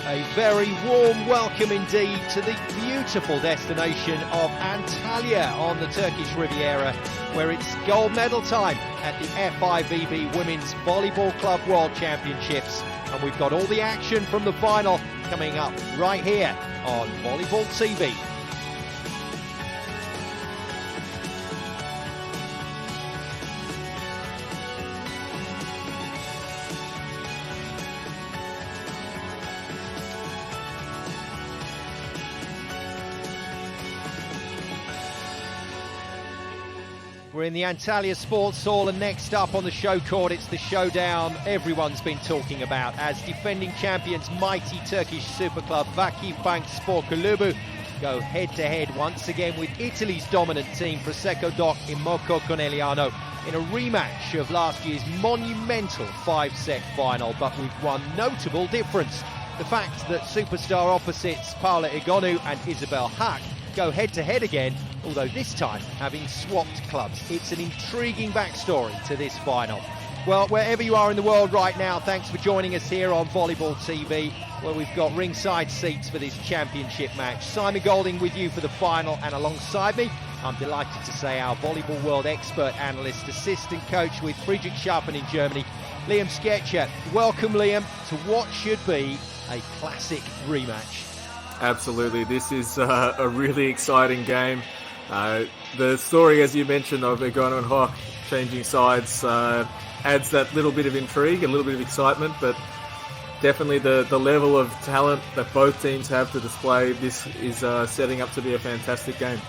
A very warm welcome indeed to the beautiful destination of Antalya on the Turkish Riviera, where it's gold medal time at the FIVB Women's Volleyball Club World Championships. And we've got all the action from the final coming up right here on Volleyball TV. We're in the Antalya Sports Hall, and next up on the show court, it's the showdown everyone's been talking about as defending champions mighty Turkish super club VakifBank Spor Kulubu go head-to-head once again with Italy's dominant team Prosecco Doc in Conegliano in a rematch of last year's monumental 5-set final, but with one notable difference: the fact that superstar opposites Paola Egonu and Isabel Hack go head-to-head again, although this time having swapped clubs. It's an intriguing backstory to this final. Well, wherever you are in the world right now, thanks for joining us here on Volleyball TV, where we've got ringside seats for this championship match. Simon Golding with you for the final, and alongside me, I'm delighted to say, our volleyball world expert analyst, assistant coach with Friedrich Schaffen in Germany, Liam Sketcher. Welcome, Liam, to what should be a classic rematch. Absolutely, this is a really exciting game. The story, as you mentioned, of Egonu and Hock changing sides adds that little bit of intrigue, a little bit of excitement, but definitely the level of talent that both teams have to display, this is setting up to be a fantastic game.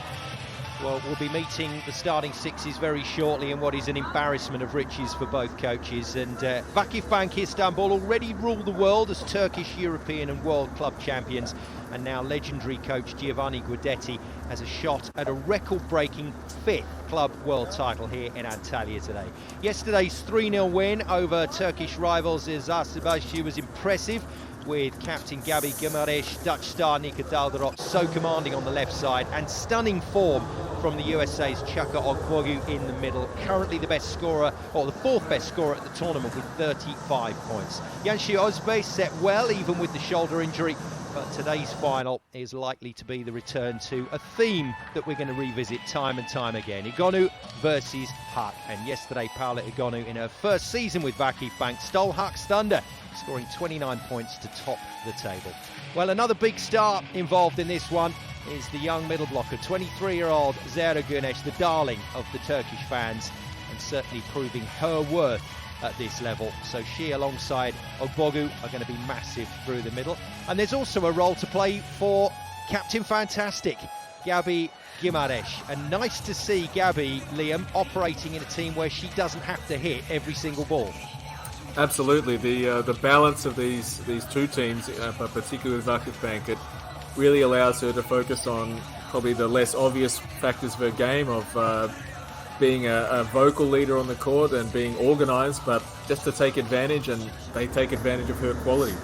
Well, we'll be meeting the starting sixes very shortly in what is an embarrassment of riches for both coaches. And VakifBank Istanbul already rule the world as Turkish, European and World Club champions. And now legendary coach Giovanni Guidetti has a shot at a record-breaking 5th club world title here in Antalya today. Yesterday's 3-0 win over Turkish rivals Azerbaijani was impressive, with captain Gabi Gimareş, Dutch star Nika Dalderot so commanding on the left side, and stunning form from the USA's Chaka Ogbogu in the middle, currently the best scorer, or the 4th best scorer at the tournament with 35 points. Yanshi Ozbe set well even with the shoulder injury, but today's final is likely to be the return to a theme that we're going to revisit time and time again. Egonu versus Hack, and yesterday Paola Egonu in her first season with VakifBank stole Hack's thunder, scoring 29 points to top the table. Well, another big star involved in this one is the young middle blocker, 23-year-old Zehra Güneş, the darling of the Turkish fans, and certainly proving her worth at this level. So she, alongside Ogbogu, are going to be massive through the middle. And there's also a role to play for Captain Fantastic, Gabi Gimareş. And nice to see Gabi, Liam, operating in a team where she doesn't have to hit every single ball. Absolutely, the balance of these two teams, but particularly with VakifBank, it really allows her to focus on probably the less obvious factors of her game, of being a vocal leader on the court and being organised, but just to take advantage, and they take advantage of her quality.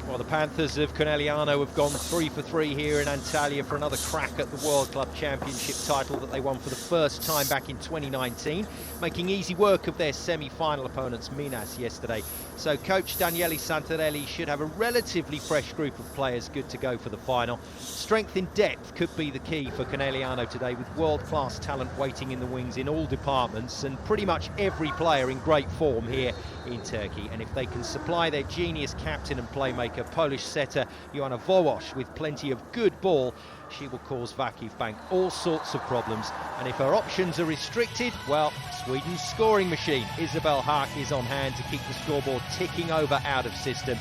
Well, the Panthers of Conegliano have gone 3 for 3 here in Antalya for another crack at the World Club Championship title that they won for the first time back in 2019, making easy work of their semi-final opponents Minas yesterday. So coach Daniele Santarelli should have a relatively fresh group of players good to go for the final. Strength in depth could be the key for Conegliano today, with world-class talent waiting in the wings in all departments, and pretty much every player in great form here in Turkey. And if they can supply their genius captain and playmaker, Polish setter Joanna Wołosz, with plenty of good ball, she will cause VakifBank all sorts of problems. And if her options are restricted, well, Sweden's scoring machine Isabel Hack is on hand to keep the scoreboard ticking over out of system,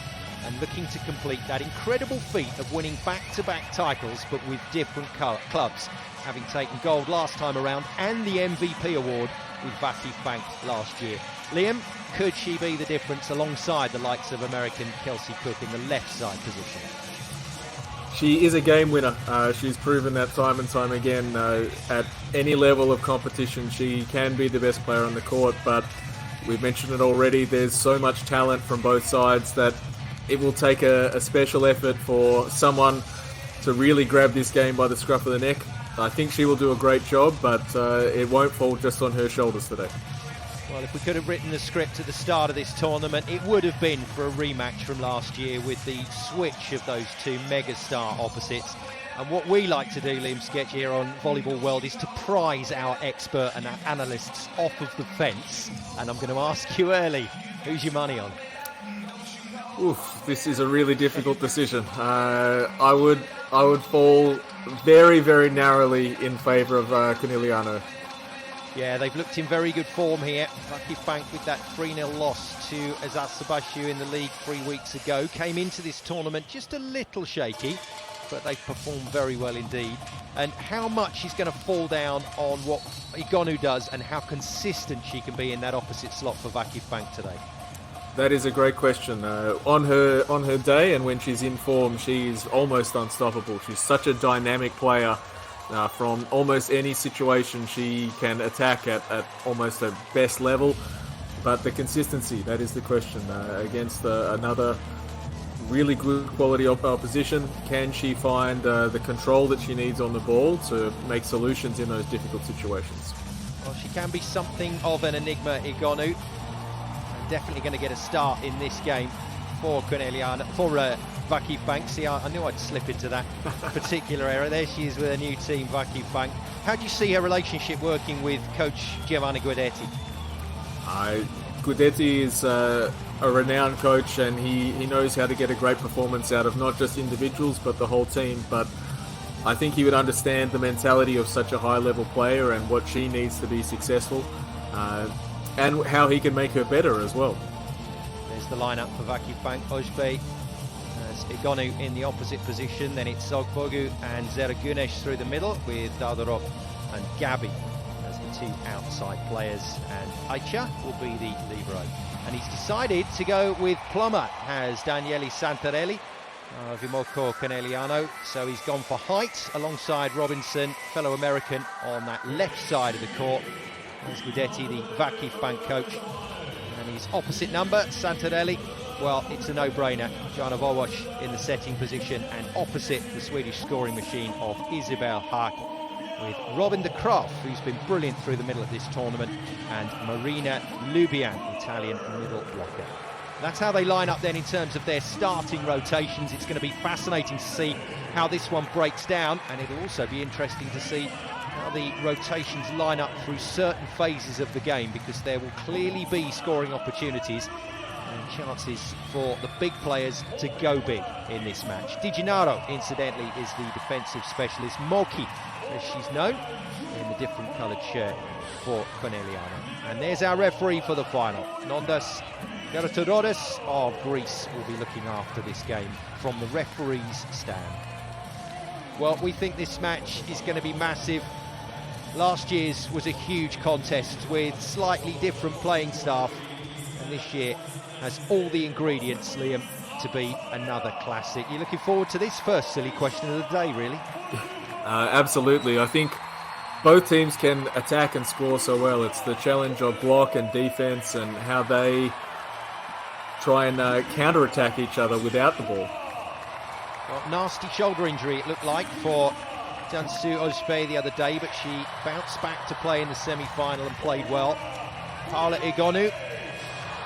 and looking to complete that incredible feat of winning back-to-back titles, but with different clubs, having taken gold last time around and the MVP award with VakifBank last year. Liam, could she be the difference alongside the likes of American Kelsey Cook in the left side position? She is a game winner. She's proven that time and time again. At any level of competition, she can be the best player on the court, but we've mentioned it already, there's so much talent from both sides that it will take a special effort for someone to really grab this game by the scruff of the neck. I think she will do a great job, but it won't fall just on her shoulders today. Well, if we could have written the script at the start of this tournament, it would have been for a rematch from last year with the switch of those two megastar opposites. And what we like to do, Liam Sketch, here on Volleyball World is to prize our expert and our analysts off of the fence. And I'm going to ask you early, who's your money on? Oof, this is a really difficult decision. I would fall very, very narrowly in favour of Conegliano. Yeah, they've looked in very good form here. VakifBank with that 3-0 loss to Azazabashu in the league 3 weeks ago. Came into this tournament just a little shaky, but they've performed very well indeed. And how much is going to fall down on what Igonu does and how consistent she can be in that opposite slot for VakifBank today? That is a great question. On her day and when she's in form, she's almost unstoppable. She's such a dynamic player. From almost any situation she can attack at almost her best level. But the consistency, that is the question. Against another really good quality opposition, can she find the control that she needs on the ball to make solutions in those difficult situations? Well, she can be something of an enigma, Igonu. Definitely going to get a start in this game for Conegliano, for VakifBank. See, I knew I'd slip into that particular area. There she is with a new team, VakifBank. How do you see her relationship working with coach Giovanni Guidetti? Guidetti is a renowned coach, and he knows how to get a great performance out of not just individuals but the whole team. But I think he would understand the mentality of such a high-level player and what she needs to be successful, and how he can make her better as well. There's the lineup for VakifBank. Ojbe, Igonu in the opposite position, then it's Ogbogu and Zeragunesh through the middle with Dardorov and Gabi as the two outside players, and Aicha will be the libero. And he's decided to go with Plummer, has Daniele Santarelli, Vimoco Conegliano, so he's gone for height alongside Robinson, fellow American, on that left side of the court. There's Guidetti, the VakifBank coach, and his opposite number, Santarelli. Well, it's a no-brainer. Jana Vowash in the setting position, and opposite the Swedish scoring machine of Isabel Haak, with Robin de Graaf, who's been brilliant through the middle of this tournament, and Marina Lubian, Italian middle blocker. That's how they line up then in terms of their starting rotations. It's going to be fascinating to see how this one breaks down, and it'll also be interesting to see how the rotations line up through certain phases of the game, because there will clearly be scoring opportunities and chances for the big players to go big in this match. Di Gennaro, incidentally, is the defensive specialist. Moki, as she's known, in the different coloured shirt for Conegliano. And there's our referee for the final. Nondas Gertodores of Greece will be looking after this game from the referee's stand. Well, we think this match is going to be massive. Last year's was a huge contest with slightly different playing staff, and this year has all the ingredients, Liam, to be another classic. You're looking forward to this first silly question of the day, really? Absolutely. I think both teams can attack and score so well. It's the challenge of block and defense and how they try and counter-attack each other without the ball. Well, nasty shoulder injury, it looked like, for Jansu Ojbe the other day, but she bounced back to play in the semi-final and played well. Paola Igonu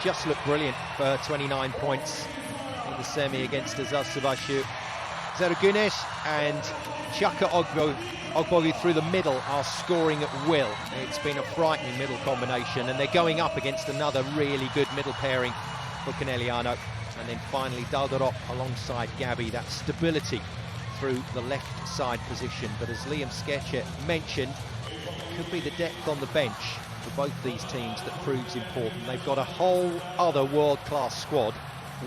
just looked brilliant for her 29 points in the semi against Azazabashu. Zeragunesh and Chaka Ogbogu through the middle are scoring at will. It's been a frightening middle combination, and they're going up against another really good middle pairing for Conegliano. And then finally Dardorov alongside Gabi, that stability through the left side position. But as Liam Sketcher mentioned, it could be the depth on the bench for both these teams that proves important. They've got a whole other world-class squad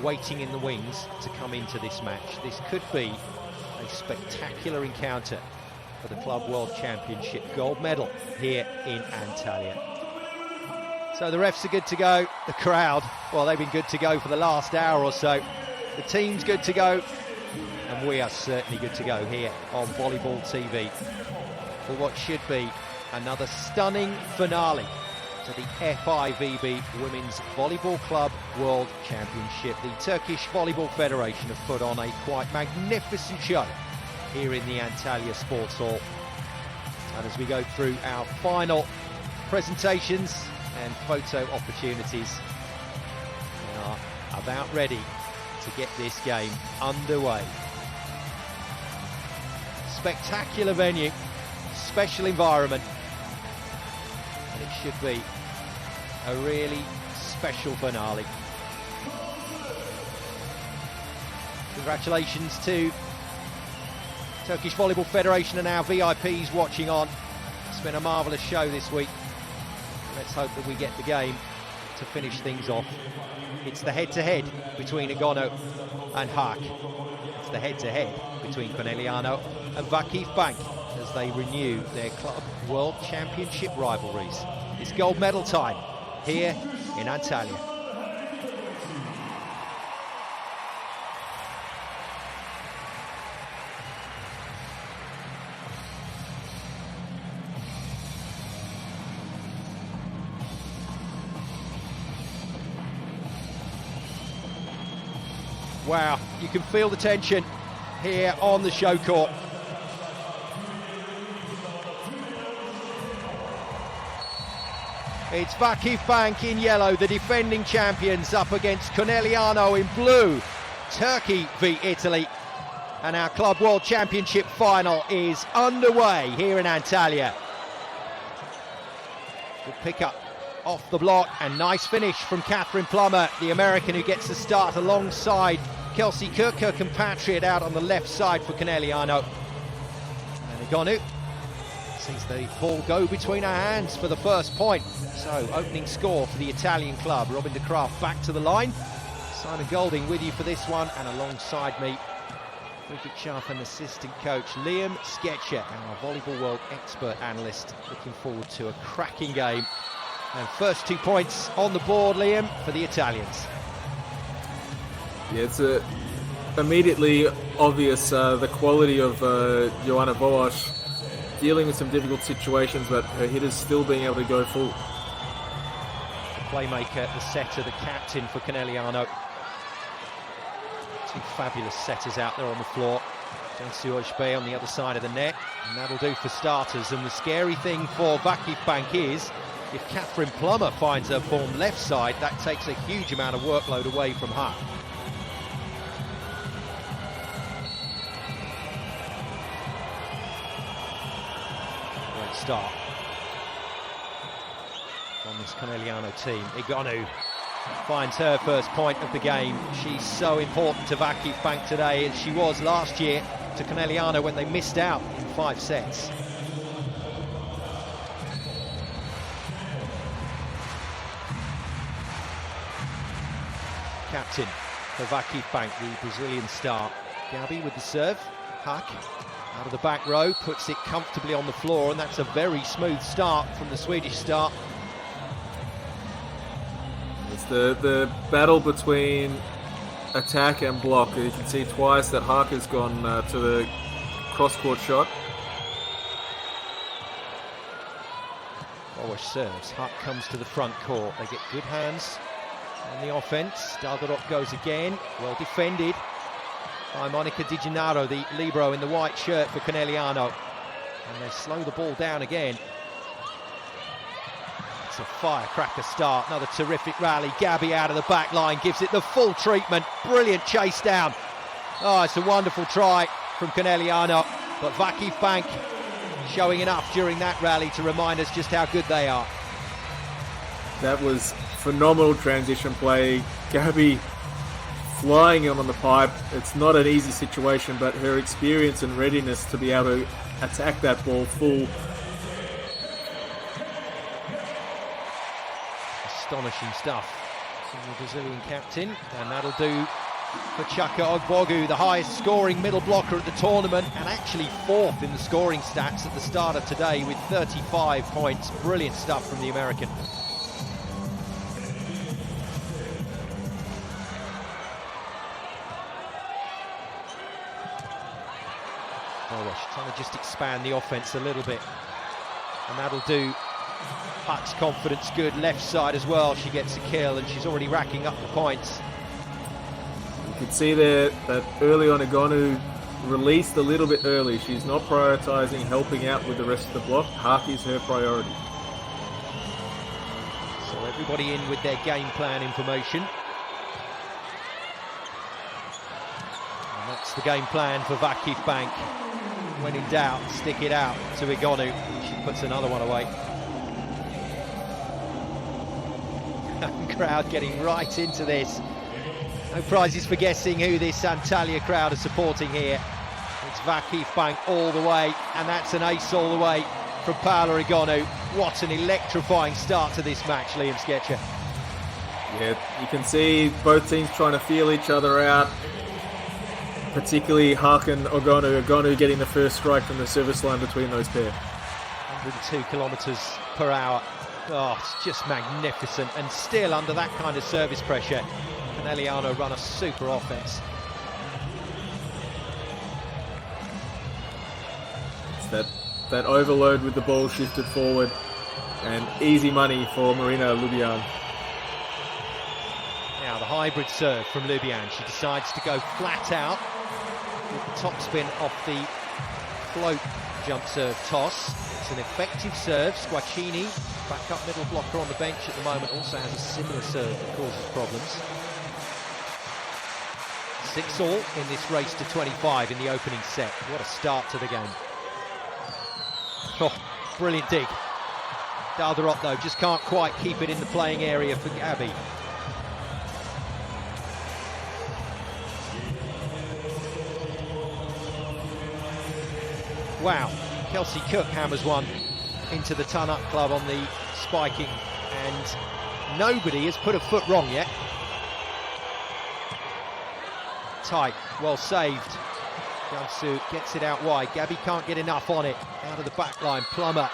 waiting in the wings to come into this match. This could be a spectacular encounter for the Club World Championship gold medal here in Antalya. So the refs are good to go. The crowd, well, they've been good to go for the last hour or so. The team's good to go, and we are certainly good to go here on Volleyball TV for what should be another stunning finale to the FIVB Women's Volleyball Club World Championship. The Turkish Volleyball Federation have put on a quite magnificent show here in the Antalya Sports Hall. And as we go through our final presentations and photo opportunities. They are about ready to get this game underway. Spectacular venue, special environment, and it should be a really special finale. Congratulations to Turkish Volleyball Federation and our VIPs watching on. It's been a marvellous show this week. Let's hope that we get the game to finish things off. It's the head-to-head between Agonu and Haak. It's the head-to-head between Conegliano and VakifBank as they renew their club world championship rivalries. It's gold medal time here in Antalya. Wow, you can feel the tension here on the show court. It's VakifBank in yellow, the defending champions, up against Conegliano in blue. Turkey v Italy. And our Club World Championship final is underway here in Antalya. Good pick up off the block and nice finish from Catherine Plummer, the American who gets the start alongside Kelsey Kirk, her compatriot, out on the left side for Conegliano. And Agonu sees the ball go between her hands for the first point. So opening score for the Italian club. Robin de Graaf back to the line. Simon Golding with you for this one, and alongside me, Friedrich Scharf and assistant coach Liam Sketcher, our Volleyball World expert analyst. Looking forward to a cracking game. And first 2 points on the board, Liam, for the Italians. Yeah, it's immediately obvious the quality of Joanna Boas, dealing with some difficult situations, but her hitters still being able to go full. The playmaker, the setter, the captain for Conegliano. Two fabulous setters out there on the floor. Jansu Ojbe on the other side of the net, and that'll do for starters. And the scary thing for VakifBank is, if Catherine Plummer finds her form left side, that takes a huge amount of workload away from her. Great start on this Conegliano team. Agonu finds her first point of the game. She's so important to VakifBank today, as she was last year to Conegliano when they missed out in 5 sets. Captain for VakifBank, the Brazilian star. Gabi with the serve. Haak out of the back row, puts it comfortably on the floor, and that's a very smooth start from the Swedish star. It's the battle between attack and block. You can see twice that Haak has gone to the cross-court shot. Boas serves. Haak comes to the front court. They get good hands on the offense. Dalgarot goes again. Well defended by Monica Di Gennaro, the libero in the white shirt for Conegliano. And they slow the ball down again. It's a firecracker start. Another terrific rally. Gabi out of the back line, gives it the full treatment. Brilliant chase down. Oh, it's a wonderful try from Conegliano. But VakifBank showing enough during that rally to remind us just how good they are. That was phenomenal transition play. Gabi flying on the pipe. It's not an easy situation, but her experience and readiness to be able to attack that ball full. Astonishing stuff from the Brazilian captain, and that'll do for Chaka Ogbogu, the highest scoring middle blocker at the tournament, and actually 4th in the scoring stats at the start of today with 35 points. Brilliant stuff from the American. Trying to just expand the offense a little bit, and that'll do. Haak's confidence good, left side as well. She gets a kill, and she's already racking up the points. You can see there that early on Agonu released a little bit early. She's not prioritising helping out with the rest of the block. Haak is her priority. So Everybody in with their game plan information. And that's the game plan for VakifBank. When in doubt, stick it out to Igonu. She puts another one away. Crowd getting right into this. No prizes for guessing who this Antalya crowd are supporting here. It's VakifBank all the way, and that's an ace all the way from Paola Igonu. What an electrifying start to this match, Liam Sketcher. Yeah, you can see both teams trying to feel each other out, particularly Haq and Igonu. Igonu getting the first strike from the service line between those pair. 102 kilometres per hour. Oh, it's just magnificent, and still under that kind of service pressure, Conegliano run a super offense. It's that overload with the ball shifted forward, and easy money for Marina Lubian. Now the hybrid serve from Lubian. She decides to go flat out with the topspin off the float jump serve toss. It's an effective serve. Squacchini, back-up middle blocker on the bench at the moment, also has a similar serve that causes problems. 6-all in this race to 25 in the opening set. What a start to the game. Oh, brilliant dig. Dalderot, though, just can't quite keep it in the playing area for Gabby. Wow, Kelsey Cook hammers one into the ton-up club on the spiking, and nobody has put a foot wrong yet. Tight, well saved. Jansu gets it out wide. Gabby can't get enough on it. Out of the back line, Plummer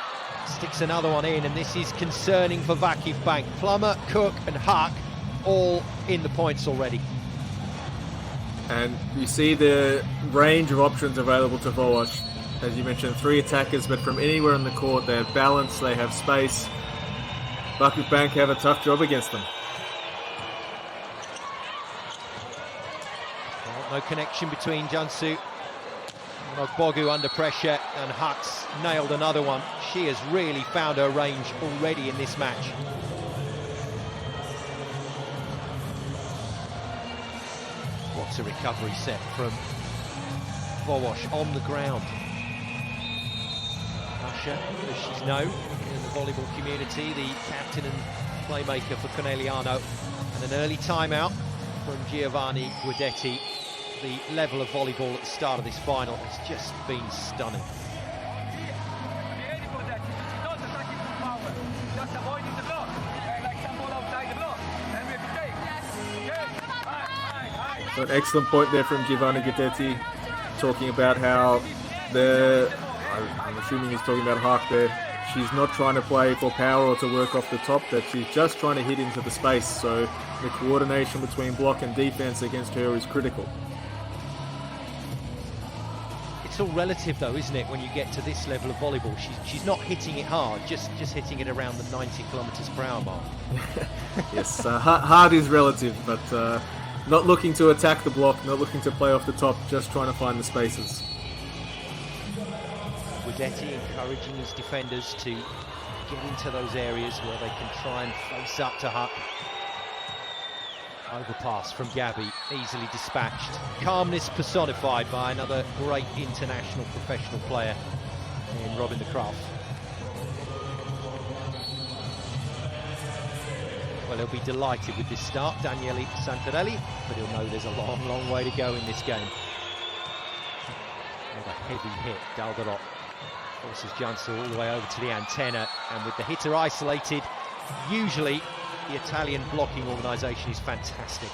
sticks another one in, and this is concerning for VakifBank. Plummer, Cook and Haq all in the points already. And you see the range of options available to Volleyball. As you mentioned, 3 attackers, but from anywhere in the court, they have balance, they have space. VakifBank have a tough job against them. Well, no connection between Jansu and Ogbogu under pressure, and Hux nailed another one. She has really found her range already in this match. What's a recovery set from Volleyball on the ground. Asha, as she's known in the volleyball community, the captain and playmaker for Conegliano, and an early timeout from Giovanni Guidetti. The level of volleyball at the start of this final has just been stunning. So an excellent point there from Giovanni Guidetti, talking about how I'm assuming he's talking about Haq there. She's not trying to play for power or to work off the top, that she's just trying to hit into the space. So the coordination between block and defense against her is critical. It's all relative though, isn't it, when you get to this level of volleyball? She's not hitting it hard, just hitting it around the 90 kilometres per hour mark. Yes, hard is relative, but not looking to attack the block, not looking to play off the top, just trying to find the spaces. Guidetti encouraging his defenders to get into those areas where they can try and face up to Haq. Overpass from Gabby, easily dispatched. Calmness personified by another great international professional player in Robin de Graaf. Well, he'll be delighted with this start, Daniele Santarelli, but he'll know there's a long, long way to go in this game. Another heavy hit, Dalderot forces Jansu all the way over to the antenna, and with the hitter isolated, usually the Italian blocking organisation is fantastic.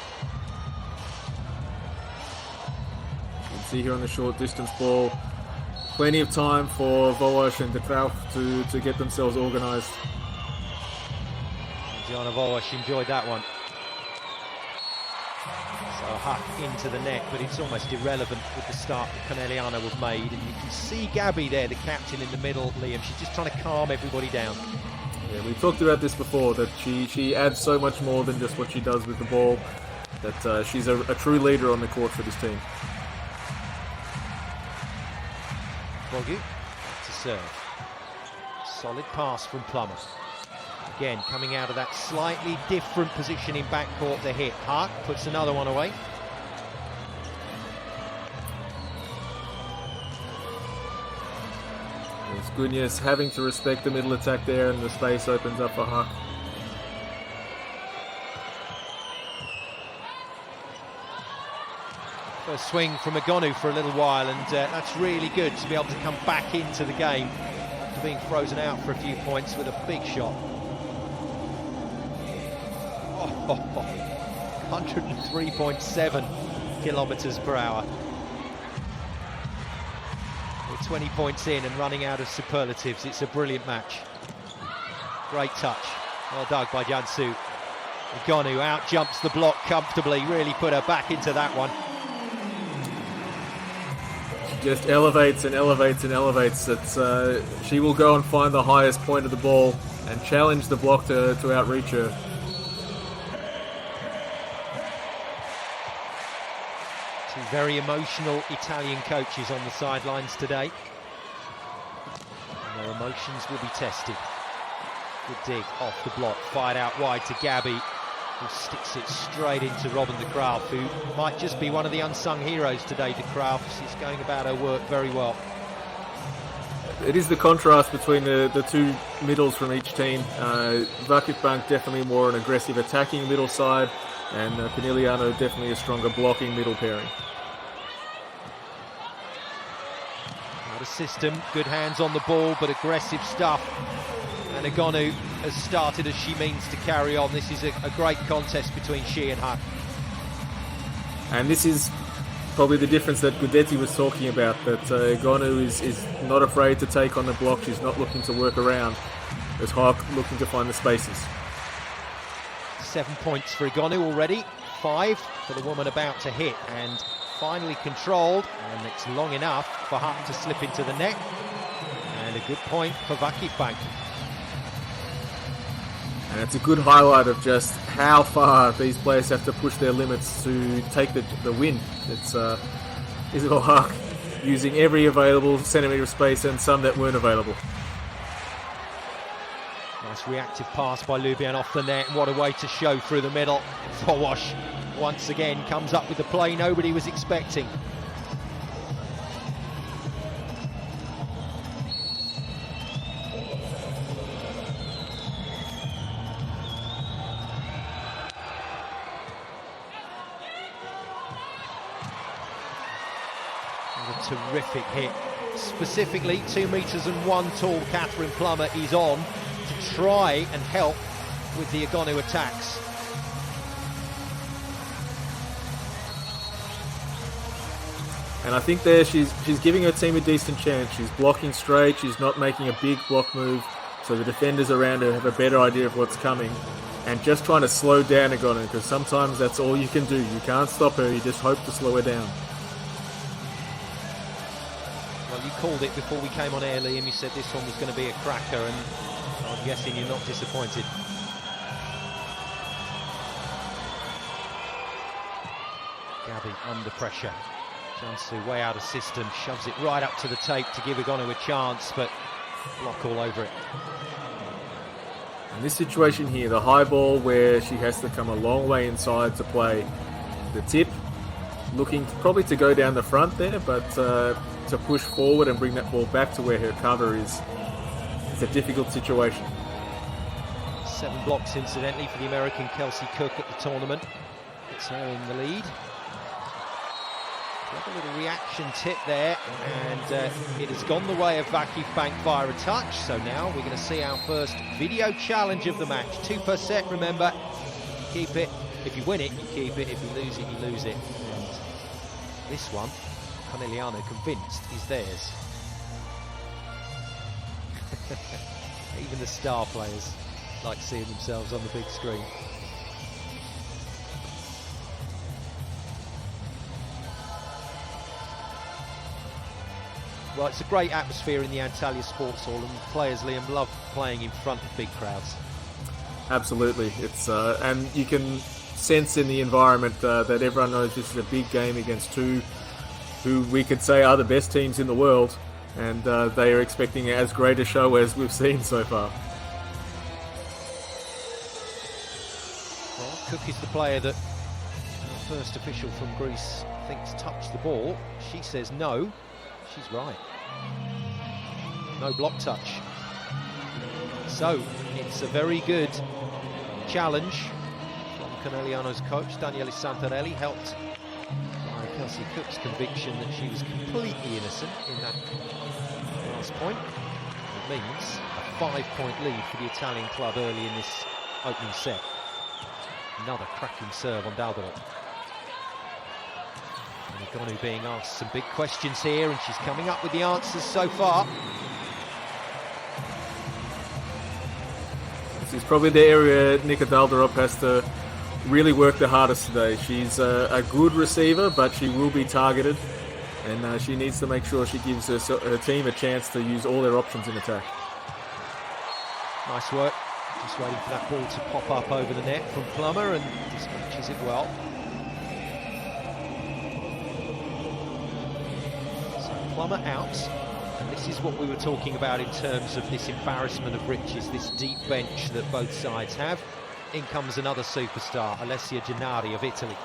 You can see here on the short distance ball, plenty of time for Volleyball and de Graaf to get themselves organised. Gianna Volleyball enjoyed that one. So Haq into the net, but it's almost irrelevant with the start that Conegliano have made. And you can see Gabby there, the captain in the middle, Liam. She's just trying to calm everybody down. Yeah, we talked about this before, that she adds so much more than just what she does with the ball, that she's a true leader on the court for this team. Bogu to serve. Solid pass from Plummer. Again, coming out of that slightly different position in backcourt to hit. Hart puts another one away. It's Gunyas having to respect the middle attack there, and the space opens up for Huck. First swing from Agonu for a little while, and that's really good to be able to come back into the game after being frozen out for a few points with a big shot. 103.7 kilometres per hour. We're 20 points in and running out of superlatives. It's a brilliant match. Great touch. Well dug by Jansu. Agonu out jumps the block comfortably, really put her back into that one. She just elevates and elevates and elevates. She will go and find the highest point of the ball and challenge the block to outreach her. Two very emotional Italian coaches on the sidelines today. And their emotions will be tested. Good dig off the block, fired out wide to Gabby, who sticks it straight into Robin de Graaf, who might just be one of the unsung heroes today. De Graaf, she's going about her work very well. It is the contrast between the two middles from each team. VakifBank definitely more an aggressive attacking middle side, and Conegliano definitely a stronger blocking middle pairing. Not a system, good hands on the ball, but aggressive stuff. And Agonu has started as she means to carry on. This is a great contest between she and Huck. And this is probably the difference that Gudetti was talking about, that Agonu is not afraid to take on the block. She's not looking to work around, as Huck looking to find the spaces. 7 points for Agonu already, 5 for the woman about to hit, and finally controlled, and it's long enough for Huck to slip into the net. And a good point for VakifBank. And it's a good highlight of just how far these players have to push their limits to take the win. It's Isabel Huck using every available centimetre of space and some that weren't available. Nice reactive pass by Lubian off the net. What a way to show through the middle. Fowash once again comes up with the play nobody was expecting. A terrific hit. Specifically, 2 metres and 1 tall Catherine Plummer is on to try and help with the Agonu attacks. And I think there she's giving her team a decent chance. She's blocking straight, she's not making a big block move, so the defenders around her have a better idea of what's coming, and just trying to slow down Agonu, because sometimes that's all you can do. You can't stop her, you just hope to slow her down. Well, you called it before we came on air, Liam. You said this one was going to be a cracker, and I'm guessing you're not disappointed. Gabby under pressure. Jansu way out of system, shoves it right up to the tape to give Agonu a chance, but block all over it. In this situation here, the high ball where she has to come a long way inside to play the tip, looking probably to go down the front there, but to push forward and bring that ball back to where her cover is. It's a difficult situation. 7 blocks, incidentally, for the American Kelsey Cook at the tournament. It's her in the lead. Got a little reaction tip there, and it has gone the way of VakifBank via a touch. So now we're going to see our first video challenge of the match. 2 per set, remember. Keep it. If you win it, you keep it. If you lose it, you lose it. And this one, Conegliano convinced, is theirs. Even the star players like seeing themselves on the big screen. Well, it's a great atmosphere in the Antalya Sports Hall, and players, Liam, love playing in front of big crowds. Absolutely. It's and you can sense in the environment that everyone knows this is a big game against two who we could say are the best teams in the world, and they are expecting as great a show as we've seen so far. Well, Cook is the player that the first official from Greece thinks touched the ball. She says no. She's right. No block touch. So it's a very good challenge from Conegliano's coach, Daniele Santarelli, helped by Kelsey Cook's conviction that she was completely innocent in that last point. It means a 5-point lead for the Italian club early in this opening set. Another cracking serve on Daldalot. Gonu being asked some big questions here, and she's coming up with the answers so far. This is probably the area Nika Daldalot has to really work the hardest today. She's a good receiver, but she will be targeted, and she needs to make sure she gives her team a chance to use all their options in attack. Nice work. Just waiting for that ball to pop up over the net from Plummer, and dispatches it well. Plummer out, and this is what we were talking about in terms of this embarrassment of riches, this deep bench that both sides have. In comes another superstar, Alessia Gennari of Italy.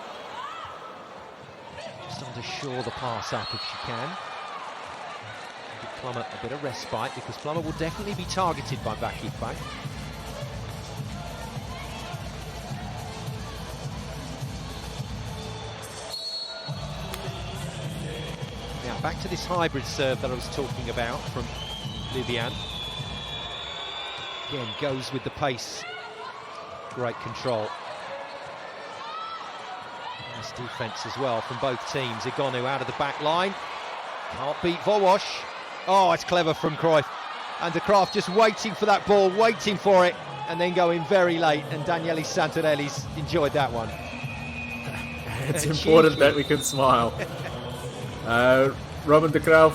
Just on to shore the pass up if she can. Give Plummer a bit of respite, because Plummer will definitely be targeted by VakifBank. Now back to this hybrid serve that I was talking about from Vivian. Again, goes with the pace. Great control. Nice defence as well from both teams. Igonu out of the back line. Can't beat Volleyball. Oh, it's clever from Cruyff. And De Graaf just waiting for that ball, waiting for it, and then going very late. And Daniele Santarelli's enjoyed that one. It's important that we can smile. Robin De Graaf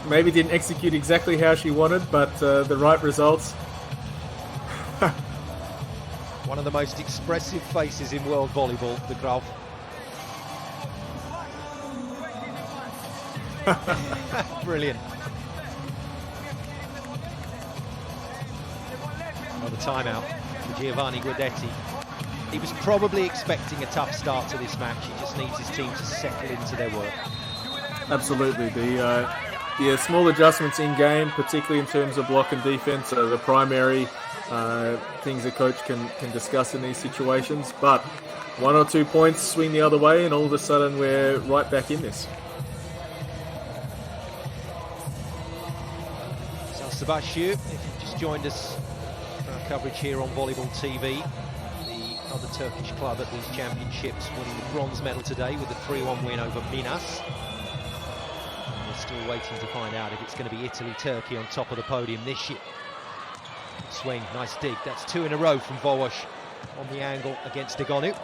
maybe didn't execute exactly how she wanted, but the right results. One of the most expressive faces in world volleyball, De Graaf. Brilliant. Another timeout for Giovanni Guidetti. He was probably expecting a tough start to this match. He just needs his team to settle into their work. Absolutely. The small adjustments in game, particularly in terms of block and defense, are the primary things a coach can discuss in these situations. But 1 or 2 points swing the other way, and all of a sudden we're right back in this. Sabashiu, if you've just joined us for our coverage here on Volleyball TV, the other Turkish club at these championships winning the bronze medal today with a 3-1 win over Minas. And we're still waiting to find out if it's going to be Italy-Turkey on top of the podium this year. Good swing, nice dig. That's 2 in a row from Volleyball on the angle against Igonu.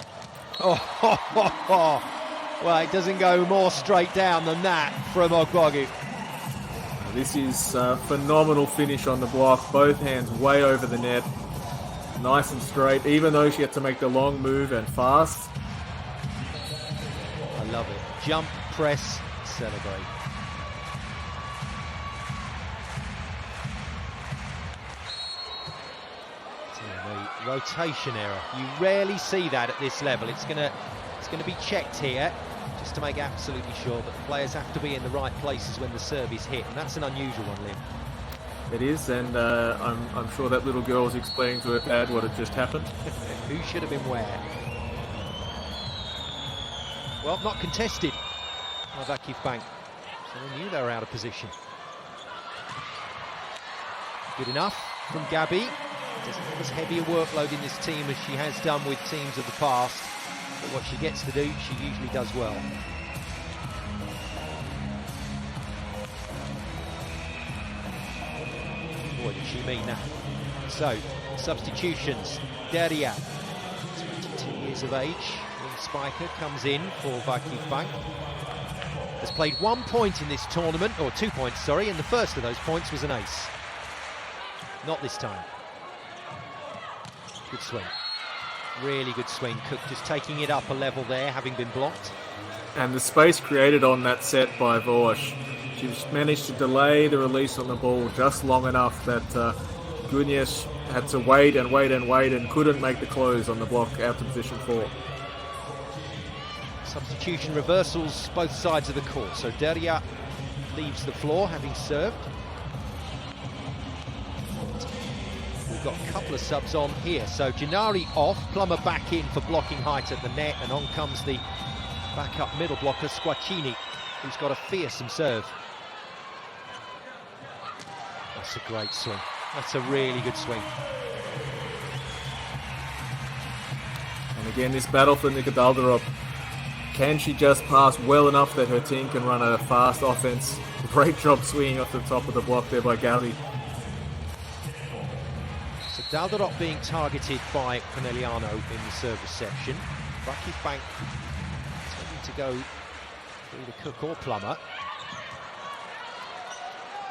Well, it doesn't go more straight down than that from Ogbogu. This is a phenomenal finish on the block, both hands way over the net, nice and straight, even though she had to make the long move and fast. I love it. Jump, press, celebrate. Rotation error. You rarely see that at this level. It's gonna be checked here, just to make absolutely sure that the players have to be in the right places when the serve is hit, and that's an unusual one, Lim. It is, and I'm sure that little girl was explaining to her dad what had just happened. Who should have been where? Well, not contested by VakifBank, so they knew they were out of position. Good enough from Gabi. Doesn't have as heavy a workload in this team as she has done with teams of the past. But what she gets to do, she usually does well. Boy, did she mean that. So, substitutions. Daria, 22 years of age, young spiker, comes in for VakifBank. Has played 1 point in this tournament, or 2 points, sorry, and the first of those points was an ace. Not this time. Good swing. Really good swing. Cook just taking it up a level there, having been blocked. And the space created on that set by Vorsch. She's managed to delay the release on the ball just long enough that Gunyes had to wait and wait and wait and couldn't make the close on the block out to position 4. Substitution reversals both sides of the court. So Deria leaves the floor, having served. We've got a couple of subs on here. So Gennari off, Plummer back in for blocking height at the net, and on comes the backup middle blocker, Squacchini, who's got a fearsome serve. That's a great swing. That's a really good swing. And again, this battle for Nika Dalderop. Can she just pass well enough that her team can run a fast offense? Great job swinging off the top of the block there by Gabi. So Dalderop being targeted by Conegliano in the serve reception. VakifBank tending to go through the Cook or Plummer.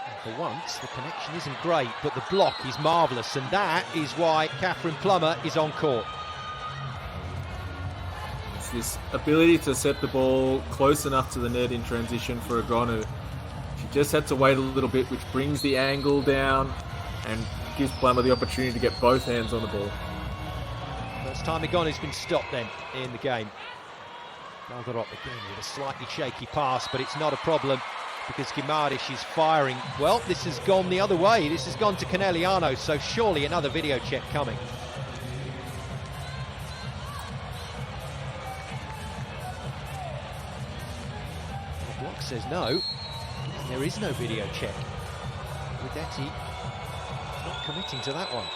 And for once, the connection isn't great, but the block is marvellous, and that is why Catherine Plummer is on court. It's this ability to set the ball close enough to the net in transition for Agonu. She just had to wait a little bit, which brings the angle down and gives Plummer the opportunity to get both hands on the ball. First time Agonu's been stopped then in the game. Dalderop again with a slightly shaky pass, but it's not a problem because Guimaraes is firing. Well, this has gone the other way. This has gone to Conegliano, so surely another video check coming. The block says no. There is no video check. Guidetti not committing to that one.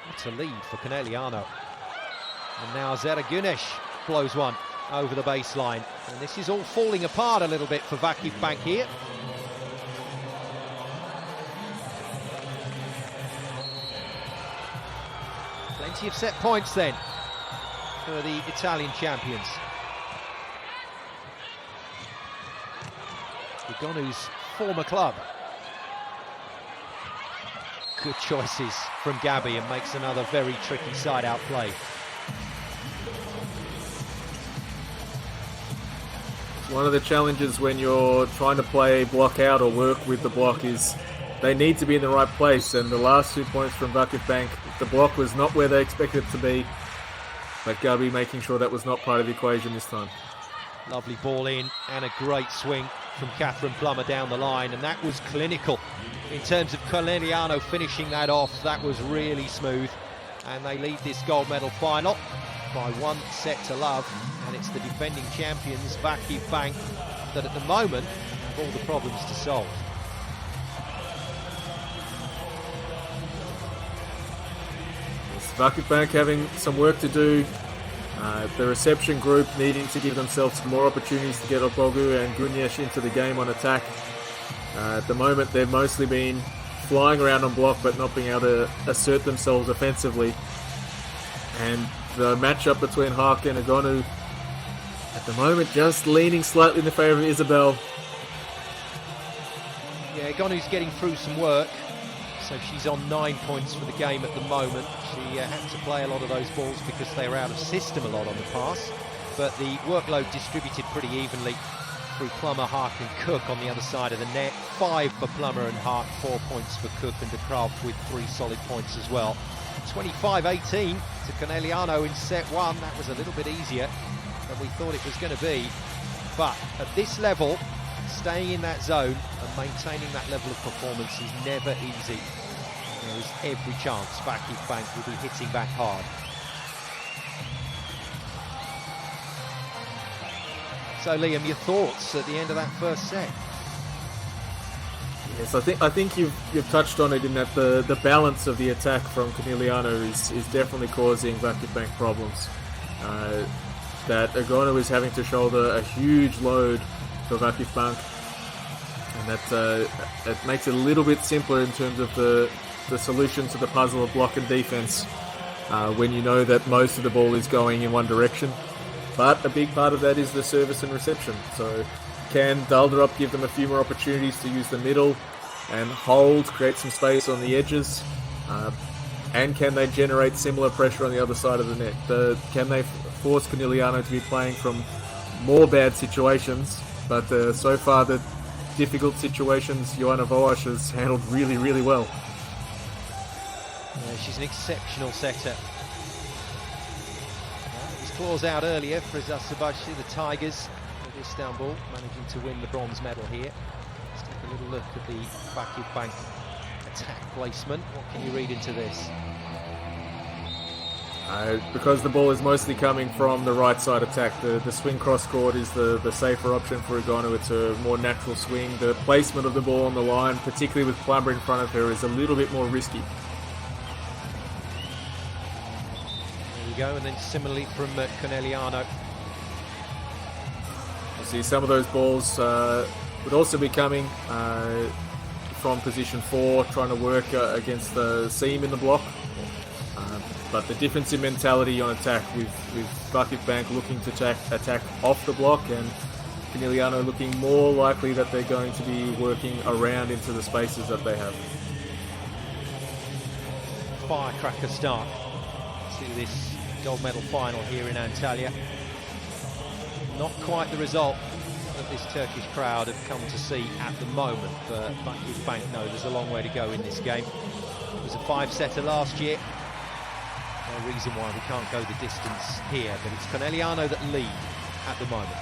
That's a lead for Conegliano. And now Zara Gunesh blows one over the baseline. And this is all falling apart a little bit for VakifBank here. Plenty of set points then for the Italian champions. Agonu's former club. Good choices from Gabi, and makes another very tricky side-out play. One of the challenges when you're trying to play block out or work with the block is they need to be in the right place, and the last 2 points from VakifBank, the block was not where they expected it to be, but Gabi making sure that was not part of the equation this time. Lovely ball in and a great swing from Catherine Plummer down the line, and that was clinical. In terms of Conegliano finishing that off, that was really smooth, and they lead this gold medal final by 1-0, and it's the defending champions VakifBank that at the moment have all the problems to solve. It's VakifBank having some work to do. The reception group needing to give themselves more opportunities to get Ogbogu and Gunesh into the game on attack. At the moment, they've mostly been flying around on block but not being able to assert themselves offensively. And the matchup between Haak and Agonu at the moment just leaning slightly in the favour of Isabel. Yeah, Agonu's getting through some work, so she's on 9 points for the game at the moment. She had to play a lot of those balls because they were out of system a lot on the pass, but the workload distributed pretty evenly through Plummer, Haak and Cook on the other side of the net. 5 for Plummer and Haak, 4 points for Cook, and De Kraft with 3 solid points as well. 25-18 to Conegliano in set 1. That was a little bit easier than we thought it was going to be, but at this level, staying in that zone and maintaining that level of performance is never easy. There is every chance VakifBank will be hitting back hard. So Liam, your thoughts at the end of that first set? Yes, I think you've touched on it in that the balance of the attack from Conegliano is definitely causing VakifBank problems. That Agonu is having to shoulder a huge load for VakifBank, and that makes it a little bit simpler in terms of the solution to the puzzle of block and defense when you know that most of the ball is going in one direction. But a big part of that is the service and reception. So can Dalderop give them a few more opportunities to use the middle and hold, create some space on the edges? And can they generate similar pressure on the other side of the net? Can they force Conegliano to be playing from more bad situations? But so far, the difficult situations, Joanna Voash has handled really, really well. She's an exceptional setter. It was claws out earlier for Azabashi, the Tigers of Istanbul, managing to win the bronze medal here. Let's take a little look at the VakifBank attack placement. What can you read into this? Because the ball is mostly coming from the right side attack, the swing cross court is the safer option for Ugonu. It's a more natural swing. The placement of the ball on the line, particularly with Plummer in front of her, is a little bit more risky. There we go, and then similarly from Conegliano. You see some of those balls would also be coming from position 4, trying to work against the seam in the block. But the difference in mentality on attack with VakifBank looking to attack off the block and Conegliano looking more likely that they're going to be working around into the spaces that they have. Firecracker start to this gold medal final here in Antalya. Not quite the result that this Turkish crowd have come to see at the moment, but VakifBank know there's a long way to go in this game. It was a 5-setter last year. No reason why we can't go the distance here, but it's Conegliano that lead at the moment.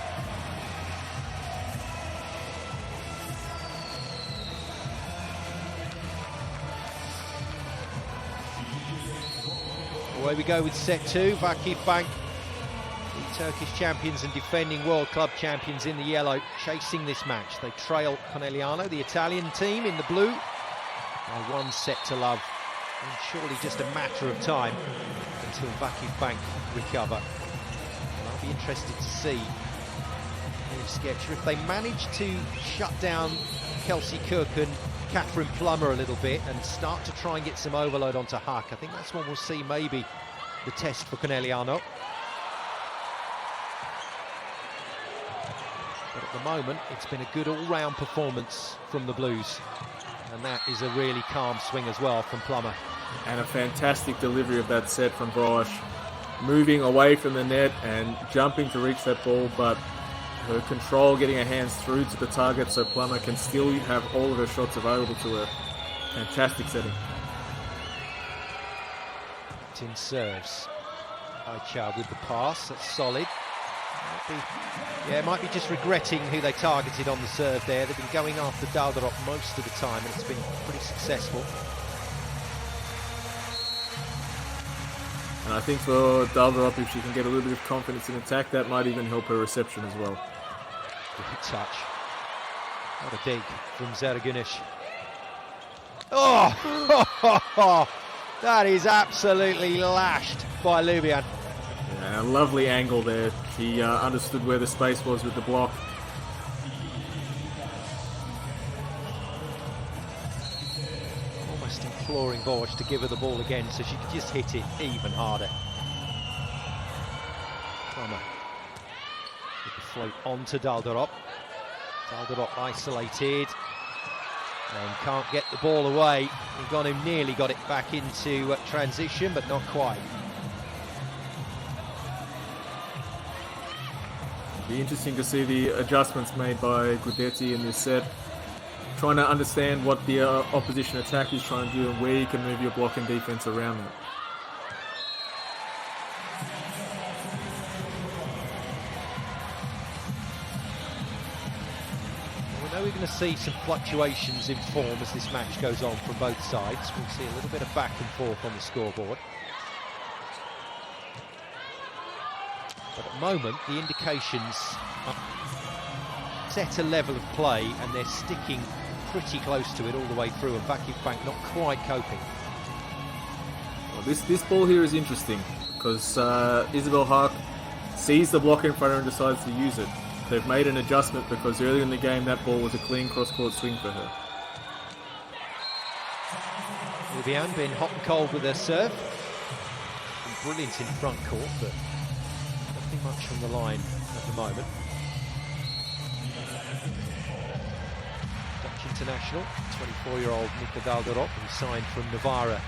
Away we go with set 2. VakifBank, the Turkish champions and defending World Club champions in the yellow, chasing this match. They trail Conegliano, the Italian team, in the blue by 1 set to love. And surely just a matter of time until VakifBank recover. And I'll be interested to see Sketcher if they manage to shut down Kelsey Cook and Catherine Plummer a little bit and start to try and get some overload onto Huck. I think that's when we'll see maybe the test for Conegliano. But at the moment, it's been a good all-round performance from the Blues. And that is a really calm swing as well from Plummer. And a fantastic delivery of that set from Brosh. Moving away from the net and jumping to reach that ball, but her control getting her hands through to the target so Plummer can still have all of her shots available to her. Fantastic setting. Tin serves. Aicha with the pass, that's solid. Might be just regretting who they targeted on the serve there. They've been going after Daldarop most of the time and it's been pretty successful. And I think for Daldarop, if she can get a little bit of confidence in attack, that might even help her reception as well. Good touch. What a dig from Zeragunish. Oh! That is absolutely lashed by Lubian. Yeah, a lovely angle there. She understood where the space was with the block. Almost imploring Borsch to give her the ball again so she could just hit it even harder. Plummer with the float onto Daldarop. Daldarop isolated and can't get the ball away. Ugonu nearly got it back into transition, but not quite. Be interesting to see the adjustments made by Gudetti in this set. Trying to understand what the opposition attack is trying to do and where you can move your block and defense around that. We know we're going to see some fluctuations in form as this match goes on from both sides. We'll see a little bit of back and forth on the scoreboard. But at the moment, the indications set a level of play and they're sticking pretty close to it all the way through, and VakifBank not quite coping. Well, this ball here is interesting because Isabel Haak sees the block in front of her and decides to use it. They've made an adjustment because earlier in the game that ball was a clean cross-court swing for her. Lubian been hot and cold with her serve. Been brilliant in front court, but nothing much from the line at the moment. Dutch international, 24-year-old Nika Daldarop, who signed from Novara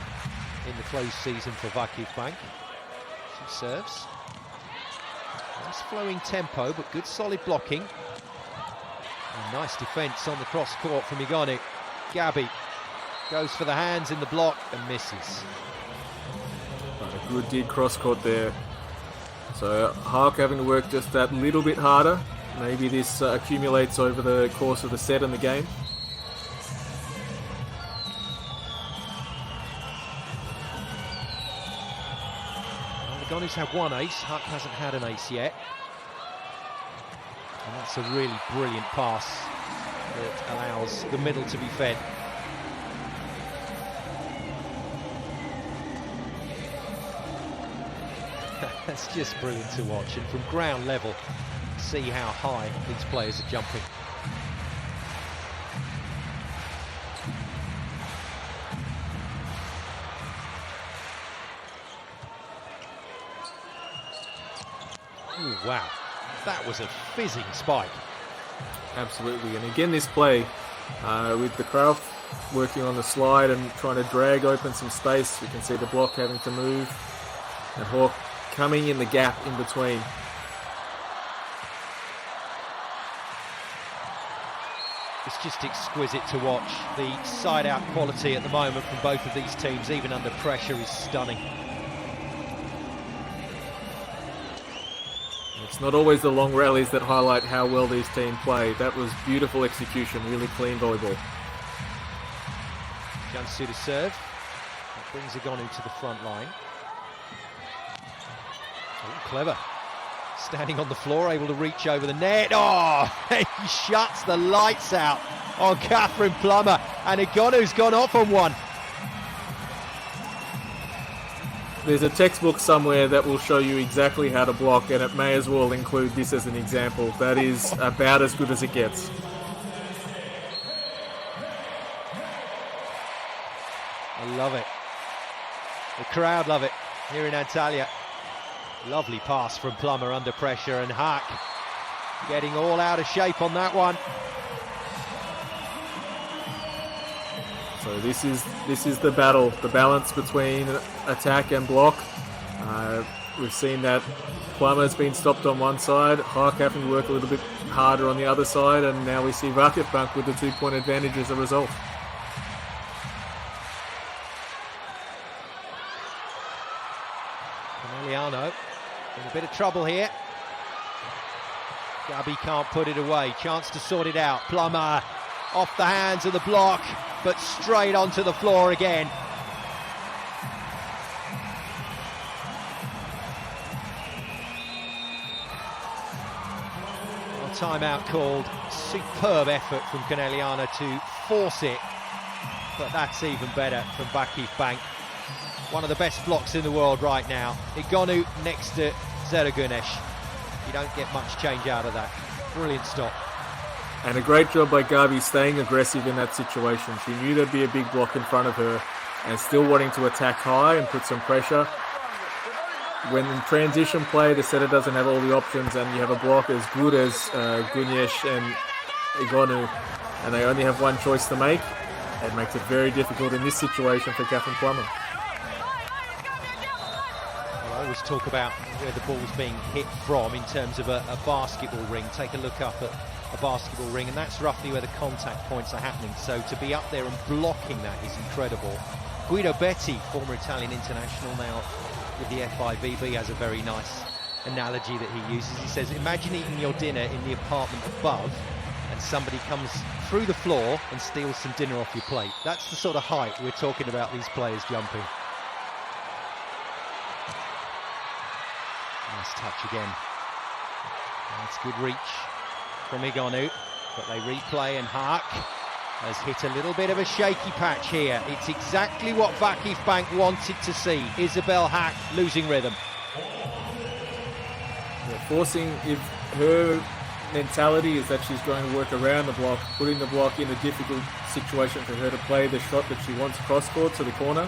in the closed season for VakifBank. She serves. Nice flowing tempo, but good solid blocking. And nice defence on the cross court from Ugonu. Gabi goes for the hands in the block and misses. Good dig cross court there. So Hark having to work just that little bit harder. Maybe this accumulates over the course of the set and the game. Well, the Gonu's had one ace. Hark hasn't had an ace yet. And that's a really brilliant pass that allows the middle to be fed. That's just brilliant to watch, and from ground level, see how high these players are jumping. Oh, wow, that was a fizzing spike. Absolutely, and again this play with the Krauf working on the slide and trying to drag open some space. You can see the block having to move, and Hawk coming in the gap in between. It's just exquisite to watch. The side-out quality at the moment from both of these teams, even under pressure, is stunning. It's not always the long rallies that highlight how well these teams play. That was beautiful execution, really clean volleyball. Jansu to serve. That brings Agonu to the front line. Oh, clever. Standing on the floor, able to reach over the net. Oh, he shuts the lights out on Catherine Plummer, and Agonu's gone off on one. There's a textbook somewhere that will show you exactly how to block, and it may as well include this as an example. That is about as good as it gets. I love it. The crowd love it here in Antalya. Lovely pass from Plummer under pressure, and Hack getting all out of shape on that one. So this is the battle, the balance between attack and block. We've seen that Plummer's been stopped on one side, Hack having to work a little bit harder on the other side, and now we see VakifBank with the 2-point advantage as a result. Conegliano in a bit of trouble here. Gabi can't put it away. Chance to sort it out. Plummer off the hands of the block, but straight onto the floor again. Well, timeout called. Superb effort from Conegliano to force it, but that's even better from VakifBank. One of the best blocks in the world right now. Agonu next to Zeragunesh. You don't get much change out of that. Brilliant stop. And a great job by Gabi staying aggressive in that situation. She knew there'd be a big block in front of her and still wanting to attack high and put some pressure. When in transition play, the setter doesn't have all the options, and you have a block as good as Gunesh and Agonu, and they only have one choice to make, it makes it very difficult in this situation for Catherine Plummer. I always talk about where the ball's being hit from in terms of a basketball ring. Take a look up at a basketball ring, and that's roughly where the contact points are happening. So to be up there and blocking that is incredible. Guido Betti, former Italian international, now with the FIVB, has a very nice analogy that he uses. He says, imagine eating your dinner in the apartment above and somebody comes through the floor and steals some dinner off your plate. That's the sort of height we're talking about these players jumping. Nice touch again. That's good reach from Agonu, but they replay, and Hark has hit a little bit of a shaky patch here. It's exactly what VakifBank wanted to see. Isabel Hack losing rhythm. Yeah, forcing, if her mentality is that she's going to work around the block, putting the block in a difficult situation for her to play the shot that she wants cross court to the corner,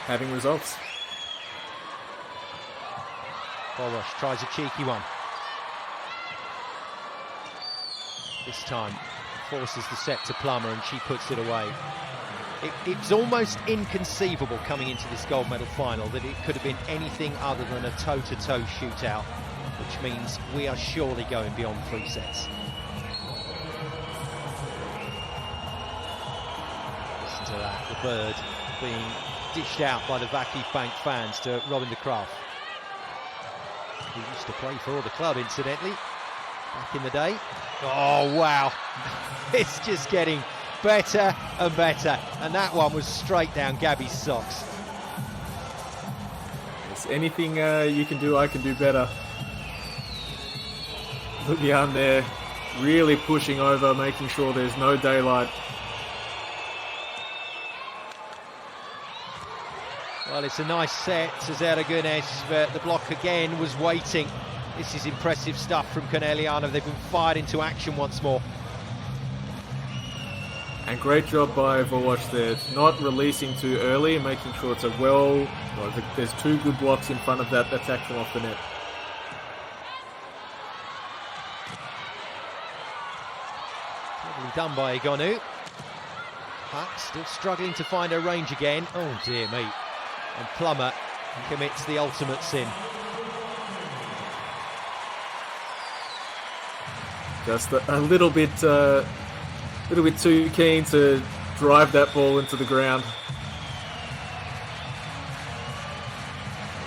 having results. Borosh tries a cheeky one. This time forces the set to Plummer, and she puts it away. It's almost inconceivable coming into this gold medal final that it could have been anything other than a toe-to-toe shootout, which means we are surely going beyond 3 sets. Listen to that, the bird being dished out by the VakifBank fans to Robin de Graaf, who used to play for the club, incidentally, back in the day. Oh, wow. It's just getting better and better. And that one was straight down Gabby's socks. It's anything you can do, I can do better. Lubian there, really pushing over, making sure there's no daylight. Well, it's a nice set to Zaragones, but the block again was waiting. This is impressive stuff from Conegliano. They've been fired into action once more. And great job by Volleyball there, not releasing too early and making sure it's there's two good blocks in front of that attack from off the net. Probably done by Egonu. Huck still struggling to find her range again. Oh dear me. And Plummer commits the ultimate sin. Just a little bit too keen to drive that ball into the ground.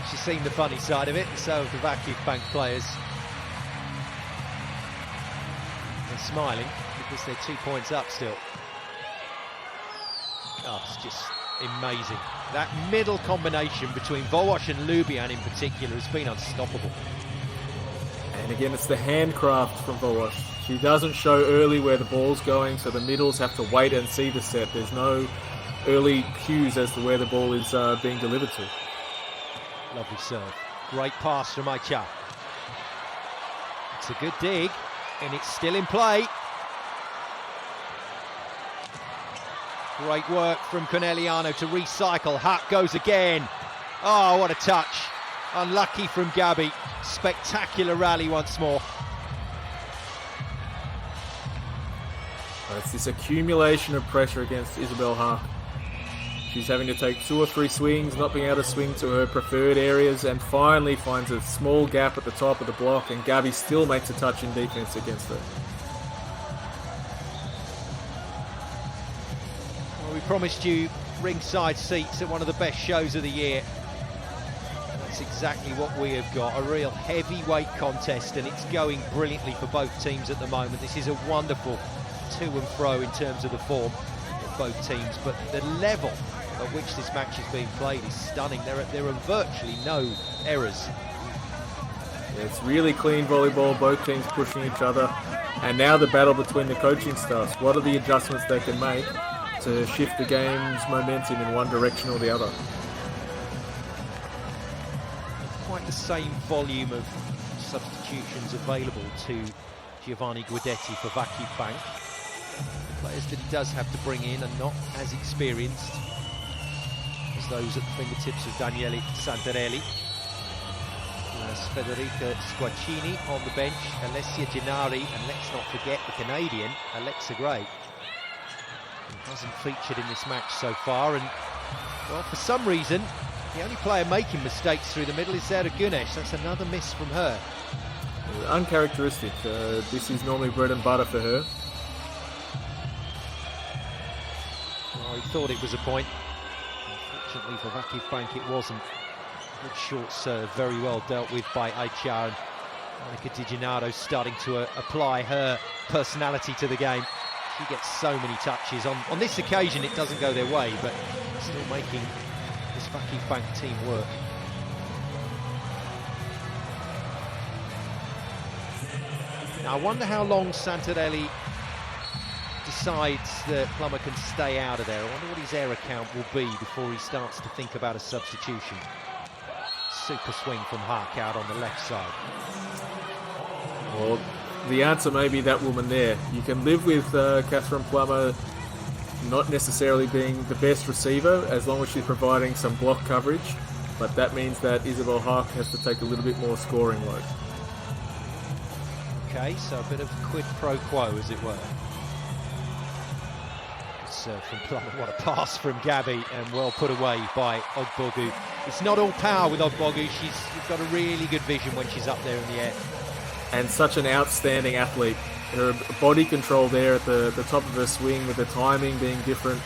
She's seen the funny side of it, so have the VakifBank players. They're smiling because they're 2 points up still. Oh, it's just amazing. That middle combination between Volleyball and Lubian in particular has been unstoppable. And again, it's the handcraft from Volleyball. She doesn't show early where the ball's going, so the middles have to wait and see the set. There's no early cues as to where the ball is being delivered to. Lovely serve. Great pass from Aicha. It's a good dig, and it's still in play. Great work from Conegliano to recycle. Huck goes again. Oh, what a touch. Unlucky from Gabby. Spectacular rally once more. It's this accumulation of pressure against Isabel Haak. She's having to take 2 or 3 swings, not being able to swing to her preferred areas, and finally finds a small gap at the top of the block, and Gabby still makes a touch in defense against her. Well, we promised you ringside seats at one of the best shows of the year. That's exactly what we have got, a real heavyweight contest, and it's going brilliantly for both teams at the moment. This is a wonderful to and fro in terms of the form of both teams, but the level at which this match is being played is stunning. There are virtually no errors. Yeah, it's really clean volleyball, both teams pushing each other, and now the battle between the coaching staffs. What are the adjustments they can make to shift the game's momentum in one direction or the other? Quite the same volume of substitutions available to Giovanni Guidetti for VakifBank. The players that he does have to bring in are not as experienced as those at the fingertips of Daniele Santarelli. There's Federica Squaccini on the bench, Alessia Gennari, and let's not forget the Canadian, Alexa Gray, who hasn't featured in this match so far. And, well, for some reason, the only player making mistakes through the middle is Zara Gunesh. That's another miss from her. Uncharacteristic. This is normally bread and butter for her. Well, he thought it was a point. Unfortunately for VakifBank, it wasn't. Good short serve, very well dealt with by Aicha, and Monica Di Gennaro starting to apply her personality to the game. She gets so many touches. On this occasion, it doesn't go their way, but still making this VakifBank team work. Now, I wonder how long Santarelli decides that Plummer can stay out of there. I wonder what his error count will be before he starts to think about a substitution. Super swing from Haak out on the left side. Well, the answer may be that woman there. You can live with Catherine Plummer not necessarily being the best receiver as long as she's providing some block coverage, but that means that Isabel Haak has to take a little bit more scoring load. Okay, so a bit of quid pro quo, as it were. Serve from Plummer, what a pass from Gabby, and well put away by Ogbogu. It's not all power with Ogbogu. She's got a really good vision when she's up there in the air. And such an outstanding athlete. Her body control there at the top of her swing, with the timing being different.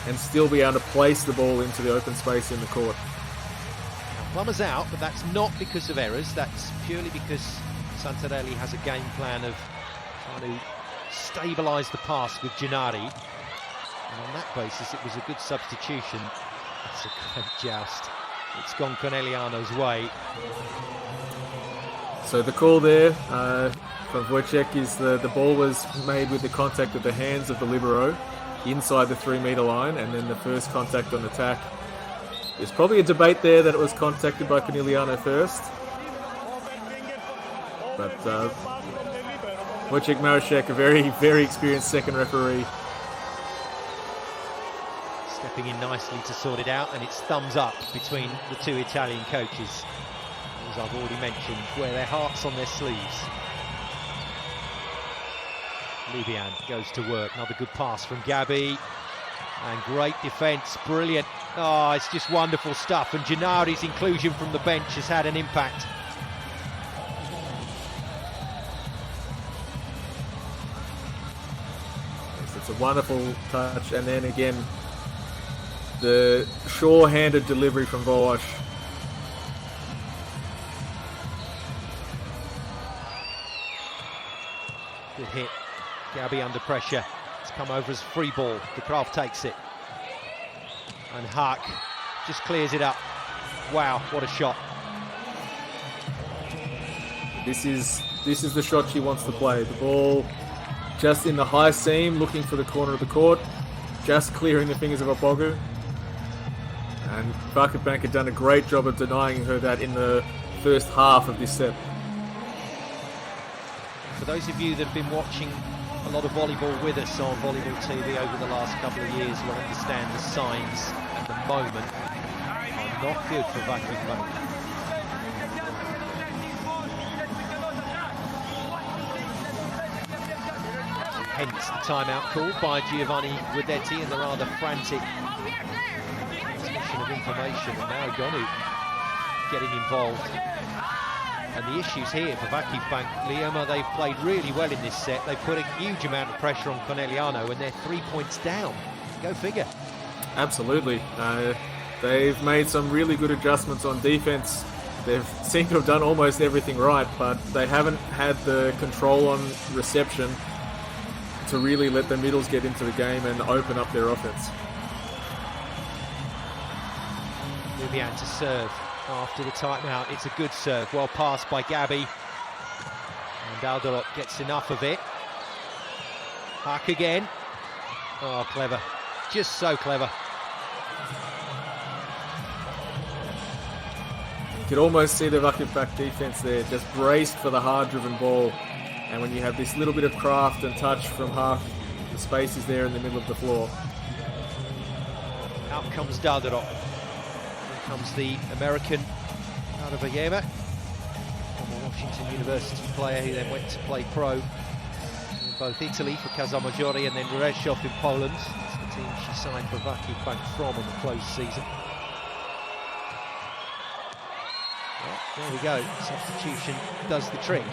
and still be able to place the ball into the open space in the court. Now, Plummer's out, but that's not because of errors. That's purely because Santarelli has a game plan of trying to stabilise the pass with Gennari. And on that basis, it was a good substitution. That's a great joust. It's gone Conegliano's way. So the call there from Wojciech is the ball was made with the contact of the hands of the libero inside the 3 metre line, and then the first contact on attack. There's probably a debate there that it was contacted by Conegliano first. But Wojciech Marashek, a very, very experienced second referee. Stepping in nicely to sort it out, and it's thumbs up between the two Italian coaches. As I've already mentioned, wear their hearts on their sleeves. Libian goes to work, another good pass from Gabi, and great defence, brilliant. Oh, it's just wonderful stuff, and Gennari's inclusion from the bench has had an impact. Yes, it's a wonderful touch, and then again, the sure-handed delivery from Voash. Good hit. Gabi under pressure. It's come over as free ball. De Graaf takes it. And Haak just clears it up. Wow, what a shot. This is the shot she wants to play. The ball just in the high seam, looking for the corner of the court, just clearing the fingers of Opogu. And VakifBank had done a great job of denying her that in the first half of this set. For those of you that have been watching a lot of volleyball with us on Volleyball TV over the last couple of years will understand the signs at the moment are not good for VakifBank. Hence the timeout called by Giovanni Guidetti and the rather frantic transmission of information, and now Gonu getting involved. And the issues here for VakifBank, Liam, they've played really well in this set. They've put a huge amount of pressure on Conegliano, and they're 3 points down. Go figure. Absolutely. They've made some really good adjustments on defense. They've seemed to have done almost everything right, but they haven't had the control on reception to really let the middles get into the game and open up their offense. Lumian to serve after the timeout. It's a good serve, well passed by Gabi. And Alderot gets enough of it. Haak again. Oh, clever. Just so clever. You could almost see the VakifBank defense there, just braced for the hard-driven ball. And when you have this little bit of craft and touch from Haak, the space is there in the middle of the floor. Out comes Alderot. Here comes the American out of Ayema, former Washington University player who then went to play pro in both Italy for Casalmaggiore and then Rzeszów in Poland. That's the team she signed for VakifBank from in the closed season. Well, there we go. Substitution does the trick.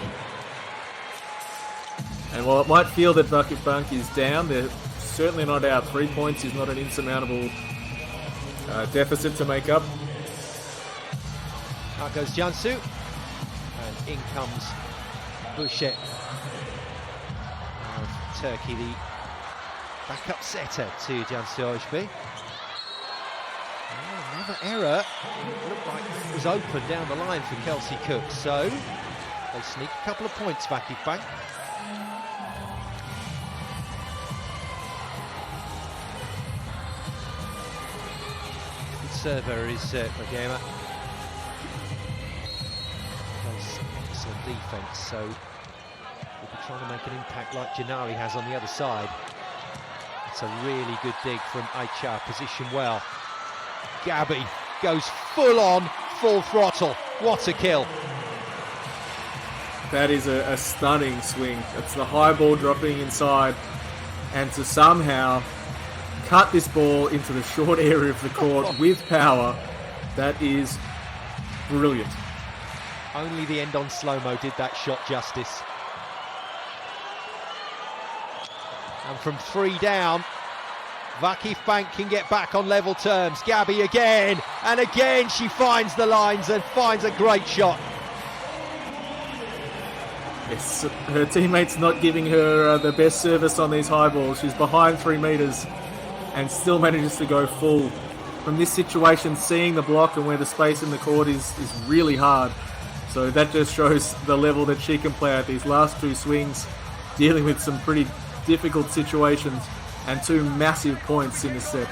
And while it might feel that VakifBank is down, they're certainly not out. 3 points is not an insurmountable deficit to make up. Out goes Cansu, and in comes Bouchet of Turkey, the backup setter to Cansu Ojbi. Another error. It looked like it was open down the line for Kelsey Cook, so they sneak a couple of points, VakifBank. Good server is Agema. Excellent defence, so we'll be trying to make an impact like Gennari has on the other side. It's a really good dig from Aicha, position well. Gabi goes full on, full throttle. What a kill. That is a stunning swing. It's the high ball dropping inside, and to somehow cut this ball into the short area of the court with power, that is brilliant. Only the end on slow-mo did that shot justice. And from 3 down, VakifBank can get back on level terms. Gabby again, and again she finds the lines and finds a great shot. It's her teammates not giving her the best service on these high balls. She's behind 3 meters and still manages to go full. From this situation, seeing the block and where the space in the court is really hard. So that just shows the level that she can play at. These last 2 swings, dealing with some pretty difficult situations and 2 massive points in the set.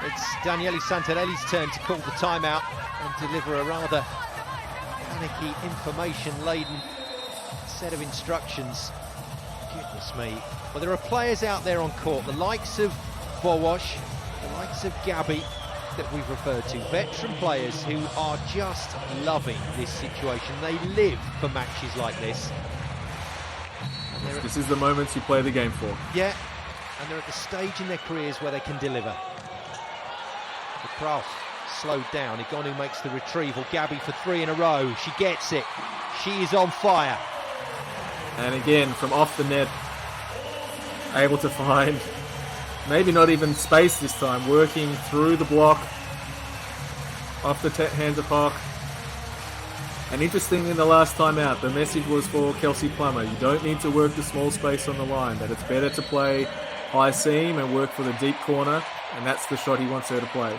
It's Daniele Santarelli's turn to call the timeout and deliver a rather panicky, information-laden set of instructions. Goodness me. Well, there are players out there on court, the likes of Bowash, the likes of Gabby that we've referred to, veteran players who are just loving this situation. They live for matches like this. This is the moments you play the game for. Yeah, and they're at the stage in their careers where they can deliver. The Kraus slowed down. Igonu makes the retrieval. Gabby for 3 in a row. She gets it. She is on fire. And again, from off the net, able to find maybe not even space this time, working through the block, off the hands of Park. And interestingly, in the last time out, the message was for Kelsey Plummer. You don't need to work the small space on the line, that it's better to play high seam and work for the deep corner, and that's the shot he wants her to play.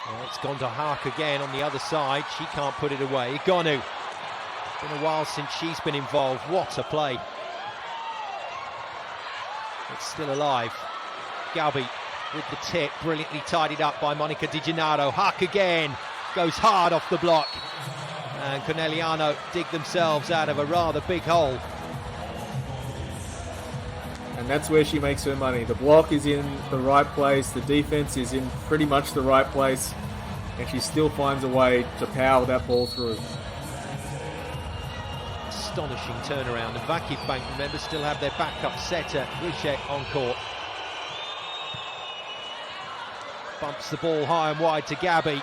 Well, it's gone to Hark again on the other side. She can't put it away. Igonu. It's been a while since she's been involved. What a play. It's still alive. Galbi with the tip, brilliantly tidied up by Monica Di Gennaro. Hark again, goes hard off the block. And Conegliano dig themselves out of a rather big hole. And that's where she makes her money. The block is in the right place, the defense is in pretty much the right place, and she still finds a way to power that ball through. Astonishing turnaround, and VakifBank, remember, still have their backup setter, Richek, on court. Bumps the ball high and wide to Gabby,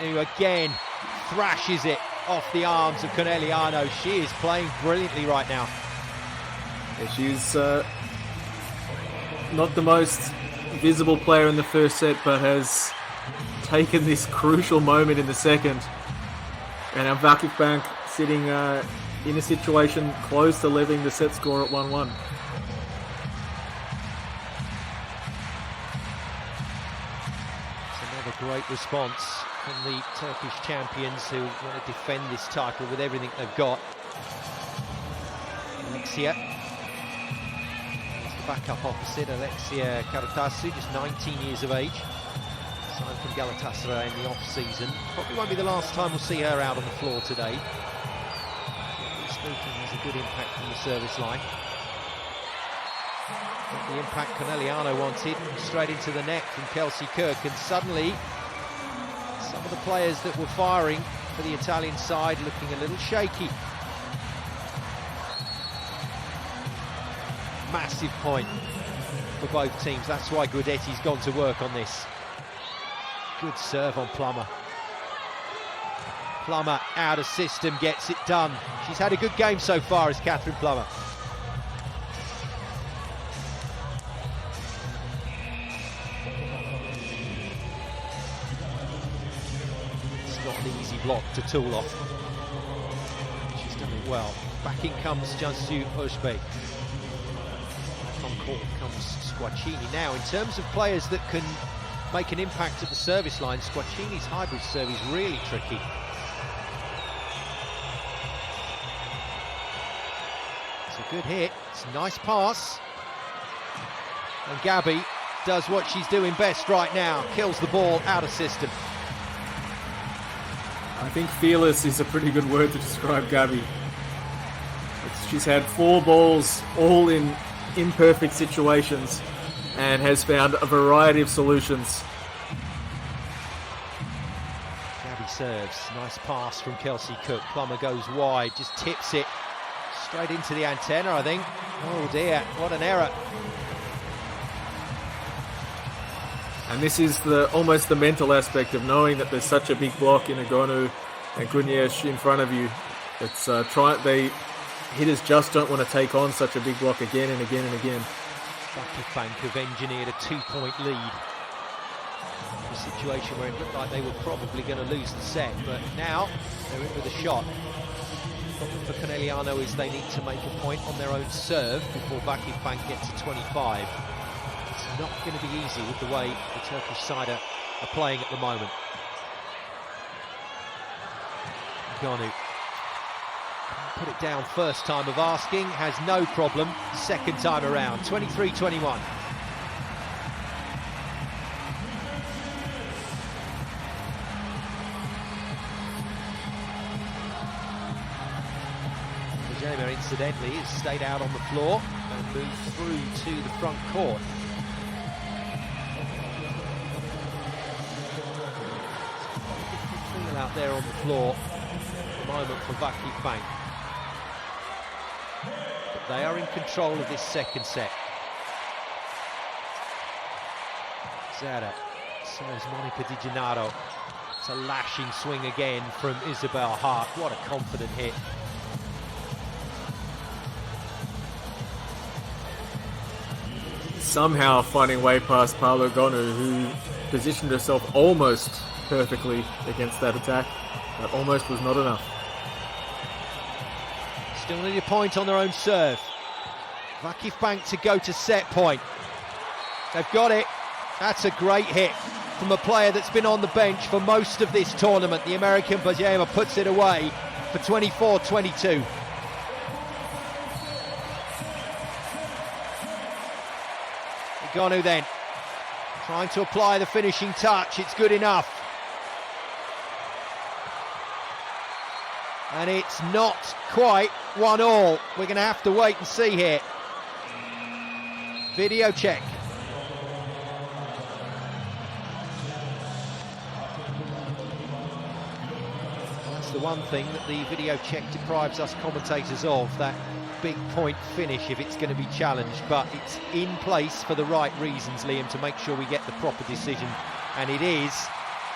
who again thrashes it off the arms of Conegliano. She is playing brilliantly right now. Yeah, she's not the most visible player in the first set, but has taken this crucial moment in the second. And our VakifBank sitting in a situation close to leveling the set score at 1-1. It's another great response from the Turkish champions who want to defend this title with everything they've got. Alexia, the backup opposite, Alexia Karatasu, just 19 years of age. Signed from Galatasaray in the off-season. Probably won't be the last time we'll see her out on the floor today. Speaking, has a good impact from the service line. Got the impact Conegliano wanted, straight into the net from Kelsey Kirk, and suddenly some of the players that were firing for the Italian side looking a little shaky. Massive point for both teams. That's why Guidetti's gone to work on this. Good serve on Plummer. Plummer out of system, gets it done. She's had a good game so far as Catherine Plummer. It's not an easy block to tool off. She's done it well. Back in comes Cansu Özbey. On court comes Squacchini. Now, in terms of players that can make an impact at the service line, Squacchini's hybrid serve is really tricky. It's a good hit, it's a nice pass. And Gabby does what she's doing best right now, kills the ball out of system. I think fearless is a pretty good word to describe Gabby. She's had 4 balls, all in imperfect situations, and has found a variety of solutions. Gabby serves, nice pass from Kelsey Cook. Plummer goes wide, just tips it straight into the antenna, I think. Oh dear, what an error. And this is almost the mental aspect of knowing that there's such a big block in Agonu and Gunyesh in front of you. It's hitters just don't want to take on such a big block again and again and again. VakifBank have engineered a 2-point lead. A situation where it looked like they were probably going to lose the set, but now they're in with a shot. The problem for Conegliano is they need to make a point on their own serve before VakifBank get to 25. It's not going to be easy with the way the Turkish side are playing at the moment. Gonu put it down first time of asking, has no problem second time around. 23-21. Incidentally, has stayed out on the floor and moved through to the front court. Feel out there on the floor at the moment for VakifBank. But they are in control of this second set. Zara serves Monica Di Gennaro. It's a lashing swing again from Isabel Hart. What a confident hit. Somehow finding way past Paolo Gonu, who positioned herself almost perfectly against that attack, but almost was not enough. Still need a point on their own serve. VakifBank to go to set point. They've got it. That's a great hit from a player that's been on the bench for most of this tournament. The American Bajema puts it away for 24-22. Gonu then, trying to apply the finishing touch, it's good enough. And it's not quite 1-1. We're going to have to wait and see here. Video check. That's the one thing that the video check deprives us commentators of, that big point finish if it's going to be challenged, but it's in place for the right reasons, Liam, to make sure we get the proper decision. And it is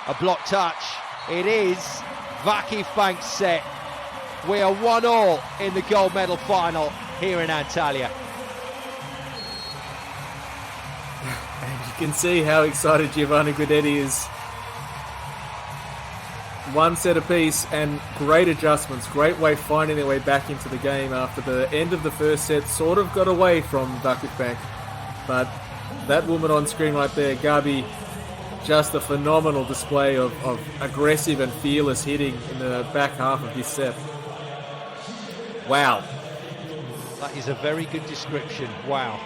a block touch. It is VakifBank's set. We are 1-1 in the gold medal final here in Antalya. And you can see how excited Giovanni Guidetti is. One set apiece and great adjustments, great way finding their way back into the game after the end of the first set sort of got away from VakifBank. But that woman on screen right there, Gabi, just a phenomenal display of aggressive and fearless hitting in the back half of this set. Wow. That is a very good description, wow.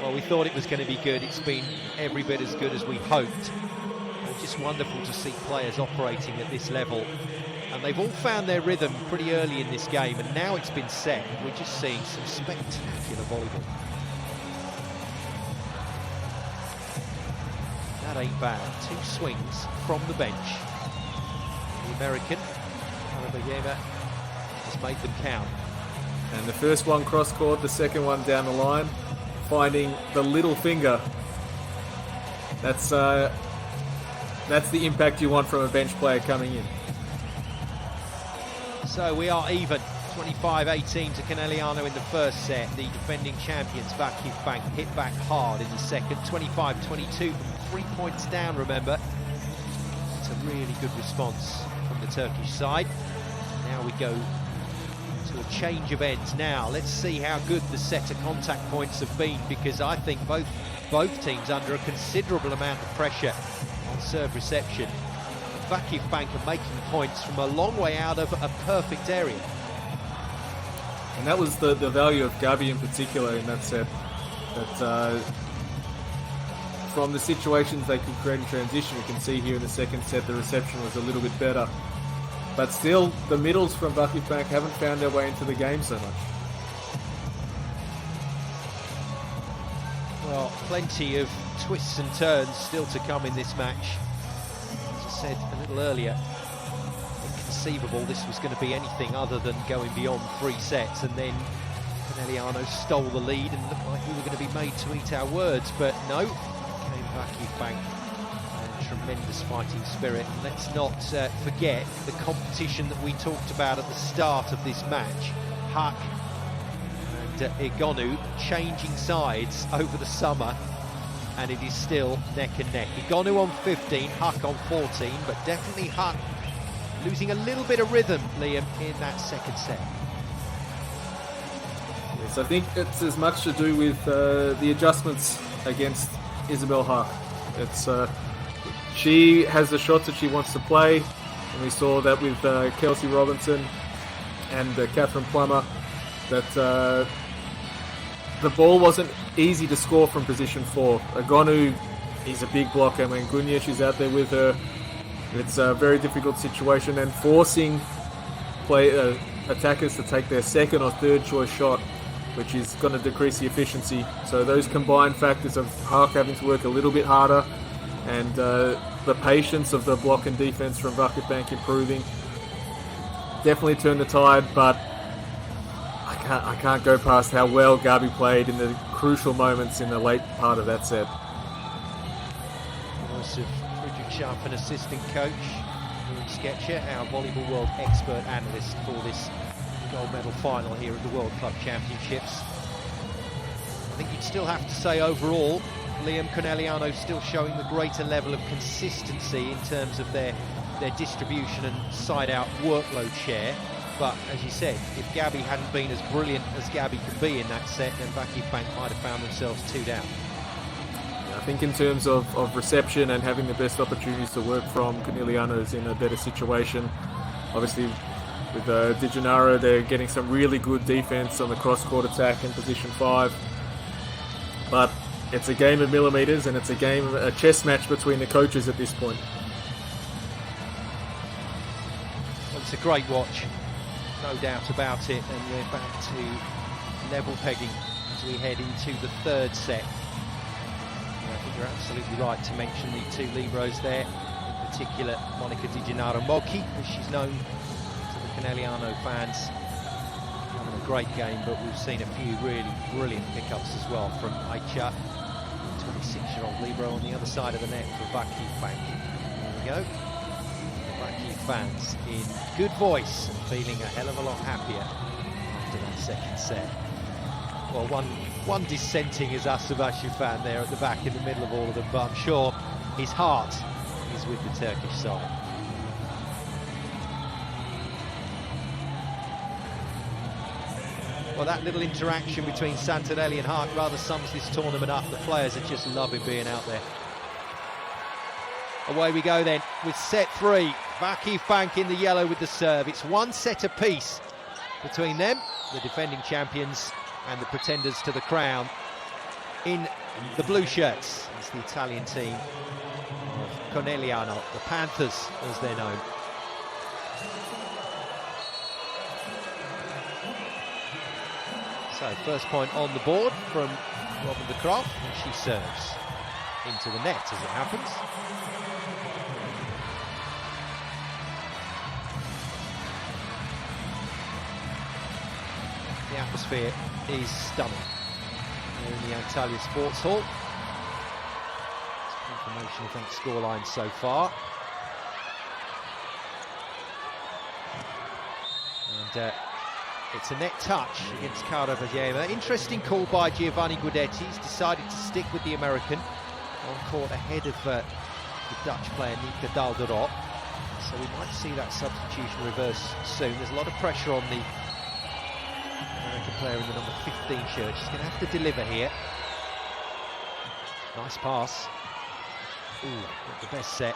Well, we thought it was going to be good. It's been every bit as good as we hoped. Just wonderful to see players operating at this level, and they've all found their rhythm pretty early in this game, and now it's been set. We're just seeing some spectacular volleyball. That ain't bad. 2 swings from the bench. The American Bajema has made them count. And the first one cross court, the second one down the line, finding the little finger. That's the impact you want from a bench player coming in. So we are even. 25-18 to Conegliano in the first set. The defending champions, VakifBank, hit back hard in the second. 25-22 from 3 points down, remember. It's a really good response from the Turkish side. Now we go to a change of ends. Now let's see how good the set of contact points have been, because I think both teams under a considerable amount of pressure on serve reception. VakifBank are making points from a long way out of a perfect area. And that was the value of Gabi in particular in that set. That from the situations they could create in transition, you can see here in the second set the reception was a little bit better. But still, the middles from VakifBank haven't found their way into the game so much. Well, plenty of twists and turns still to come in this match. As I said a little earlier, inconceivable this was going to be anything other than going beyond 3 sets, and then Conegliano stole the lead and looked like we were going to be made to eat our words, but no, came VakifBank, tremendous fighting spirit. Let's not forget the competition that we talked about at the start of this match. Huck and Igonu changing sides over the summer, and it is still neck and neck. Igonu on 15, Huck on 14, but definitely Huck losing a little bit of rhythm, Liam, in that second set. Yes, I think it's as much to do with the adjustments against Isabel Huck. It's she has the shots that she wants to play, and we saw that with Kelsey Robinson and Catherine Plummer, that the ball wasn't easy to score from position 4. Igonu is a big blocker. When Gunya, she's out there with her, it's a very difficult situation, and forcing attackers to take their second or third choice shot, which is going to decrease the efficiency. So those combined factors of Huck having to work a little bit harder, and the patience of the block and defense from VakifBank improving, definitely turned the tide. But I can't go past how well Gabi played in the crucial moments in the late part of that set. Voice of Frederick Sharp, an assistant coach, William Sketcher, our volleyball world expert analyst for this gold medal final here at the World Club Championships. I think you'd still have to say overall, Liam, Conegliano still showing the greater level of consistency in terms of their distribution and side-out workload share. But as you said, if Gabi hadn't been as brilliant as Gabi could be in that set, then VakifBank might have found themselves 2 down. I think in terms of reception and having the best opportunities to work from, Conegliano's in a better situation. Obviously, with Di Gennaro, they're getting some really good defense on the cross-court attack in position 5. But it's a game of millimeters, and it's a chess match between the coaches at this point. Well, it's a great watch, no doubt about it, and we're back to level pegging as we head into the third set. I think you're absolutely right to mention the 2 Libros there, in particular Monica Di Gennaro Mochi, as she's known to the Conegliano fans. Having a great game, but we've seen a few really brilliant pickups as well from Aicha, 26-year-old Libro on the other side of the net for VakifBank. There we go. The Vakif fans in good voice and feeling a hell of a lot happier after that second set. Well, one dissenting is Asubashi fan there at the back in the middle of all of them, but I'm sure his heart is with the Turkish side. Well, that little interaction between Santarelli and Hart rather sums this tournament up. The players are just loving being out there. Away we go then with set 3. VakifBank in the yellow with the serve. It's 1 set apiece between them, the defending champions, and the pretenders to the crown in the blue shirts. It's the Italian team of Conegliano, the Panthers as they're known. So first point on the board from Robin de Croft, and she serves into the net as it happens. The atmosphere is stunning here in the Antalya Sports Hall. It's confirmation of that scoreline so far. And it's a net touch against Cara Vajeva. Interesting call by Giovanni Guidetti. He's decided to stick with the American on court ahead of the Dutch player Nika Dalderot. So we might see that substitution reverse soon. There's a lot of pressure on the American player in the number 15 shirt. She's going to have to deliver here. Nice pass. Ooh, not the best set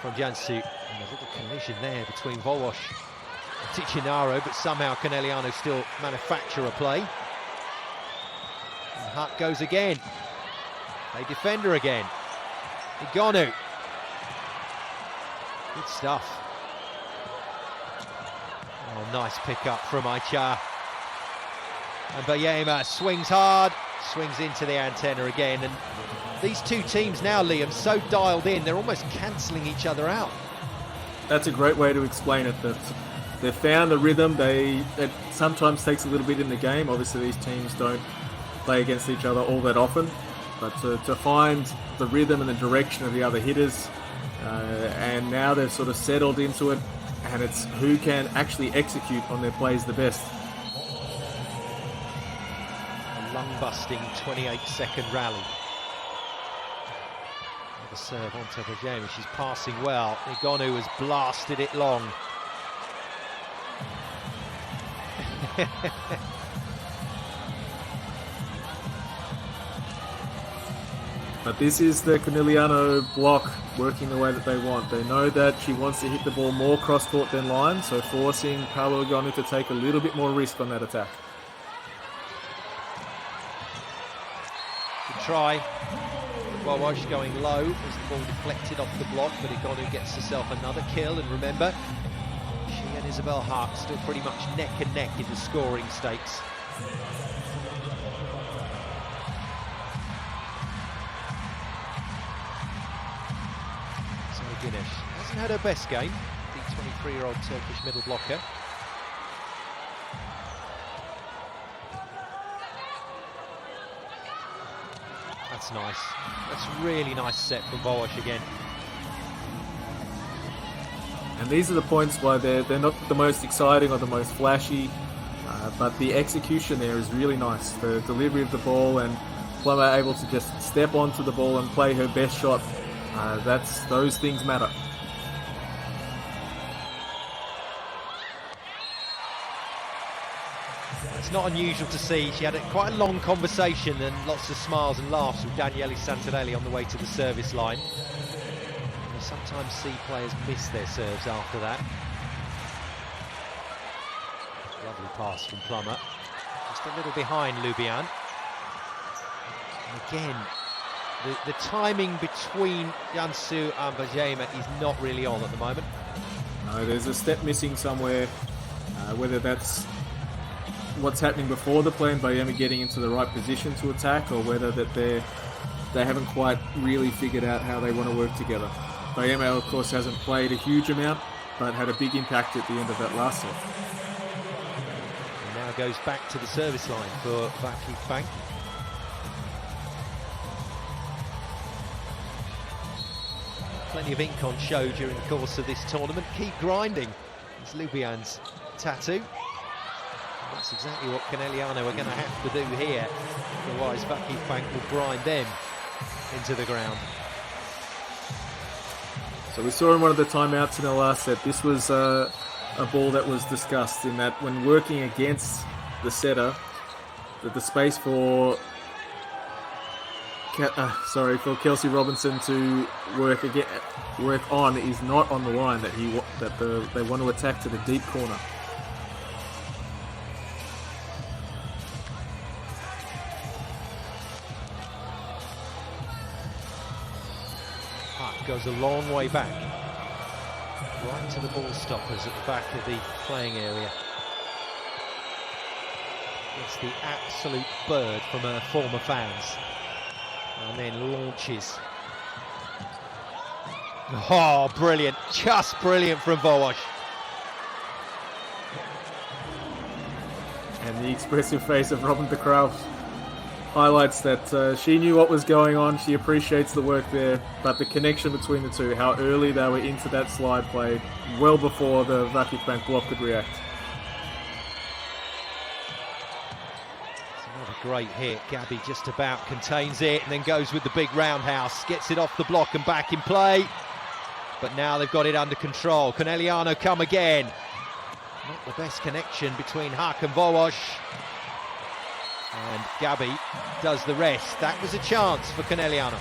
from Jansu. And a little collision there between Volwash and Di Gennaro, but somehow Conegliano still manufacture a play. And Hutt goes again. They defend her again. Igonu. Good stuff. Oh, nice pick up from Aicha. And Bayema swings hard, swings into the antenna again. And these two teams now, Liam, so dialed in, they're almost cancelling each other out. That's a great way to explain it. That they've found the rhythm. It sometimes takes a little bit in the game. Obviously, these teams don't play against each other all that often. but to find the rhythm and the direction of the other hitters, and now they've sort of settled into it, and it's who can actually execute on their plays the best. A lung-busting 28-second rally. The serve onto Vajayama, she's passing well. Igonu has blasted it long. But this is the Conegliano block working the way that they want. They know that she wants to hit the ball more cross-court than line, so forcing Paolo Igonu to take a little bit more risk on that attack. Good try. Volleyball going low as the ball deflected off the block, but Igonu gets herself another kill. And remember, she and Isabel Hart still pretty much neck and neck in the scoring stakes. Guinness hasn't had her best game, the 23-year-old Turkish middle blocker. That's nice. That's really nice set from Volleyball again. And these are the points why they're not the most exciting or the most flashy, but the execution there is really nice. The delivery of the ball and Plummer able to just step onto the ball and play her best shot. Those things matter. It's not unusual to see. She had quite a long conversation and lots of smiles and laughs with Daniele Santarelli on the way to the service line. You sometimes see players miss their serves after that. Lovely pass from Plummer. Just a little behind Lubian. And again, the timing between Jansu and Vajayama is not really on at the moment. No, there's a step missing somewhere, whether that's what's happening before the play and Vajayama getting into the right position to attack, or whether that they haven't quite really figured out how they want to work together. Vajayama, of course, hasn't played a huge amount, but had a big impact at the end of that last set. And now goes back to the service line for VakifBank. Plenty of ink on show during the course of this tournament. Keep grinding. It's Lubian's tattoo. That's exactly what Conegliano are going to have to do here. Otherwise, VakifBank will grind them into the ground. So we saw in one of the timeouts in the last set, this was a ball that was discussed in that when working against the setter, that the space for Kelsey Robinson to work on is not on the line that they want to attack to the deep corner. Hart goes a long way back, right to the ball stoppers at the back of the playing area. It's the absolute bird from her former fans. And then launches. Oh, brilliant. Just brilliant from Volleyball. And the expressive face of Robin de Kraus highlights that she knew what was going on. She appreciates the work there, but the connection between the two, how early they were into that slide play, well before the VakifBank block could react. Great hit. Gabby just about contains it and then goes with the big roundhouse, gets it off the block and back in play. But now they've got it under control. Conegliano come again. Not the best connection between Hak and Volleyball. And Gabby does the rest. That was a chance for Conegliano.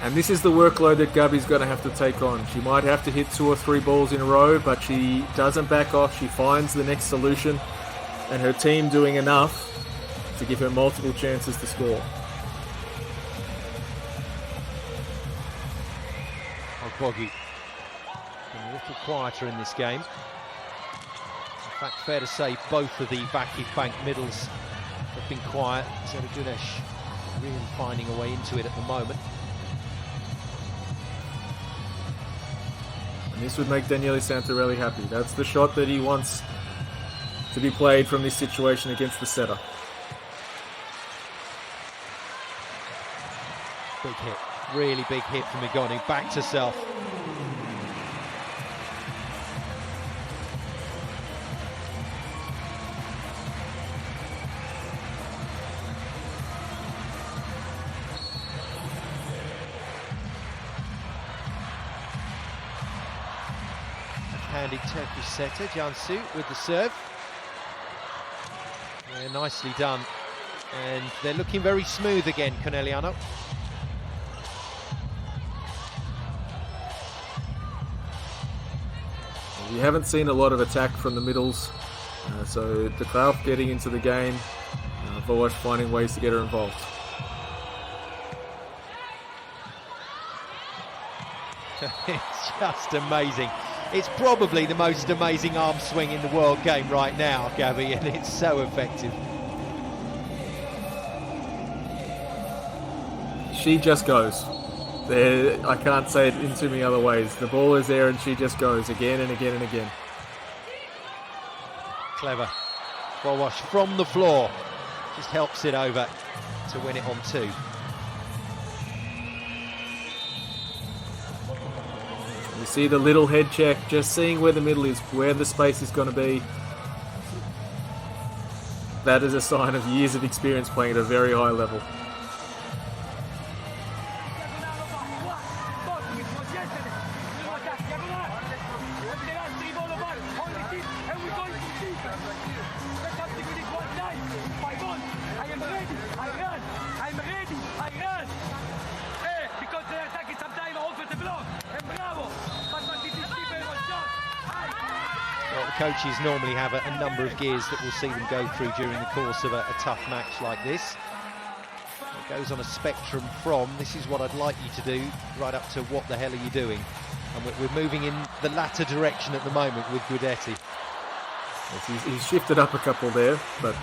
And this is the workload that Gabby's going to have to take on. She might have to hit 2 or 3 balls in a row, but she doesn't back off. She finds the next solution. And her team doing enough to give her multiple chances to score. Ogboggy a little quieter in this game. In fact, fair to say both of the VakifBank middles have been quiet. Zeta Gunesh really finding a way into it at the moment. And this would make Daniele Santarelli happy. That's the shot that he wants to be played from this situation against the setter. Big hit, really big hit from Igonu, back to self. Handed Turkish setter Cansu with the serve. Yeah, nicely done, and they're looking very smooth again, Conegliano. You haven't seen a lot of attack from the middles, so the Kraft getting into the game, Volleyball finding ways to get her involved. It's just amazing. It's probably the most amazing arm swing in the world game right now, Gabby, and it's so effective. She just goes. I can't say it in too many other ways. The ball is there and she just goes again and again and again. Clever. Volleyball from the floor. Just helps it over to win it on 2. You see the little head check, just seeing where the middle is, where the space is going to be. That is a sign of years of experience playing at a very high level. Coaches normally have a number of gears that will see them go through during the course of a tough match like this. It goes on a spectrum from, this is what I'd like you to do, right up to what the hell are you doing? And we're moving in the latter direction at the moment with Guidetti. Yes, he's shifted up a couple there, but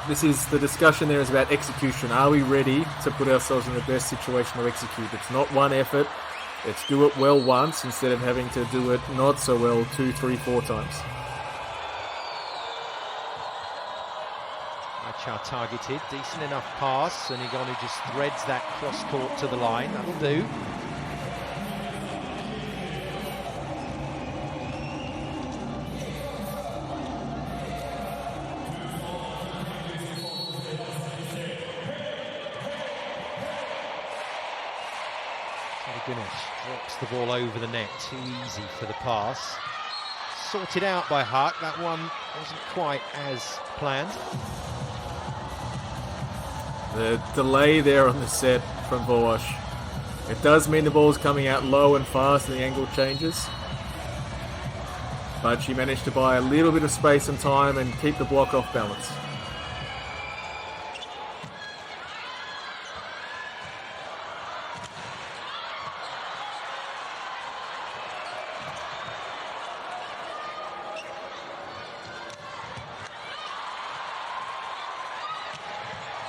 this is the discussion there is about execution. Are we ready to put ourselves in the best situation to execute? It's not one effort. Let's do it well once instead of having to do it not so well 2, 3, 4 times. Achar targeted, decent enough pass, and Igonu just threads that cross court to the line. That'll do. Drops the ball over the net, too easy for the pass. Sorted out by Huck, that one wasn't quite as planned. The delay there on the set from Volleyball. It does mean the ball's coming out low and fast and the angle changes. But she managed to buy a little bit of space and time and keep the block off balance.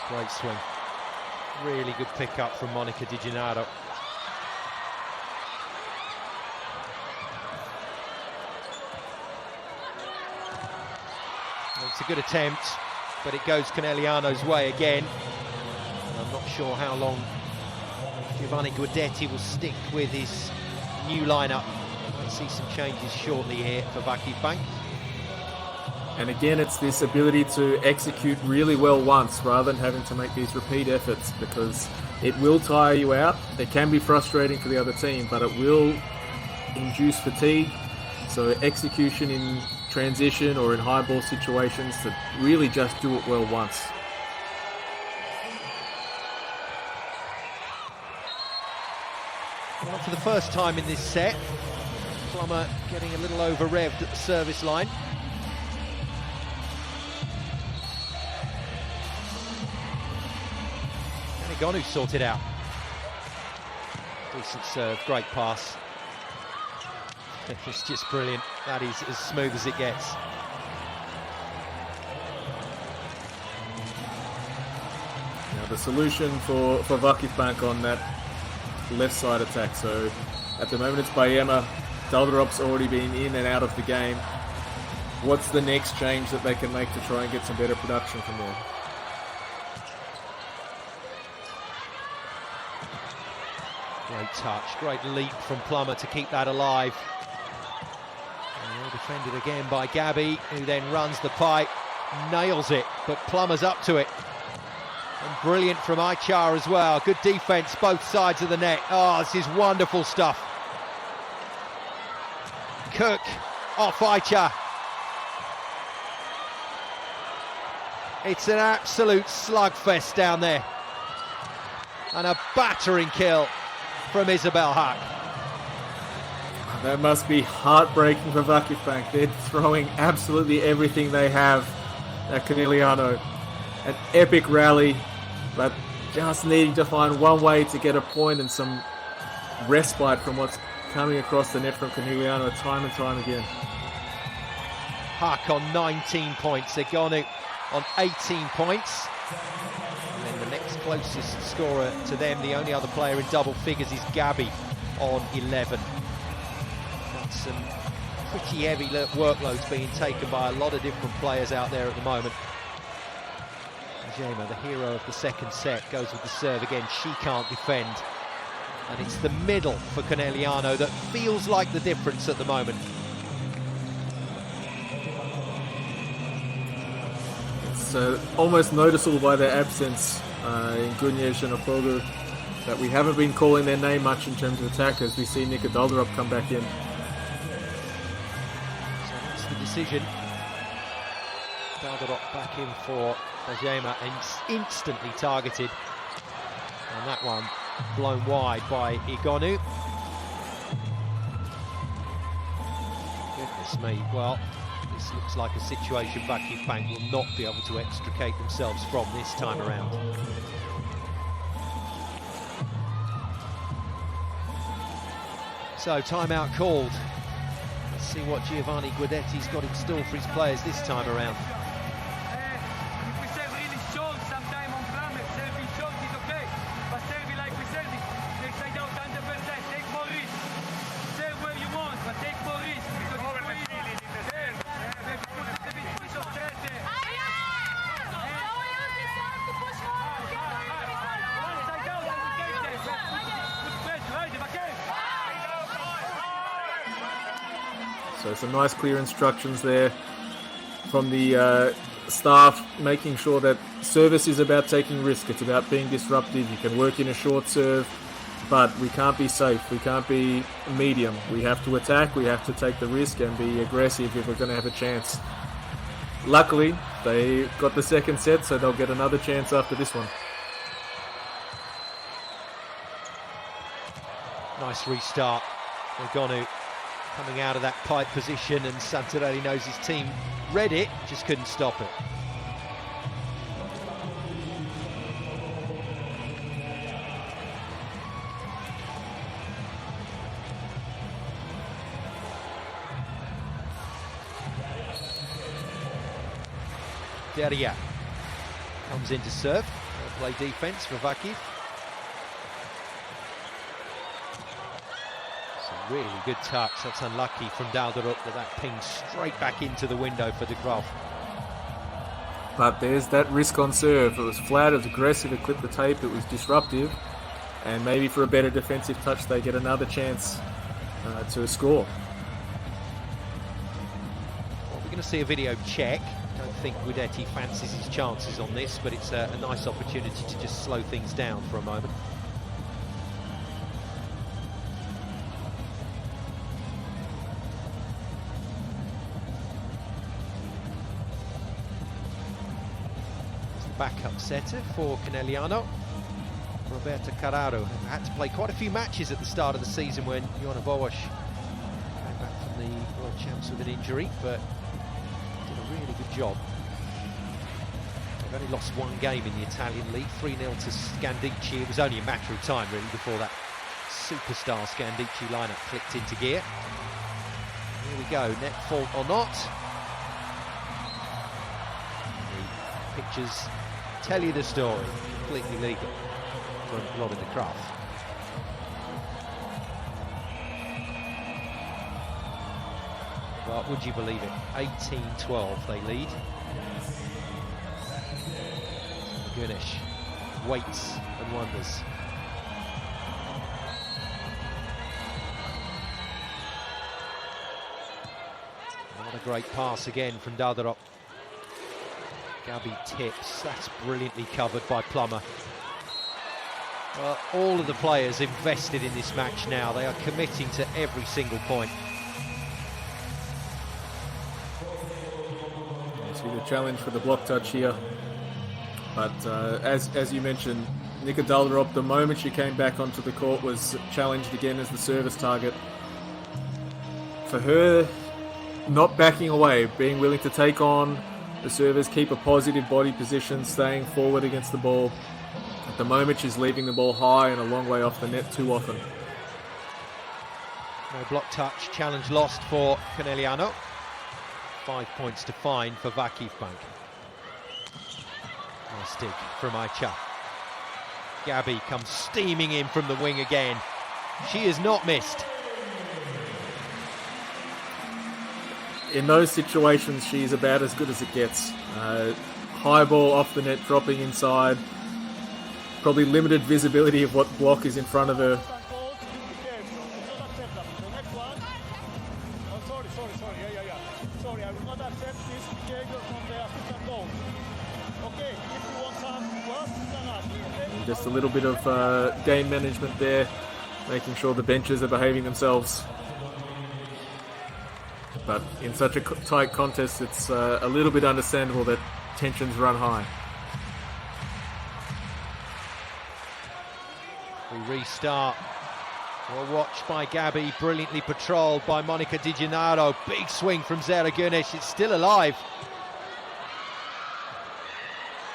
Great swing. Really good pick-up from Monica Di Gennaro. It's a good attempt, but it goes Conegliano's way again. I'm not sure how long Giovanni Guidetti will stick with his new lineup. We'll see some changes shortly here for VakifBank. And again, it's this ability to execute really well once rather than having to make these repeat efforts, because it will tire you out. It can be frustrating for the other team, but it will induce fatigue. So execution in transition or in high ball situations, to really just do it well once. Well, for the first time in this set, Plummer getting a little over-revved at the service line. Igonu sorted out. Decent serve, great pass. It's just brilliant. That is as smooth as it gets. Now the solution for VakifBank on that left side attack. So at the moment it's Bayema. Dalderop's already been in and out of the game. What's the next change that they can make to try and get some better production from there? Great touch, great leap from Plummer to keep that alive. Well defended again by Gabby, who then runs the pipe, nails it, but Plummer's up to it. And brilliant from Aichar as well. Good defence, both sides of the net. Oh, this is wonderful stuff. Cook off Aichar. It's an absolute slugfest down there. And a battering kill from Isabel Hack. That must be heartbreaking for VakifBank. They're throwing absolutely everything they have at Conegliano. An epic rally, but just needing to find one way to get a point and some respite from what's coming across the net from Conegliano time and time again. Hack on 19 points. Egonu on 18 points. And then the next closest scorer to them, the only other player in double figures, is Gabby on 11. That's some pretty heavy workloads being taken by a lot of different players out there at the moment. Jema, the hero of the second set, goes with the serve again. She can't defend. And it's the middle for Conegliano that feels like the difference at the moment. It's almost noticeable by their absence in Gunyej and Opogu that we haven't been calling their name much in terms of attack as we see Nika Daldarup come back in. So that's the decision. Daldarup back in for Bajema and instantly targeted. And that one blown wide by Egonu. Goodness me, well, this looks like a situation VakifBank will not be able to extricate themselves from this time around. So, timeout called. Let's see what Giovanni Guidetti's got in store for his players this time around. So some nice clear instructions there from the staff, making sure that service is about taking risk. It's about being disruptive. You can work in a short serve, but we can't be safe. We can't be medium. We have to attack. We have to take the risk and be aggressive if we're going to have a chance. Luckily, they got the second set, so they'll get another chance after this one. Nice restart. Egonu coming out of that pipe position, and Santarelli knows his team read it, just couldn't stop it. Deria comes in to serve. Play defence for Vakif. Really good touch. That's unlucky from Daldarup, but that pinged straight back into the window for De Graaf. But there's that risk on serve. It was flat, it was aggressive, it clipped the tape, it was disruptive, and maybe for a better defensive touch they get another chance to score. Well, we're going to see a video check. I don't think Guidetti fancies his chances on this, but it's a nice opportunity to just slow things down for a moment. Backup setter for Conegliano, Roberta Carraro, who had to play quite a few matches at the start of the season when Joanna Boas came back from the World Champs with an injury, but did a really good job. They've only lost one game in the Italian league, 3-0 to Scandici. It was only a matter of time really before that superstar Scandici lineup clicked into gear. Here we go, net fault or not. The pictures tell you the story. Completely legal from Robin de Graaf. Well, would you believe it? 18-12 they lead. Gunesh waits and wonders. Great pass again from Daldorop. Gabi tips. That's brilliantly covered by Plummer. Well, all of the players invested in this match now. They are committing to every single point. You see the challenge for the block touch here. But as you mentioned, Nika Daldorop, the moment she came back onto the court, was challenged again as the service target. For her, not backing away, being willing to take on the service, keep a positive body position, staying forward against the ball. At the moment, she's leaving the ball high and a long way off the net too often. No block touch, challenge lost for Conegliano. 5 points to fine for VakifBank. Nice dig from Aicha. Gabi comes steaming in from the wing again. She has not missed. In those situations, she's about as good as it gets. High ball off the net, dropping inside. Probably limited visibility of what block is in front of her. And just a little bit of game management there, making sure the benches are behaving themselves. But in such a tight contest, it's a little bit understandable that tensions run high. We restart. Well watched by Gabi, brilliantly patrolled by Monica Di Gennaro. Big swing from Zara Gunesh, it's still alive.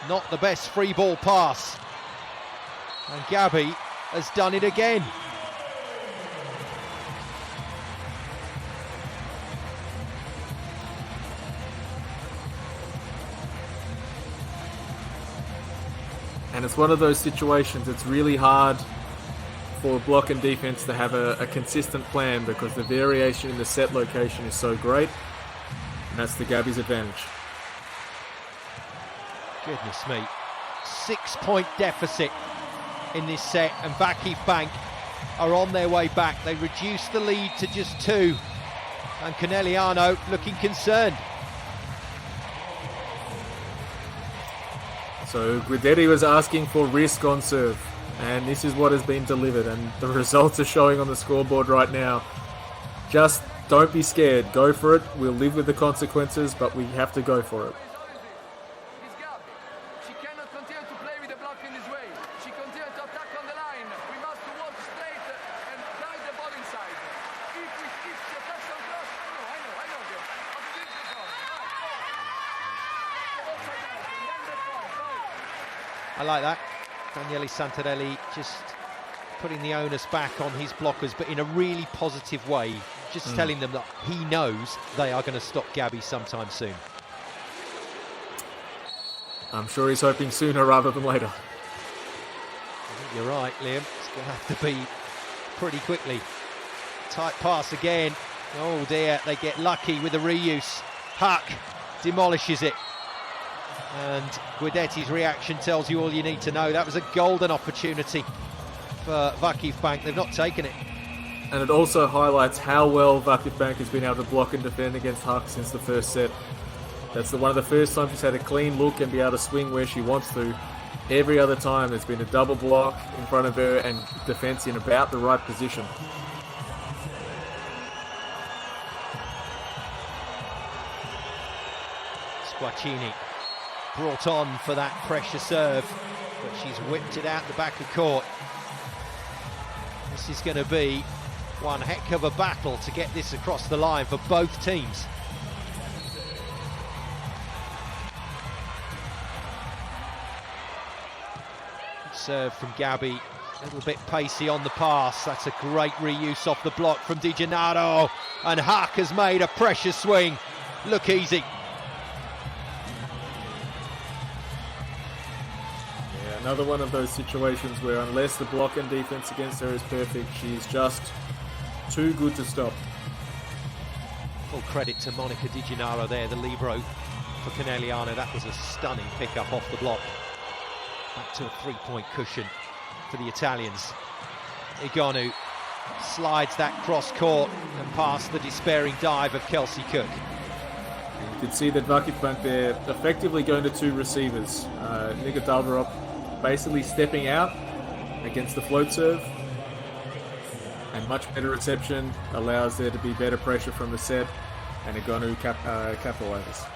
Not the best free ball pass. And Gabi has done it again. And it's one of those situations, it's really hard for block and defense to have a consistent plan because the variation in the set location is so great, and that's the Gabi's advantage. Goodness me, 6 point deficit in this set, and VakifBank are on their way back. They reduced the lead to just 2, and Conegliano looking concerned. So Guidetti was asking for risk on serve, and this is what has been delivered, and the results are showing on the scoreboard right now. Just don't be scared, go for it. We'll live with the consequences, but we have to go for it. She cannot continue to play with the block in this way. She continues to attack on the line. We must walk straight and drive the ball inside. If she attacks on cross, I know. I like that. Daniele Santarelli just putting the onus back on his blockers, but in a really positive way, just telling them that he knows they are going to stop Gabi sometime soon. I'm sure he's hoping sooner rather than later. I think you're right, Liam. It's going to have to be pretty quickly. Tight pass again. Oh dear, they get lucky with the reuse. Huck demolishes it. And Guidetti's reaction tells you all you need to know. That was a golden opportunity for VakifBank. They've not taken it. And it also highlights how well VakifBank has been able to block and defend against Huck since the first set. That's one of the first times she's had a clean look and be able to swing where she wants to. Every other time there's been a double block in front of her and defence in about the right position. Squacchini brought on for that pressure serve, but she's whipped it out the back of court. This is going to be one heck of a battle to get this across the line for both teams. Serve from Gabi, a little bit pacey on the pass. That's a great reuse off the block from Di Gennaro, and Huck has made a pressure swing look easy. Another one of those situations where unless the block and defense against her is perfect, she's just too good to stop. Full credit to Monica Di Gennaro there, the libero for Conegliano. That was a stunning pick-up off the block. Back to a 3-point cushion for the Italians. Igonu slides that cross court and past the despairing dive of Kelsey Cook. You can see that VakifBank, they're effectively going to two receivers. Nika Dalderop basically stepping out against the float serve, and much better reception allows there to be better pressure from the set, and Agonu capitalizes.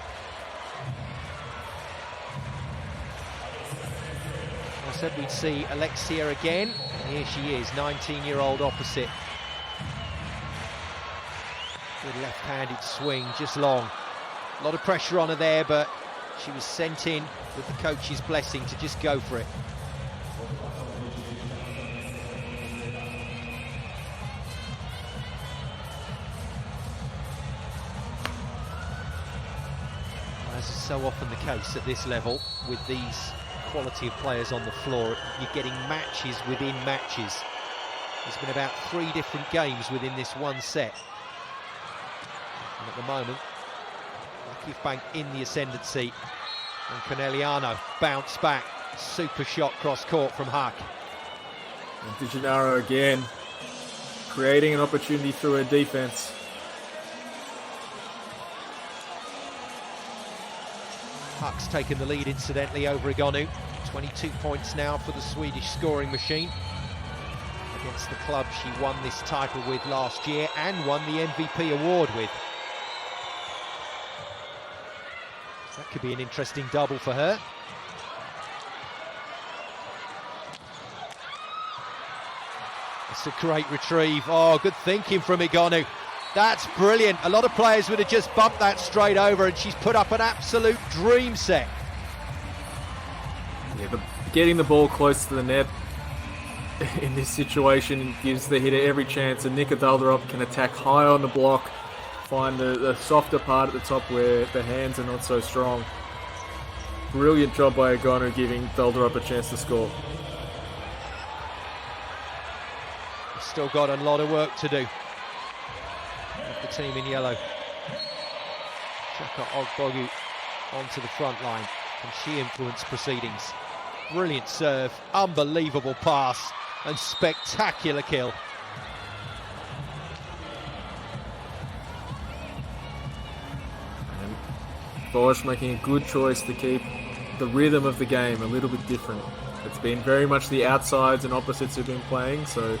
I said we'd see Alexia again, and here she is, 19-year-old opposite. Good left-handed swing, just long. A lot of pressure on her there, but she was sent in with the coach's blessing to just go for it. As is so often the case at this level, with these quality of players on the floor, you're getting matches within matches. There's been about 3 different games within this one set. And at the moment, VakifBank in the ascendancy, and Conegliano bounce back. Super shot cross court from Huck. And De Gennaro again, creating an opportunity through her defense. Huck's taken the lead incidentally over Agonu. 22 points now for the Swedish scoring machine. Against the club she won this title with last year and won the MVP award with. That could be an interesting double for her. It's a great retrieve. Oh, good thinking from Agonu. That's brilliant. A lot of players would have just bumped that straight over, and she's put up an absolute dream set. Yeah, but getting the ball close to the net in this situation gives the hitter every chance, and Nika Dalderop can attack high on the block, find the softer part at the top where the hands are not so strong. Brilliant job by Agonu giving Dalderop a chance to score. Still got a lot of work to do. The team in yellow. Chaka Ogbogu onto the front line. Can she influence proceedings? Brilliant serve, unbelievable pass, and spectacular kill. And Bosch making a good choice to keep the rhythm of the game a little bit different. It's been very much the outsides and opposites who've been playing, so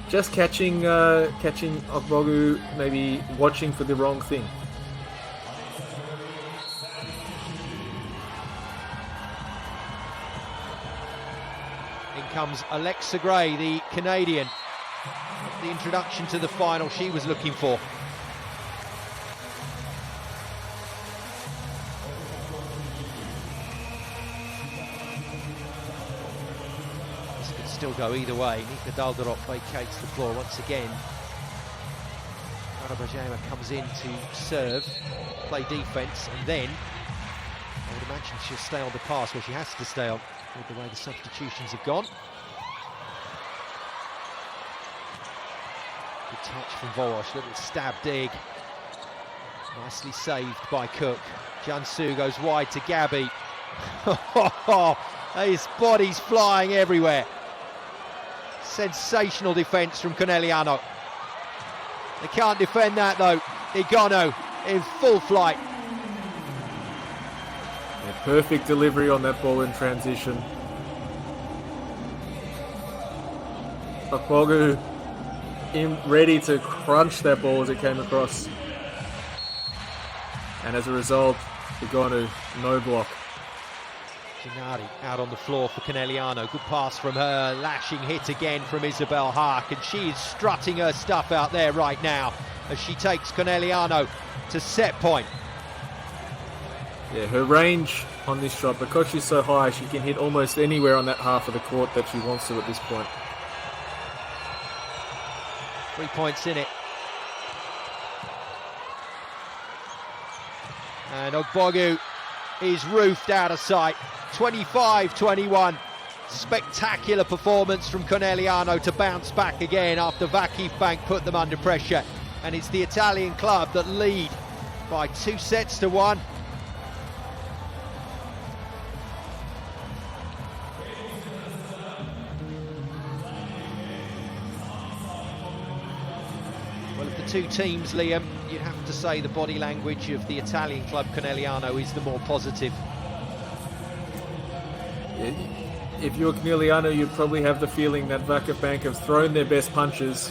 just catching Ogbogu, maybe watching for the wrong thing. In comes Alexa Gray, the Canadian. The introduction to the final she was looking for. This could still go either way. Nika Dalderop vacates the floor once again. Karabajema comes in to serve, play defence, and then I would imagine she'll stay on the pass, where she has to stay on with the way the substitutions have gone. Good touch from Vorosh, little stab dig. Nicely saved by Cook. Jansu goes wide to Gabby. His body's flying everywhere. Sensational defence from Conegliano. They can't defend that though. Agonu in full flight. Yeah, perfect delivery on that ball in transition. Ogbogu ready to crunch that ball as it came across. And as a result, Agonu no block. Gennari out on the floor for Conegliano. Good pass from her. Lashing hit again from Isabel Haak. And she is strutting her stuff out there right now as she takes Conegliano to set point. Yeah, her range on this shot, because she's so high, she can hit almost anywhere on that half of the court that she wants to at this point. 3 points in it. And Ogbogu is roofed out of sight. 25-21. Spectacular performance from Conegliano to bounce back again after VakifBank put them under pressure. And it's the Italian club that lead by 2-1. Well, if the two teams, Liam, you'd have to say the body language of the Italian club Conegliano is the more positive. If you're Conegliano, you'd probably have the feeling that VakifBank have thrown their best punches,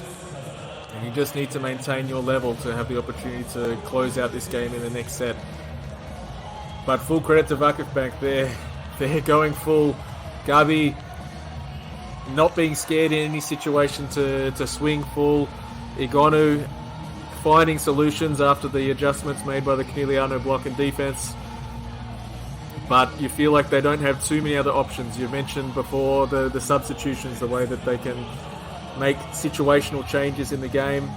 and you just need to maintain your level to have the opportunity to close out this game in the next set. But full credit to VakifBank, they're going full. Gabi not being scared in any situation to swing full. Igonu finding solutions after the adjustments made by the Conegliano block and defense. But you feel like they don't have too many other options. You mentioned before the substitutions, the way that they can make situational changes in the game.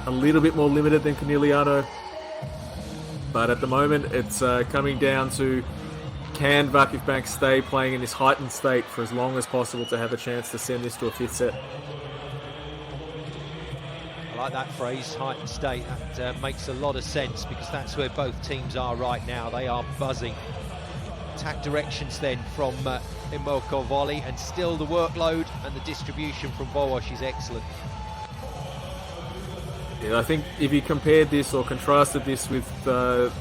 A little bit more limited than Conegliano. But at the moment, it's coming down to, can VakifBank stay playing in this heightened state for as long as possible to have a chance to send this to a fifth set? I like that phrase, heightened state. That makes a lot of sense, because that's where both teams are right now. They are buzzing. Attack directions then from Imoko Volley, and still the workload and the distribution from Bowash is excellent. Yeah, I think if you compared this or contrasted this with the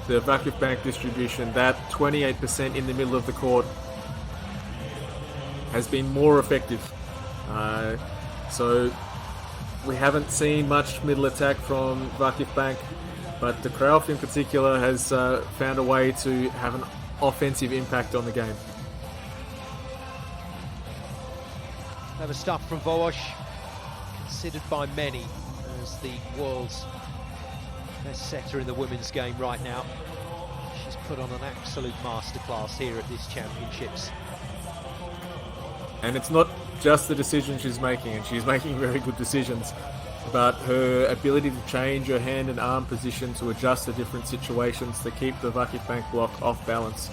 VakifBank distribution, that 28% in the middle of the court has been more effective. So we haven't seen much middle attack from VakifBank, but de Kruijff in particular has found a way to have an offensive impact on the game. Clever stuff from Bowash, considered by many as the world's best setter in the women's game right now. She's put on an absolute masterclass here at this championships. And it's not just the decision she's making, and she's making very good decisions, but her ability to change her hand and arm position to adjust to different situations to keep the VakifBank block off balance.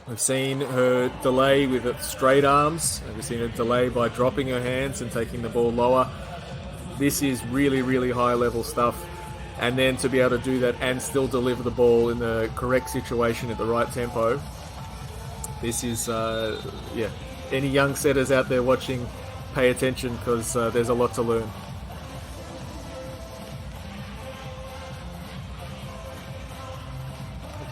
We've seen her delay with straight arms, and we've seen her delay by dropping her hands and taking the ball lower. This is really, really high level stuff. And then to be able to do that and still deliver the ball in the correct situation at the right tempo. This is, any young setters out there watching, pay attention, because there's a lot to learn.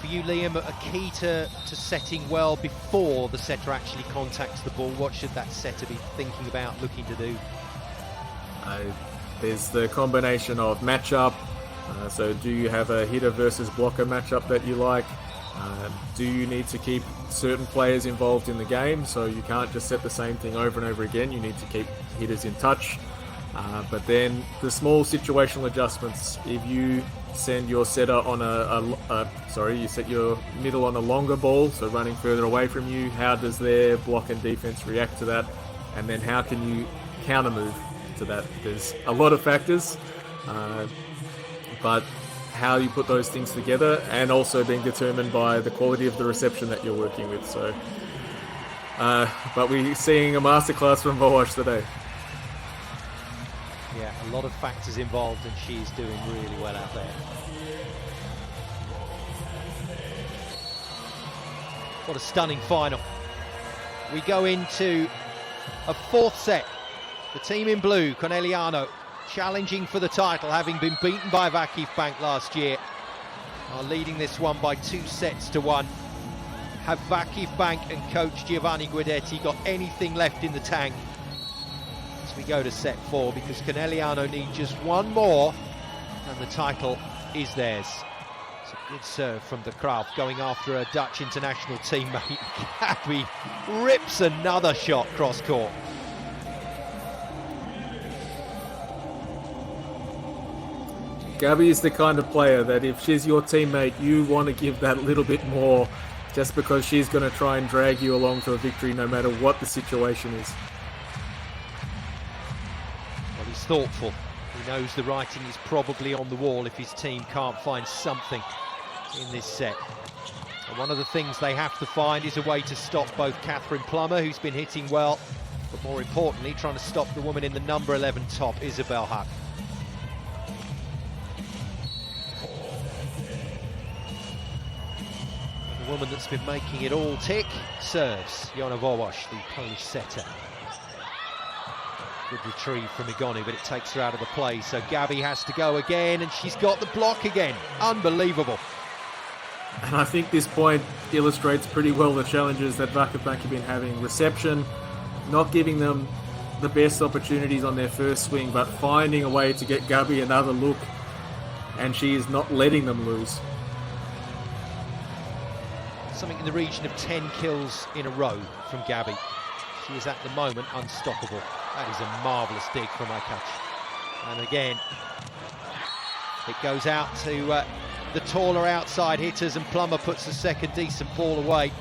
For you, Liam, a key to setting well before the setter actually contacts the ball, what should that setter be thinking about, looking to do? There's the combination of matchup. So do you have a hitter versus blocker matchup that you like? Do you need to keep certain players involved in the game? So you can't just set the same thing over and over again. You need to keep hitters in touch. But then the small situational adjustments. If you send your setter on you set your middle on a longer ball, so running further away from you, how does their block and defense react to that? And then how can you counter move to that? There's a lot of factors. But how you put those things together, and also being determined by the quality of the reception that you're working with. So, but we're seeing a masterclass from Bowash today. Yeah, a lot of factors involved, and she's doing really well out there. What a stunning final. We go into a fourth set. The team in blue, Conegliano, challenging for the title, having been beaten by VakifBank last year, are leading this one by 2-1. Have VakifBank and coach Giovanni Guidetti got anything left in the tank as we go to set 4? Because Conegliano need just one more and the title is theirs. It's a good serve from de Kruijff, going after a Dutch international teammate. Gabi rips another shot cross court. Gabi is the kind of player that if she's your teammate, you want to give that little bit more, just because she's going to try and drag you along to a victory no matter what the situation is. Well, he's thoughtful. He knows the writing is probably on the wall if his team can't find something in this set. And one of the things they have to find is a way to stop both Catherine Plummer, who's been hitting well, but more importantly, trying to stop the woman in the number 11 top, Isabel Huck. The woman that's been making it all tick serves Jona Bowash, the Polish setter. Good retrieve from Igonu, but it takes her out of the play. So Gabby has to go again, and she's got the block again. Unbelievable. And I think this point illustrates pretty well the challenges that VakifBank have been having. Reception, not giving them the best opportunities on their first swing, but finding a way to get Gabby another look, and she is not letting them lose. Something in the region of 10 kills in a row from Gabby. She is at the moment unstoppable. That is a marvellous dig from Akash. And again, it goes out to the taller outside hitters, and Plummer puts a second decent ball away.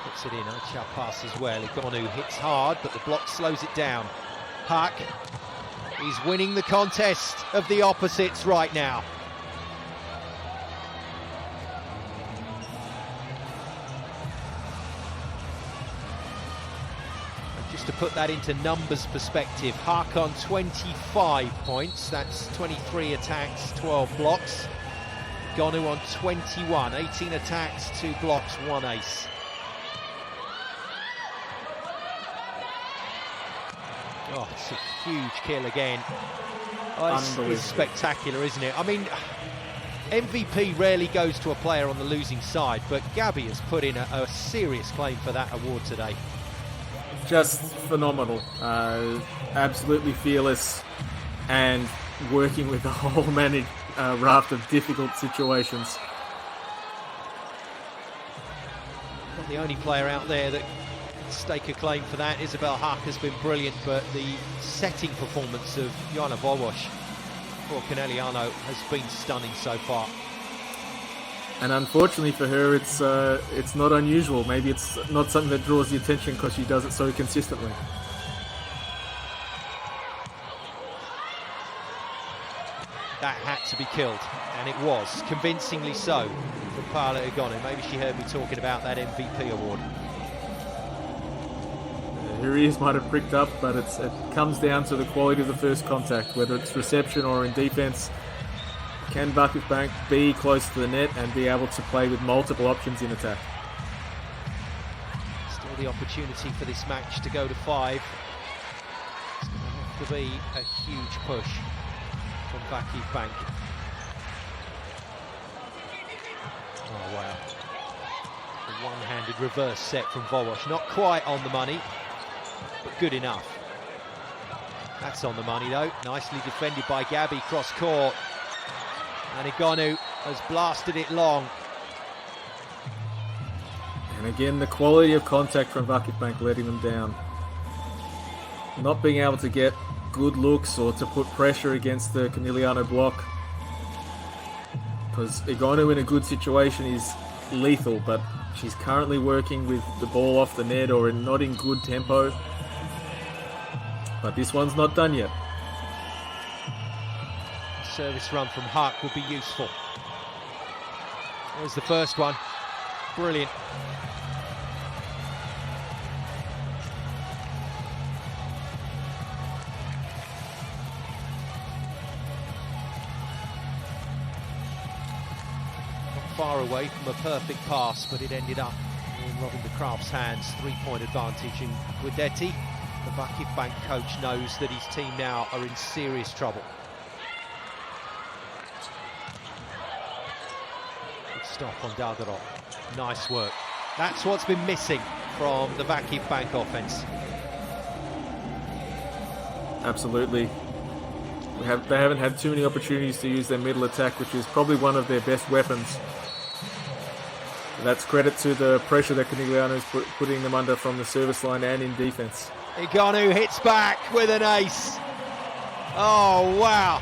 Puts it in, Aicha passes well. Igonu hits hard, but the block slows it down. Haq is winning the contest of the opposites right now. And just to put that into numbers perspective, Haq on 25 points, that's 23 attacks, 12 blocks. Igonu on 21, 18 attacks, 2 blocks, 1 ace. Oh, it's a huge kill again. Oh, it's spectacular, isn't it? I mean, MVP rarely goes to a player on the losing side, but Gabby has put in a serious claim for that award today. Just phenomenal. Absolutely fearless, and working with a whole raft of difficult situations. Not the only player out there that stake a claim for that. Isabel Haq has been brilliant, but the setting performance of Joanna Volleyball for Conegliano has been stunning so far. And unfortunately for her, it's not unusual. Maybe it's not something that draws the attention because she does it so consistently. That had to be killed, and it was, convincingly so, from Paola Igonu. Maybe she heard me talking about that MVP award. Her ears might have pricked up, but it comes down to the quality of the first contact, whether it's reception or in defence. Can VakifBank be close to the net and be able to play with multiple options in attack? Still the opportunity for this match to go to 5. It's going to have to be a huge push from VakifBank. Oh wow. A one-handed reverse set from Volleyball. Not quite on the money, but good enough. That's on the money though. Nicely defended by Gabby, cross court. And Igonu has blasted it long. And again, the quality of contact from VakifBank letting them down. Not being able to get good looks or to put pressure against the Conegliano block. Because Igonu in a good situation is lethal, but she's currently working with the ball off the net or not in good tempo. But this one's not done yet. Service run from Haq would be useful. There's the first one. Brilliant. Not far away from a perfect pass, but it ended up in Robin de Graaf's hands. 3-point advantage, and Guidetti, the VakifBank coach, knows that his team now are in serious trouble. Stop on Dardaro. Nice work. That's what's been missing from the VakifBank offense. Absolutely. They haven't had too many opportunities to use their middle attack, which is probably one of their best weapons. That's credit to the pressure that Conegliano is putting them under from the service line and in defence. Igonu hits back with an ace. Oh, wow.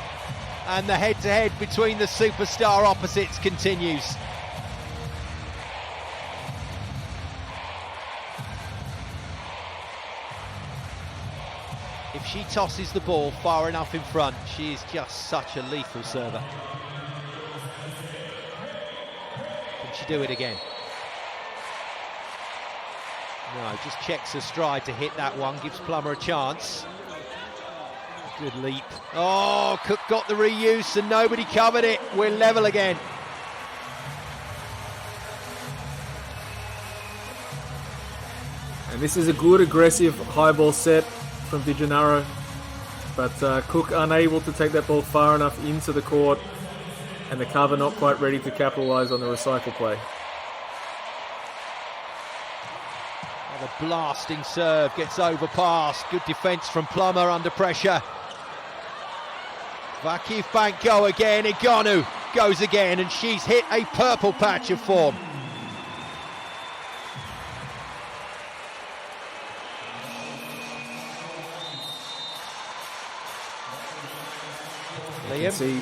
And the head-to-head between the superstar opposites continues. If she tosses the ball far enough in front, she is just such a lethal server. Can she do it again? No, just checks her stride to hit that one, gives Plummer a chance. Good leap. Oh, Cook got the reuse and nobody covered it. We're level again. And this is a good aggressive high ball set from De Gennaro, but Cook unable to take that ball far enough into the court, and the cover not quite ready to capitalise on the recycle play. Oh, the blasting serve gets overpassed. Good defence from Plummer under pressure. VakifBank go again. Igonu goes again, and she's hit a purple patch of form. You can see,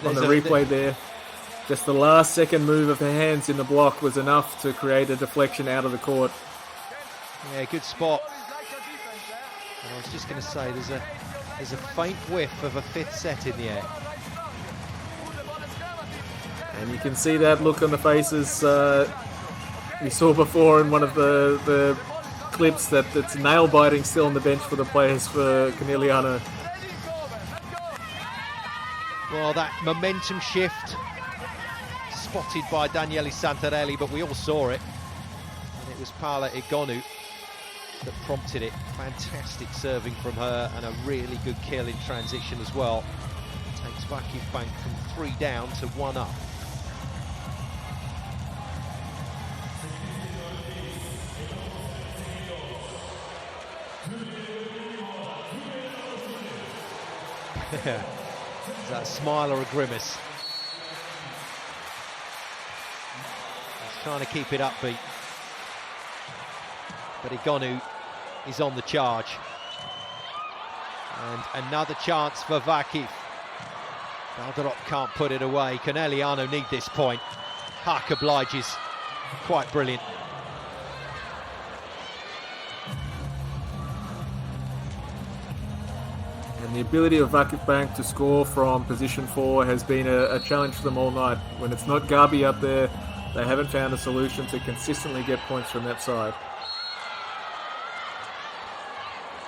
on the replay there, just the last second move of her hands in the block was enough to create a deflection out of the court. Yeah, good spot. And I was just going to say, there's a faint whiff of a fifth set in the air. And you can see that look on the faces we saw before in one of the clips, that it's nail-biting still on the bench for the players for Conegliano. Well, that momentum shift spotted by Daniele Santarelli, but we all saw it. And it was Paola Igonu that prompted it. Fantastic serving from her, and a really good kill in transition as well. Takes VakifBank from 3 down to 1 up. Is that a smile or a grimace? He's trying to keep it upbeat. But Igonu is on the charge. And another chance for Vakif. Baldarop can't put it away. Conegliano need this point. Haak obliges. Quite brilliant. And the ability of VakifBank to score from position 4 has been a challenge for them all night. When it's not Gabi up there, they haven't found a solution to consistently get points from that side.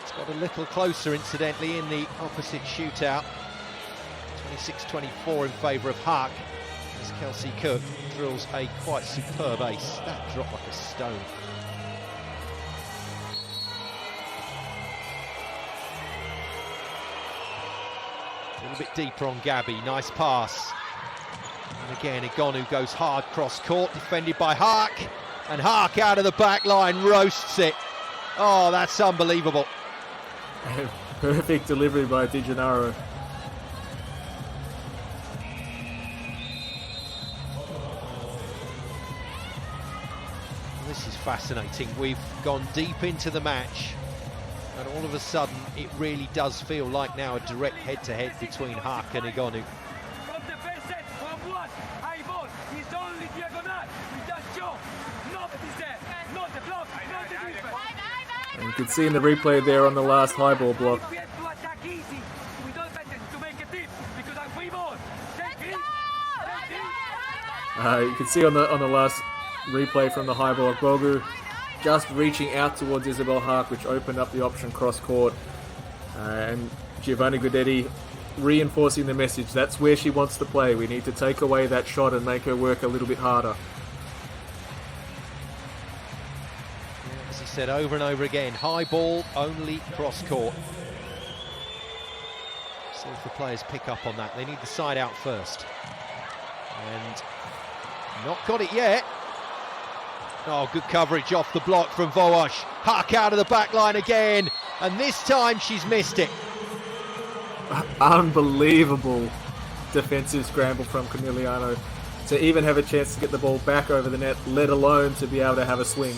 It's got a little closer, incidentally, in the opposite shootout. 26-24 in favour of Haak, as Kelsey Cook drills a quite superb ace. That dropped like a stone. A little bit deeper on Gabi, nice pass. And again, Igonu goes hard cross court, defended by Haak. And Haak out of the back line, roasts it. Oh, that's unbelievable. Perfect delivery by De Gennaro. This is fascinating. We've gone deep into the match, and all of a sudden it really does feel like now a direct head-to-head between Haak and Igonu. And you can see in the replay there on the last high ball block. You can see on the last replay from the high ball, Bogu just reaching out towards Isabel Haak, which opened up the option cross court. And Giovanni Guidetti reinforcing the message. That's where she wants to play. We need to take away that shot and make her work a little bit harder. As he said over and over again, high ball, only cross court. See if the players pick up on that. They need the side out first. And not got it yet. Oh, good coverage off the block from Voash. Haak out of the back line again. And this time she's missed it. Unbelievable defensive scramble from Conegliano to even have a chance to get the ball back over the net, let alone to be able to have a swing.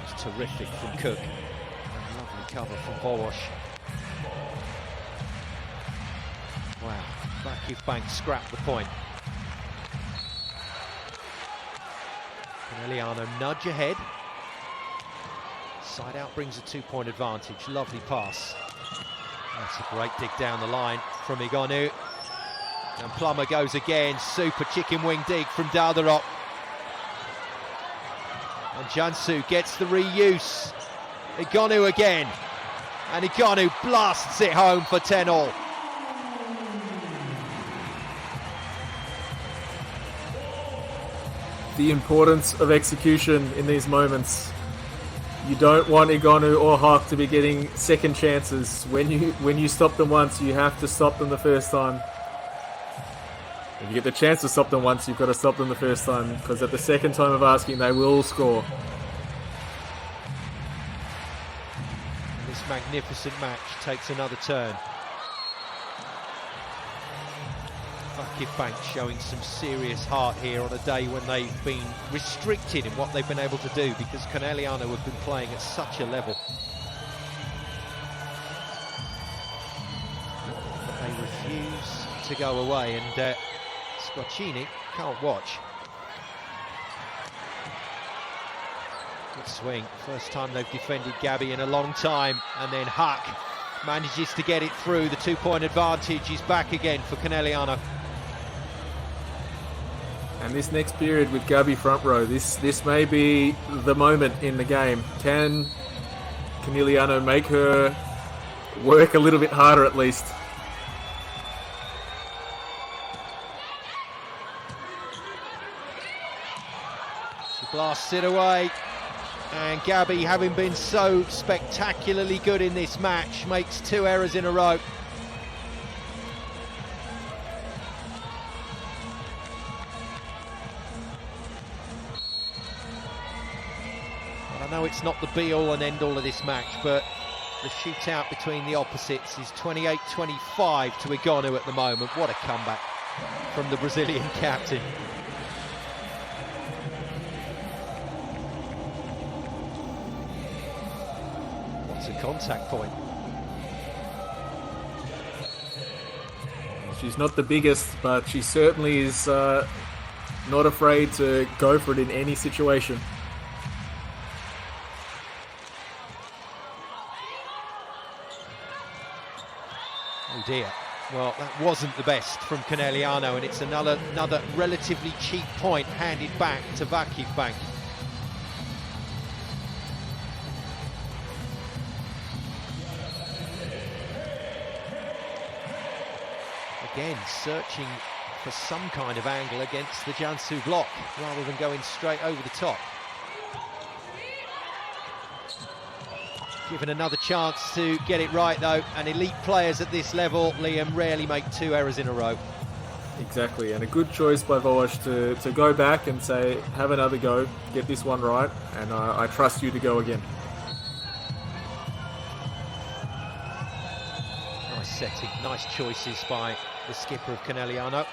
It's terrific from Cook. And lovely cover from Voash. Wow, VakifBank scrapped the point. Conegliano nudge ahead. Side out brings a 2-point advantage. Lovely pass. That's a great dig down the line from Igonu. And Plummer goes again. Super chicken wing dig from Dalderop. And Jansu gets the reuse. Igonu again. And Igonu blasts it home for 10-all. The importance of execution in these moments. You don't want Igonu or Hawk to be getting second chances. When you stop them once, you have to stop them the first time. If you get the chance to stop them once, you've got to stop them the first time, because at the second time of asking, they will score. This magnificent match takes another turn. VakifBank showing some serious heart here on a day when they've been restricted in what they've been able to do because Conegliano have been playing at such a level. But they refuse to go away, and Squacchini can't watch. Good swing, first time they've defended Gabby in a long time, and then Huck manages to get it through. The 2-point advantage is back again for Conegliano. And this next period with Gabby front row, this may be the moment in the game. Can Conegliano make her work a little bit harder at least? She blasts it away. And Gabby, having been so spectacularly good in this match, makes 2 errors in a row. I know it's not the be-all and end-all of this match, but the shootout between the opposites is 28-25 to Igonu at the moment. What a comeback from the Brazilian captain. What's a contact point? She's not the biggest, but she certainly is not afraid to go for it in any situation. Oh dear. Well, that wasn't the best from Conegliano, and it's another relatively cheap point handed back to VakifBank. Again, searching for some kind of angle against the Jansu block, rather than going straight over the top. Given another chance to get it right though, and elite players at this level, Liam, rarely make 2 errors in a row. Exactly, and a good choice by Voash to go back and say, have another go, get this one right, and I trust you to go again. Nice setting, nice choices by the skipper of Conegliano.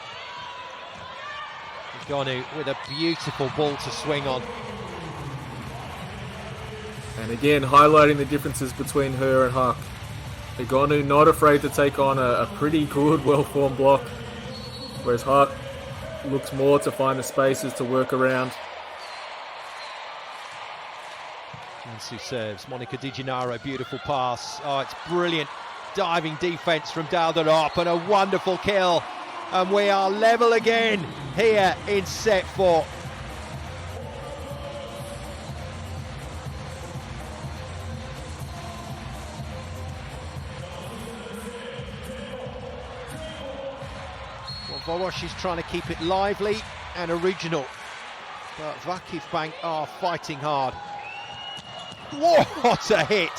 Igonu with a beautiful ball to swing on. And again, highlighting the differences between her and Huck. Igonu not afraid to take on a pretty good, well-formed block, whereas Huck looks more to find the spaces to work around. Jansu serves, Monica Di Gennaro, beautiful pass. Oh, it's brilliant diving defence from Dalderop, and a wonderful kill. And we are level again here in set 4. Voash is trying to keep it lively and original, but VakifBank are fighting hard. What a hit!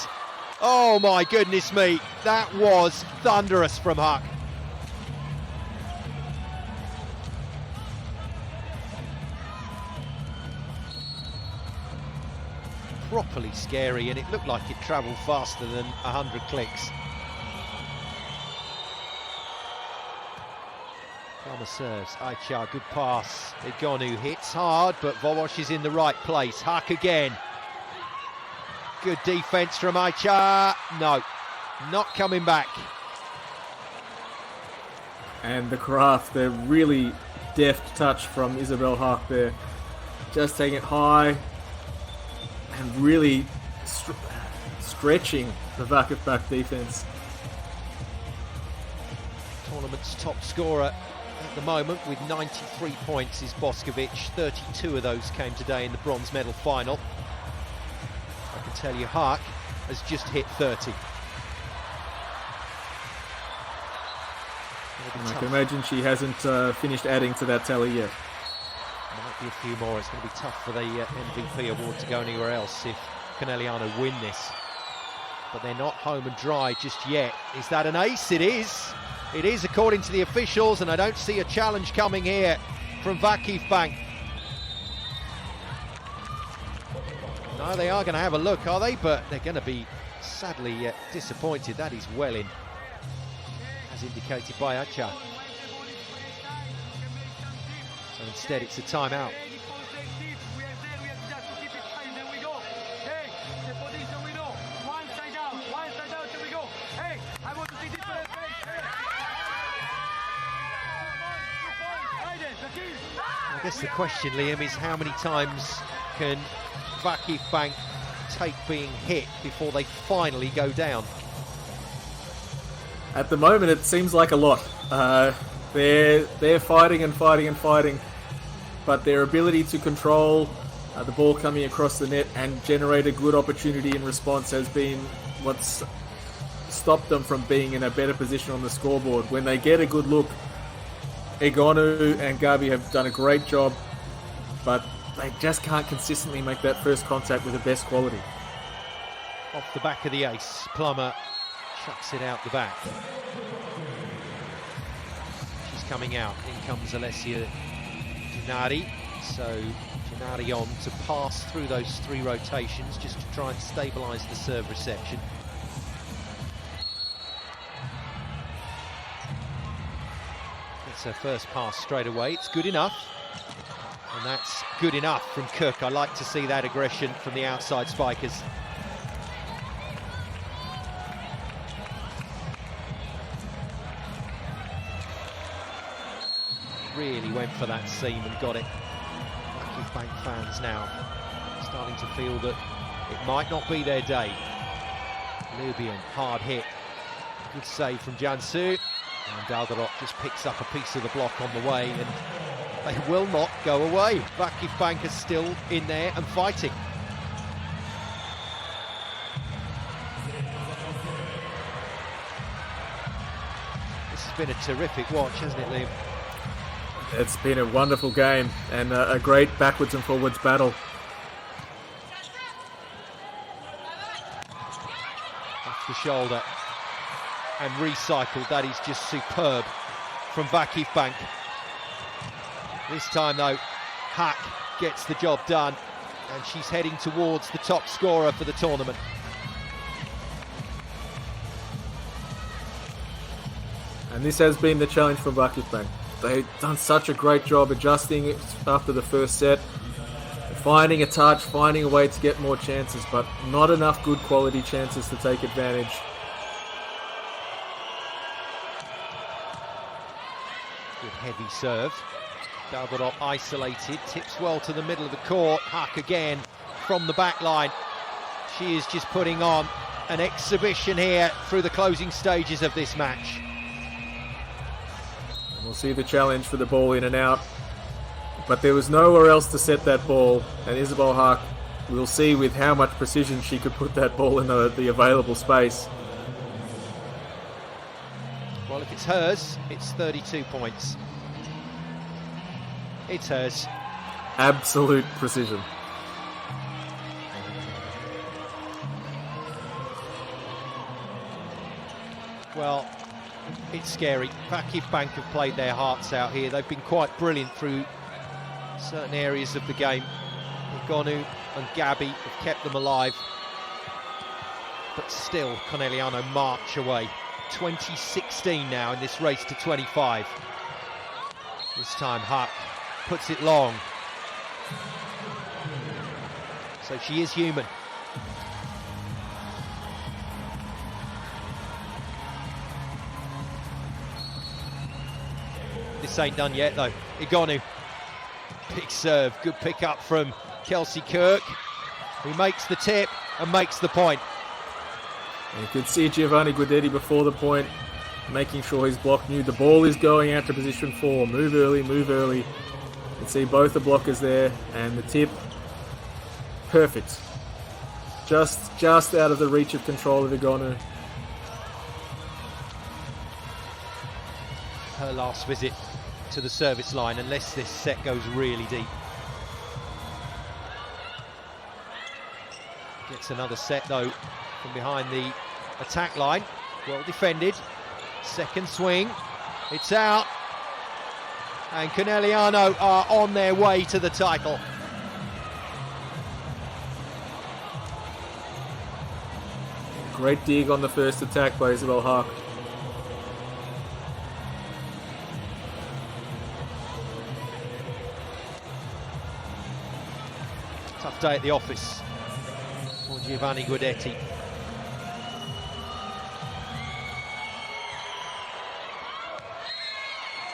Oh my goodness me, that was thunderous from Huck. Properly scary, and it looked like it travelled faster than 100 clicks. Palmer serves, Aicha, good pass. Igonu hits hard, but Voash is in the right place. Huck again. Good defence from Aicha. No, not coming back. And the craft, the really deft touch from Isabel Huck there. Just taking it high and really stretching the VakifBank defence. Tournament's top scorer at the moment with 93 points is Boskovic. 32 of those came today in the bronze medal final. I can tell you Haak has just hit 30. And I can imagine she hasn't finished adding to that tally yet. Might be a few more. It's going to be tough for the MVP award to go anywhere else if Conegliano win this. But they're not home and dry just yet. Is that an ace? It is. It is according to the officials, and I don't see a challenge coming here from VakifBank. No, they are going to have a look, are they? But they're going to be sadly disappointed. That is well in, as indicated by Acha. So instead it's a timeout. I guess the question, Liam, is how many times can VakifBank take being hit before they finally go down? At the moment, it seems like a lot. They're fighting and fighting and fighting, but their ability to control the ball coming across the net and generate a good opportunity in response has been what's stopped them from being in a better position on the scoreboard. When they get a good look, Egonu and Gabi have done a great job, but they just can't consistently make that first contact with the best quality. Off the back of the ace, Plummer chucks it out the back. She's coming out. In comes Alessia Gennari. So Gennari on to pass through those 3 rotations just to try and stabilise the serve reception. It's her first pass straight away. It's good enough. And that's good enough from Cook. I like to see that aggression from the outside spikers. Really went for that seam and got it. VakifBank fans now starting to feel that it might not be their day. Libyan, hard hit. Good save from Jansu. And Daldarot just picks up a piece of the block on the way, and they will not go away. VakifBank is still in there and fighting. This has been a terrific watch, hasn't it, Liam? It's been a wonderful game and a great backwards and forwards battle. Off the shoulder and recycled. That is just superb from VakifBank. This time though, Haak gets the job done, and she's heading towards the top scorer for the tournament. And this has been the challenge for VakifBank. They've done such a great job adjusting after the first set, finding a touch, finding a way to get more chances, but not enough good quality chances to take advantage. Good heavy serve. Daldarot isolated, tips well to the middle of the court. Haak again from the back line. She is just putting on an exhibition here through the closing stages of this match. We'll see the challenge for the ball in and out, but there was nowhere else to set that ball, and Isabel Haak, we'll see with how much precision she could put that ball in the available space. Well, if it's hers, it's 32 points. It's hers. Absolute precision. Well, it's scary. VakifBank have played their hearts out here. They've been quite brilliant through certain areas of the game. Egonu and Gabi have kept them alive. But still, Conegliano march away. 2016 now in this race to 25. This time Haak puts it long. So she is human. This ain't done yet though. Egonu, big serve, good pick up from Kelsey Kirk, who makes the tip and makes the point. You could see Giovanni Guidetti before the point making sure his block knew the ball is going out to position 4. Move early, move early. You can see both the blockers there, and the tip, perfect. Just out of the reach of control of Igonu. Her last visit to the service line, unless this set goes really deep. Gets another set though from behind the attack line. Well defended. Second swing. It's out. And Conegliano are on their way to the title. Great dig on the first attack by Isabel Haak. Tough day at the office for Giovanni Guidetti.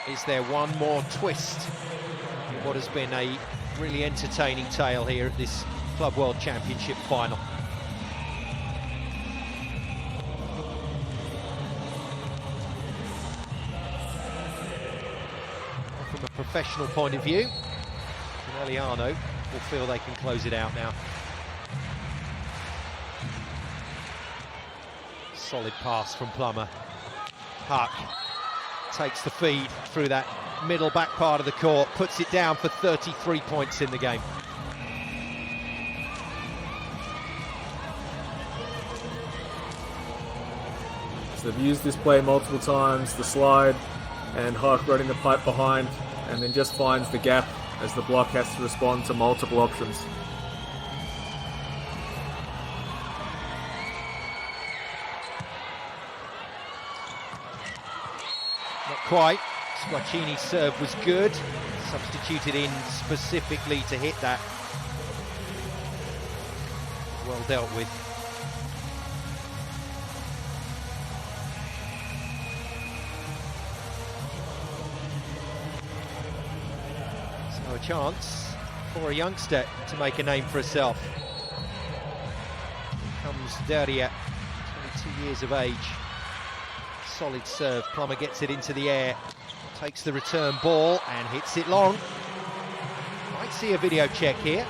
Is there one more twist in what has been a really entertaining tale here at this Club World Championship final? From a professional point of view, Conegliano will feel they can close it out now. Solid pass from Plummer. Haak takes the feed through that middle back part of the court, puts it down for 33 points in the game. So they've used this play multiple times, the slide, and Haak running the pipe behind, and then just finds the gap as the block has to respond to multiple options. Not quite. Squacchini's serve was good. Substituted in specifically to hit that. Well dealt with. So a chance for a youngster to make a name for herself. Here comes Daria, 22 years of age. Solid serve. Plummer gets it into the air, takes the return ball and hits it long. Might see a video check here.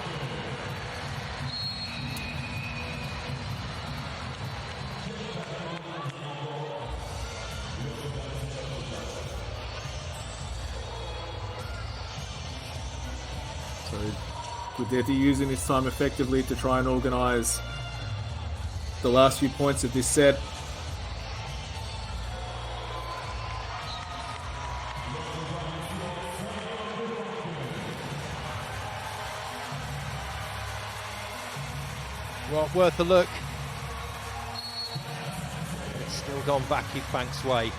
So Guidetti using his time effectively to try and organise the last few points of this set. Well, worth a look. It's still gone VakifBank's way.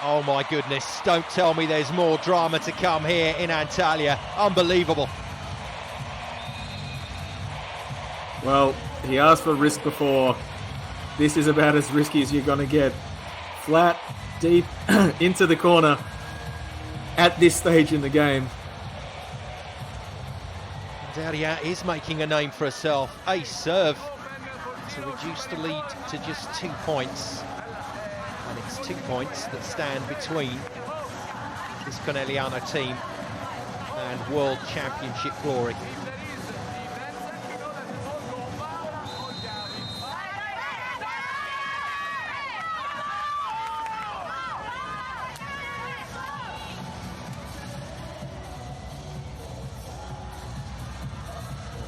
Oh my goodness, don't tell me there's more drama to come here in Antalya. Unbelievable. Well, he asked for risk before. This is about as risky as you're going to get. Flat, deep, into the corner at this stage in the game. Daria is making a name for herself. Ace serve to reduce the lead to just 2 points. And it's 2 points that stand between this Conegliano team and World Championship glory.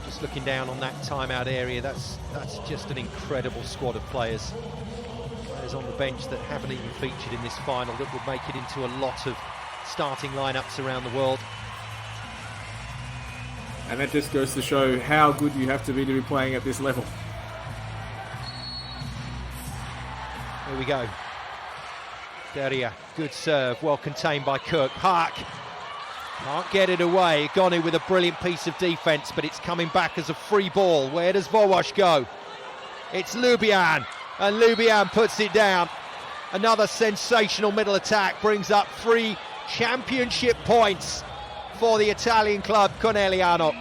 Just looking down on that timeout area, that's just an incredible squad of players. Players on the bench that haven't even featured in this final that would make it into a lot of starting lineups around the world. And that just goes to show how good you have to be playing at this level. Here we go. Daria, good serve, well contained by Cook. Haak can't get it away. Igonu with a brilliant piece of defence, but it's coming back as a free ball. Where does Volleyball go? It's Lubian, and Lubian puts it down. Another sensational middle attack brings up 3 championship points for the Italian club Conegliano.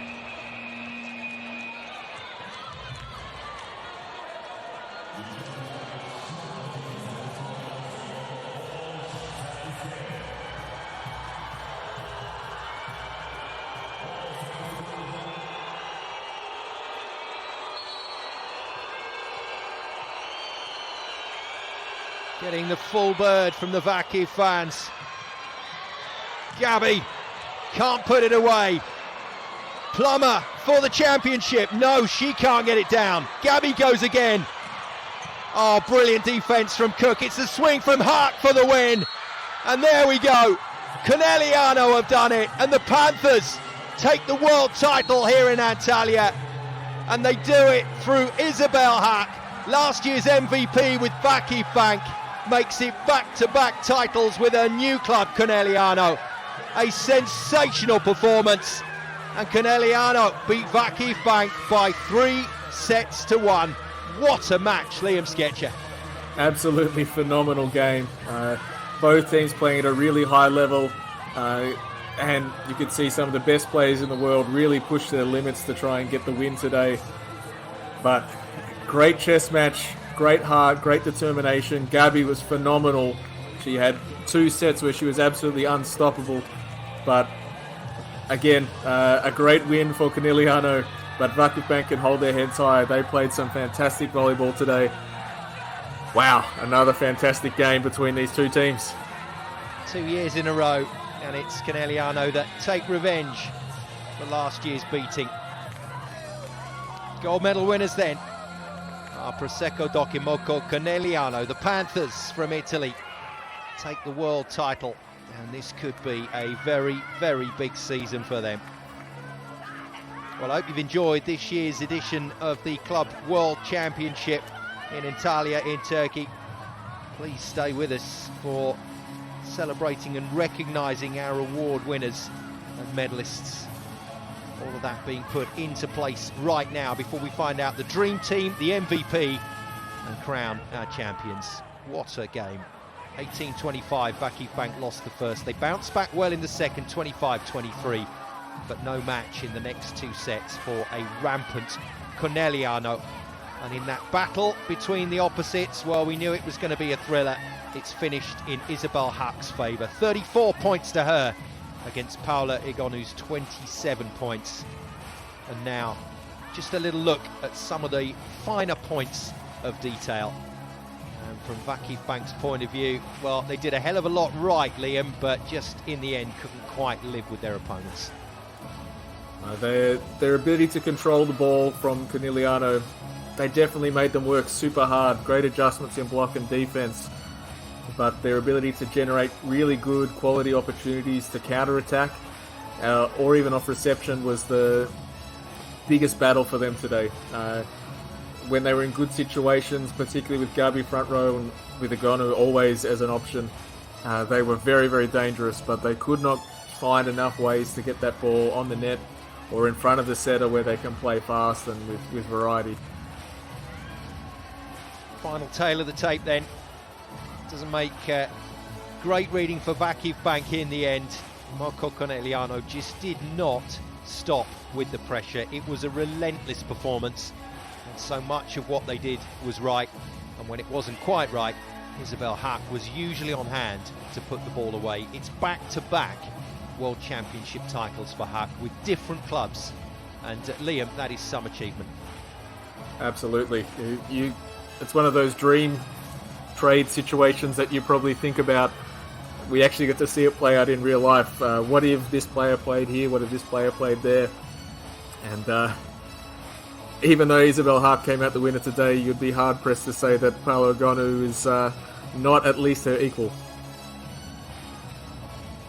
Getting the full bird from the Vakif fans. Gabby can't put it away. Plummer for the championship. No, she can't get it down. Gabby goes again. Oh, brilliant defence from Cook. It's a swing from Hart for the win. And there we go. Conegliano have done it. And the Panthers take the world title here in Antalya. And they do it through Isabel Hack. Last year's MVP with VakifBank makes it back-to-back titles with her new club, Conegliano. A sensational performance. And Conegliano beat VakifBank by 3-1. What a match, Liam Sketcher. Absolutely phenomenal game. Both teams playing at a really high level. And you could see some of the best players in the world really push their limits to try and get the win today. But great chess match, great heart, great determination. Gabby was phenomenal. She had 2 sets where she was absolutely unstoppable. But again, a great win for Conegliano. But VakifBank can hold their heads high. They played some fantastic volleyball today. Wow, another fantastic game between these two teams. 2 years in a row, and it's Conegliano that take revenge for last year's beating. Gold medal winners then are Prosecco Docimocco, Conegliano. The Panthers from Italy take the world title, and this could be a very, very big season for them. Well, I hope you've enjoyed this year's edition of the Club World Championship in Antalya in Turkey. Please stay with us for celebrating and recognising our award winners and medalists. All of that being put into place right now before we find out the dream team, the MVP, and crown our champions. What a game. 18-25, VakifBank lost the first. They bounced back well in the second, 25-23. But no match in the next 2 sets for a rampant Conegliano. And in that battle between the opposites, well, we knew it was going to be a thriller. It's finished in Isabel Hack's favour. 34 points to her against Paula Igonu's 27 points. And now, just a little look at some of the finer points of detail. And from VakifBank's point of view, well, they did a hell of a lot right, Liam, but just in the end couldn't quite live with their opponents. Their ability to control the ball from Conegliano, they definitely made them work super hard. Great adjustments in block and defense. But their ability to generate really good quality opportunities to counter-attack or even off reception was the biggest battle for them today. When they were in good situations, particularly with Gabi front row and with Igonu always as an option, they were very, very dangerous, but they could not find enough ways to get that ball on the net or in front of the setter where they can play fast and with variety. Final tail of the tape then. Doesn't make great reading for VakifBank in the end. Marco Conegliano just did not stop with the pressure. It was a relentless performance, and so much of what they did was right, and when it wasn't quite right, Isabel Hack was usually on hand to put the ball away. It's back-to-back World Championship titles for Hack with different clubs, and Liam, that is some achievement. Absolutely. It's one of those dream trade situations that you probably think about. We actually get to see it play out in real life. What if this player played here? What if this player played there? And even though Isabel Hack came out the winner today, you'd be hard-pressed to say that Paolo Igonu is not at least her equal.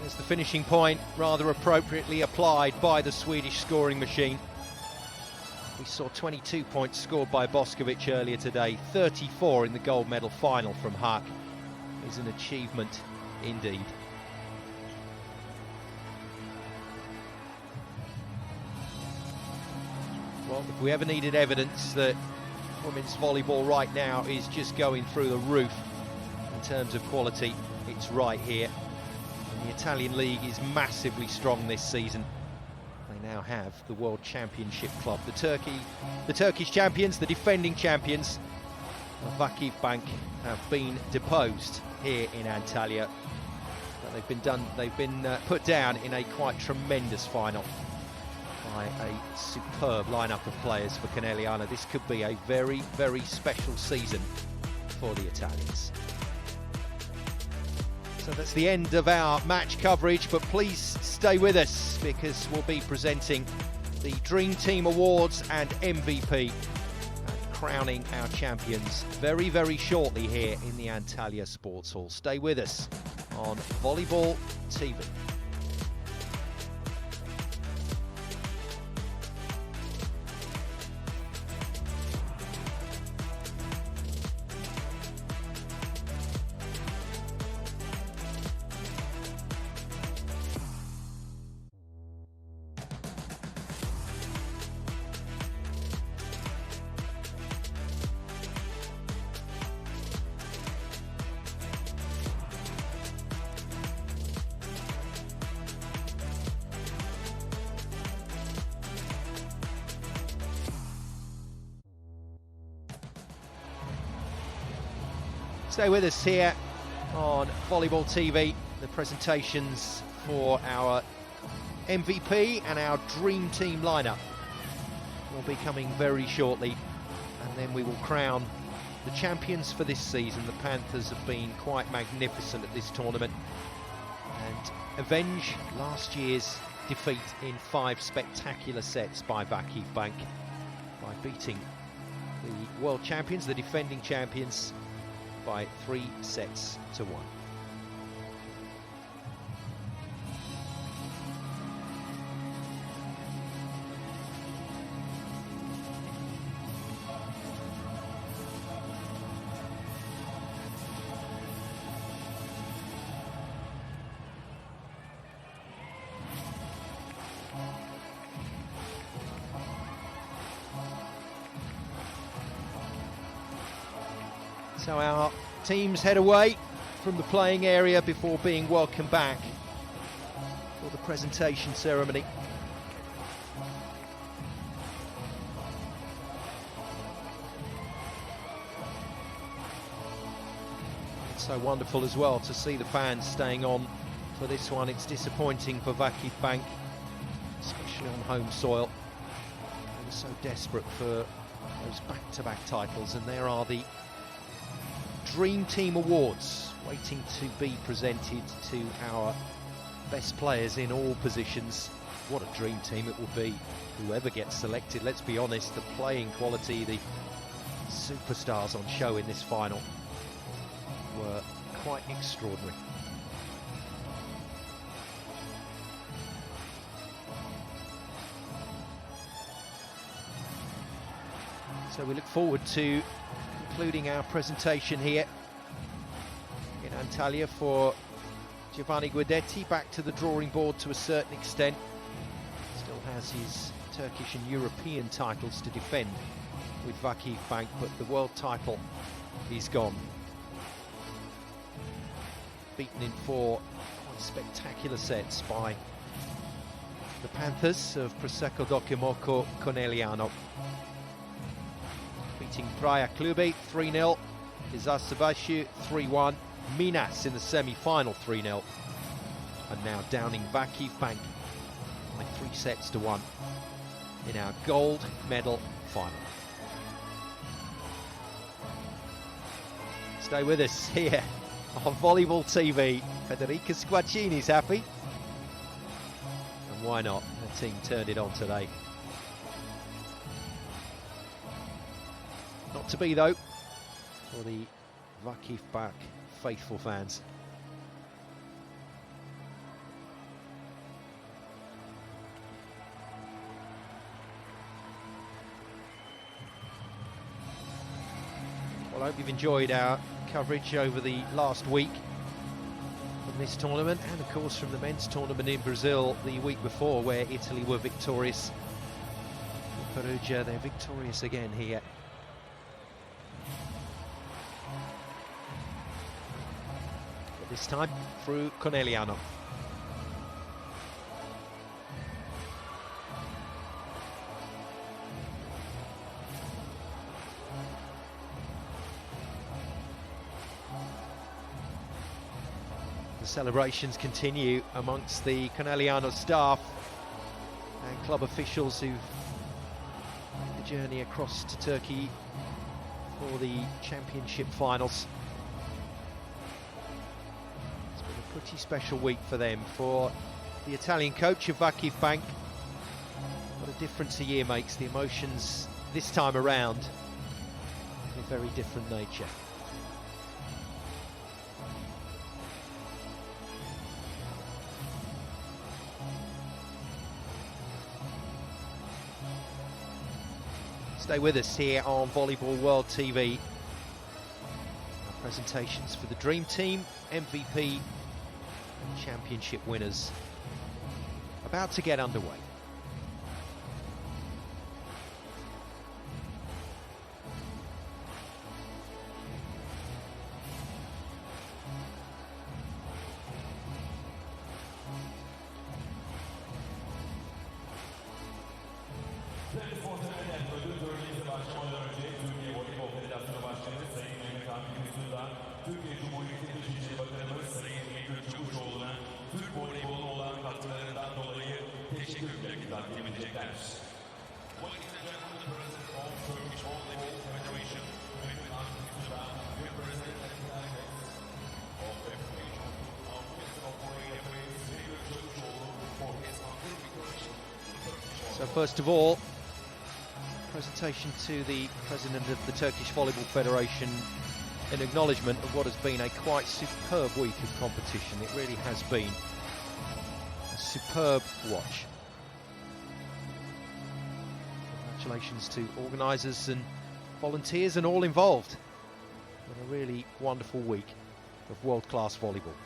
There's the finishing point, rather appropriately applied by the Swedish scoring machine. We saw 22 points scored by Boskovic earlier today. 34 in the gold medal final from Hack is an achievement indeed. Well, if we ever needed evidence that women's volleyball right now is just going through the roof in terms of quality, it's right here. And the Italian league is massively strong this season. They now have the World Championship club. The Turkish champions, the defending champions of VakifBank, have been deposed here in Antalya. But they've been put down in a quite tremendous final by a superb lineup of players for Conegliano. This could be a very, very special season for the Italians. So that's the end of our match coverage, but please stay with us because we'll be presenting the Dream Team Awards and MVP and crowning our champions very, very shortly here in the Antalya Sports Hall. Stay with us on Volleyball TV. Stay with us here on Volleyball TV, the presentations for our MVP and our Dream Team lineup will be coming very shortly, and then we will crown the champions for this season. The Panthers have been quite magnificent at this tournament and avenge last year's defeat in 5 spectacular sets by VakifBank by beating the world champions, the defending champions, by 3 sets to 1. So our teams head away from the playing area before being welcomed back for the presentation ceremony. It's so wonderful as well to see the fans staying on for this one. It's disappointing for VakifBank, especially on home soil. They were so desperate for those back-to-back titles, and there are the Dream Team Awards waiting to be presented to our best players in all positions. What a dream team it will be, whoever gets selected. Let's be honest, the playing quality, the superstars on show in this final were quite extraordinary. So we look forward to concluding our presentation here in Antalya for Giovanni Guidetti, back to the drawing board to a certain extent. Still has his Turkish and European titles to defend with VakifBank, but the world title is gone. Beaten in 4 quite spectacular sets by the Panthers of Prosecco Docimocco Conegliano. Beating Praia Clube 3-0, Izasabashu 3-1, Minas in the semi-final 3-0, and now downing VakifBank by 3 sets to 1 in our gold medal final. Stay with us here on Volleyball TV. Federica Squaccini's happy, and why not? The team turned it on today. Not to be though for the VakifBank faithful fans. Well, I hope you've enjoyed our coverage over the last week from this tournament, and of course from the men's tournament in Brazil the week before, where Italy were victorious. In Perugia, they're victorious again here. This time through Conegliano. The celebrations continue amongst the Conegliano staff and club officials who've made the journey across to Turkey for the championship finals. Pretty special week for them, for the Italian coach of VakifBank. What a difference a year makes. The emotions this time around of a very different nature. Stay with us here on Volleyball World TV. Our presentations for the Dream Team, MVP and Championship winners about to get underway. Türkiye Cumhuriyeti Dışişleri Bakanımız Sayın Ekrem Çavuşoğlu'na Türk voleyboluna olan katkılarından dolayı teşekkürler takdim edecekler. Ladies and gentlemen, the President of Turkish Volleyball Federation, Mehmet Aksu'da represent the delegates of the Federation of Mr. Volleyball, Ekrem Çavuşoğlu, for his contribution to Turkish volleyball. So first of all, presentation to the President of the Turkish Volleyball Federation in acknowledgement of what has been a quite superb week of competition. It really has been a superb watch. Congratulations to organisers and volunteers and all involved in a really wonderful week of world-class volleyball.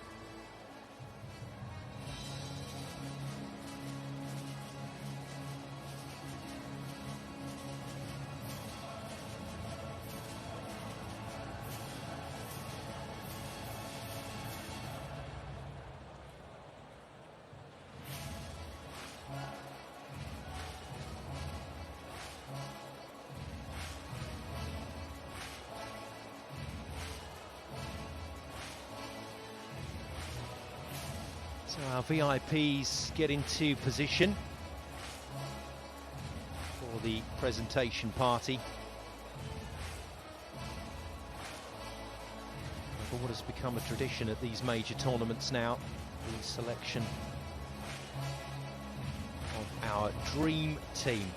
So our VIPs get into position for the presentation party. For what has become a tradition at these major tournaments now, the selection of our dream team.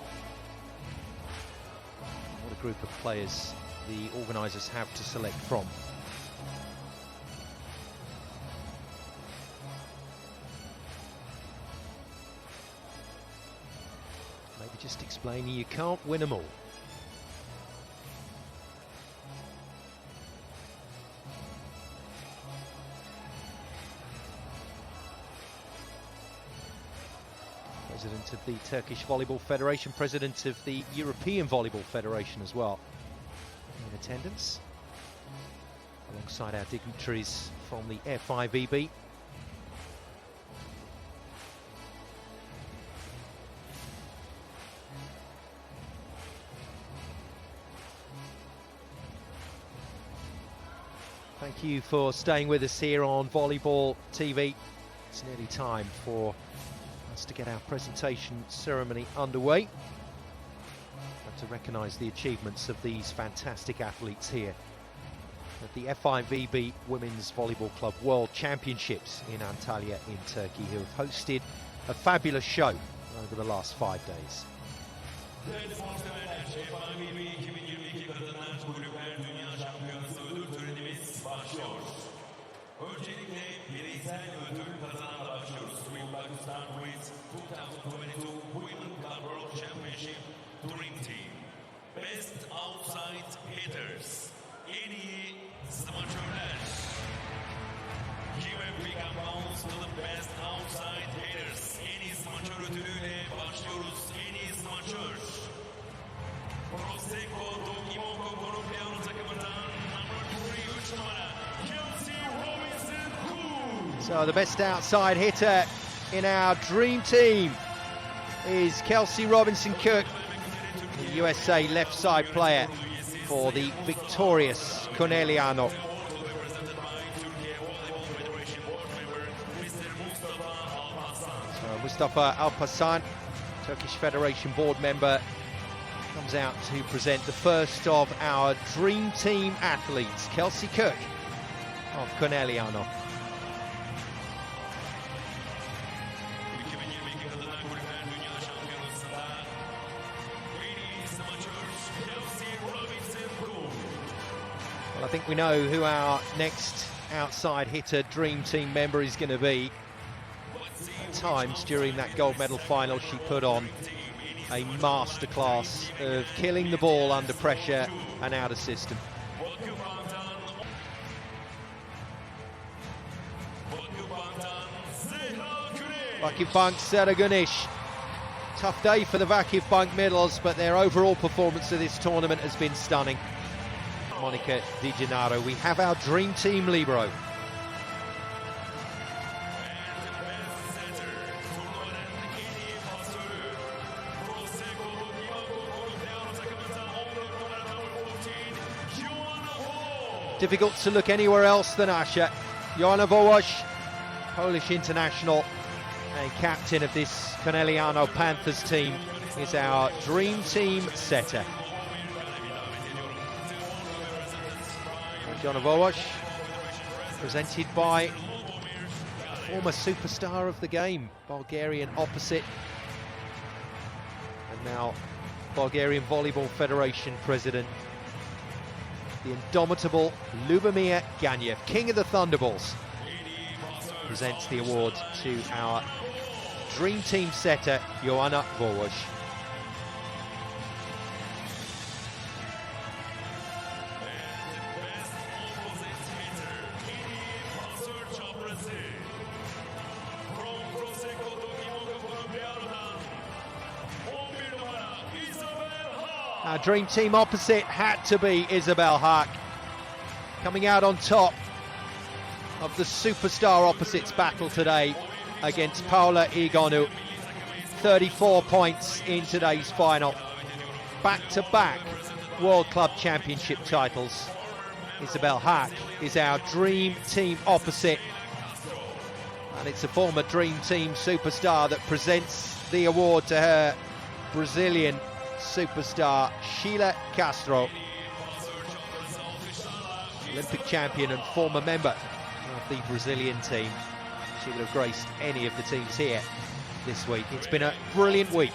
What a group of players the organisers have to select from. Just explaining you can't win them all. President of the Turkish Volleyball Federation, President of the European Volleyball Federation as well in attendance, alongside our dignitaries from the FIVB. Thank you for staying with us here on Volleyball TV. It's nearly time for us to get our presentation ceremony underway and to recognise the achievements of these fantastic athletes here at the FIVB Women's Volleyball Club World Championships in Antalya in Turkey, who have hosted a fabulous show over the last 5 days. Öncelikle bireysel ödül kazanarak başlıyoruz. We would like to start with 2022 Women Club World Championship Dream Team. Best Outside Hitters. En iyi smaçörler. Give a big applause to the best outside hitters. En iyi smaçör ödülüyle başlıyoruz. En iyi smaçör. Prosecco Conegliano Conegliano takımından number 3 numara. So the best outside hitter in our dream team is Kelsey Robinson-Cook, the USA left side player for the victorious Conegliano. So Mustafa Alparslan, Turkish Federation board member, comes out to present the first of our dream team athletes, Kelsey Cook of Conegliano. think we know who our next outside hitter dream team member is going to be. At times during that gold medal final, she put on a masterclass of killing the ball under pressure and out of system. VakifBank Saragunish. Tough day for the VakifBank middles, but their overall performance of this tournament has been stunning. Monica Di Gennaro, we have our dream team libero. Difficult to look anywhere else than Asha. Joanna Wołosz, Polish international and captain of this Conegliano Panthers team, is our dream team setter. Joanna Wołosz, presented by a former superstar of the game, Bulgarian opposite, and now Bulgarian Volleyball Federation president, the indomitable Lubomir Ganev, king of the Thunderballs, presents the award to our dream team setter, Joanna Wołosz. Our dream team opposite had to be Isabel Haak, coming out on top of the superstar opposites battle today against Paula Egonu. 34 points in today's final. Back-to-back World Club Championship titles. Isabel Haak is our dream team opposite, and it's a former dream team superstar that presents the award to her Brazilian superstar Sheila Castro, Olympic champion and former member of the Brazilian team. She would have graced any of the teams here this week. It's been a brilliant week.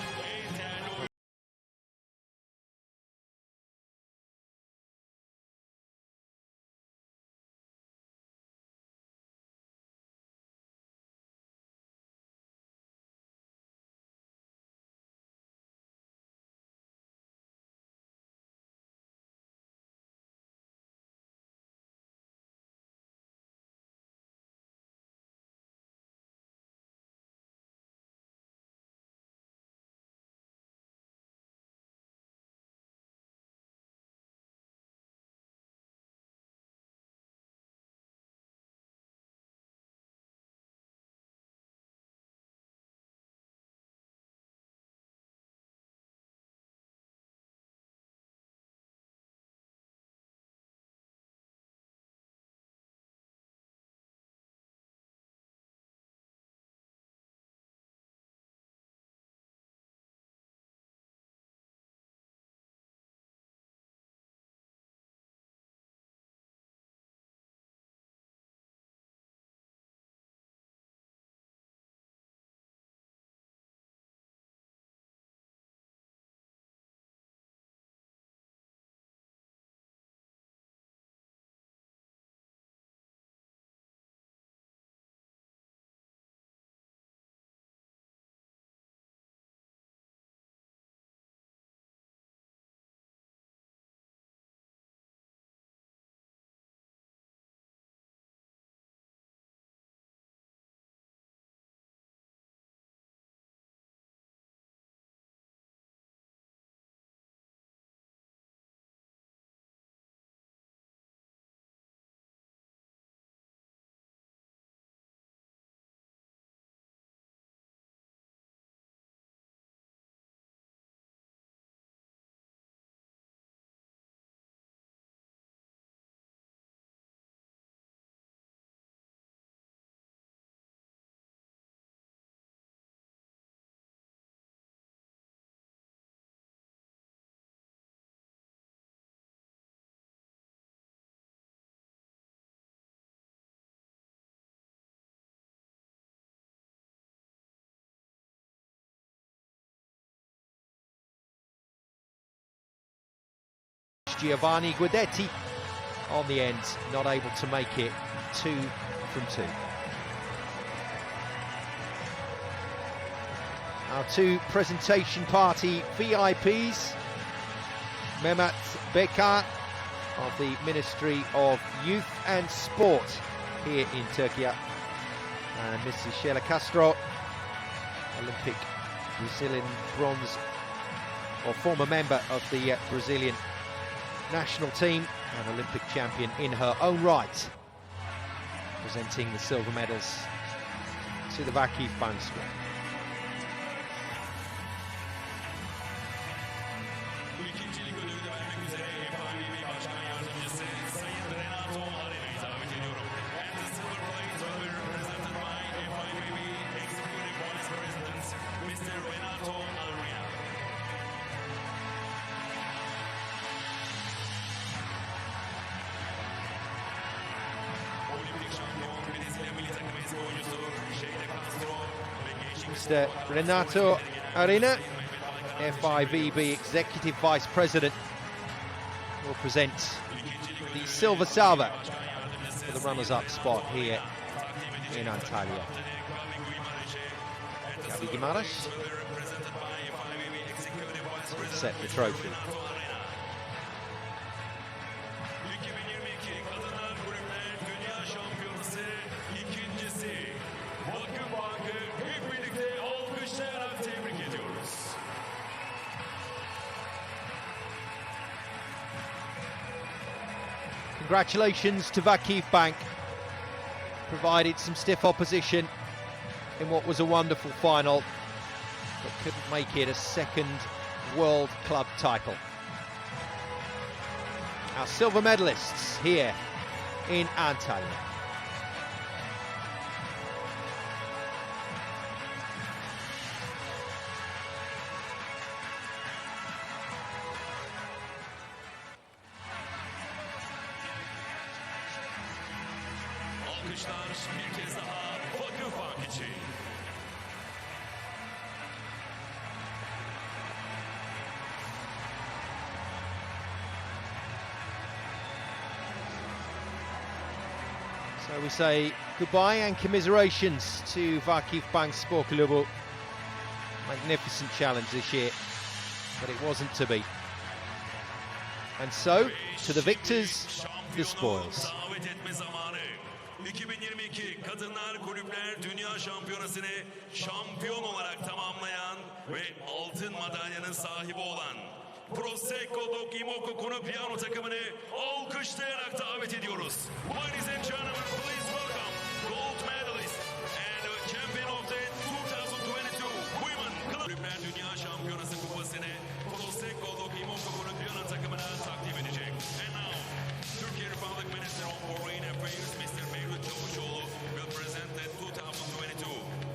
Giovanni Guidetti on the end, not able to make it 2 from 2. Our 2 presentation party VIPs, Mehmet Bekar of the Ministry of Youth and Sport here in Turkey, and Mrs. Sheila Castro, Olympic Brazilian bronze, or former member of the Brazilian national team and Olympic champion in her own right, presenting the silver medals to the VakifBank squad. İkincilik ödülünü vermek üzere VakifBank Başkan Yardımcısı Sayın Renato Arena'yı davet ediyorum. And the silver plates will be represented by VakifBank Executive Vice President Mr. Renato Arena. Olimpik şampiyon Brezilya milli takımı eski oyuncusu Sheila Castro ve gençlik Mr. Renato Arena, FIVB Executive Vice President, will present the Silver Salver for the runners-up spot here in Antalya. Gabi Guimarães will set the trophy. 2022 Kadınlar Kulüpler Dünya Şampiyonası ikincisi VakifBank'ı hep birlikte alkışlayarak tebrik ediyoruz. Congratulations to VakifBank. Provided some stiff opposition in what was a wonderful final, but couldn't make it a second World Club title. Our silver medalists here in Antalya. Alkışlar bir kez daha VakifBank için. So we say goodbye and commiserations to VakifBank Spor Kulubu. Magnificent challenge this year, but it wasn't to be. And so, to the victors, the spoils. Davet etme zamanı. 2022 Kadınlar Kulüpler Dünya Şampiyonası'nı şampiyon olarak tamamlayan ve altın madalyanın sahibi olan Prosecco do Imoco Conegliano takımını alkışlayarak davet ediyoruz. Ladies and gentlemen, please welcome gold medalist and champion of the 2022 Women Kulüpler Dünya Şampiyonası kupasını Prosecco do Imoco Conegliano takımına takdim edecek. And now, Turkey Republic Minister of Foreign Affairs Mr. Mevlüt Çavuşoğlu will present the 2022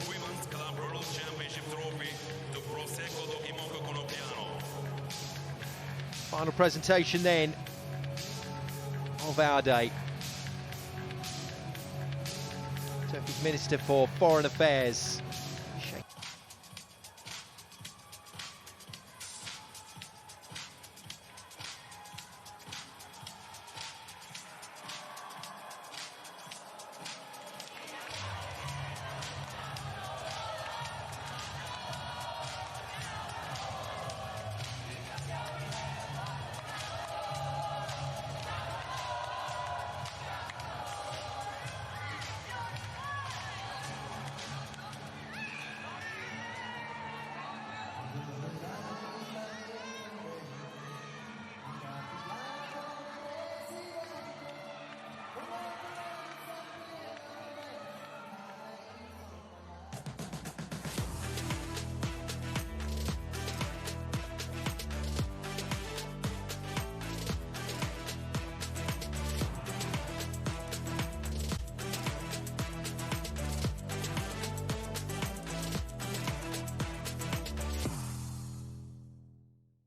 Women's Club World Championship Trophy to Prosecco do Imoco Conegliano. Final presentation then of our day. Turkey's Minister for Foreign Affairs,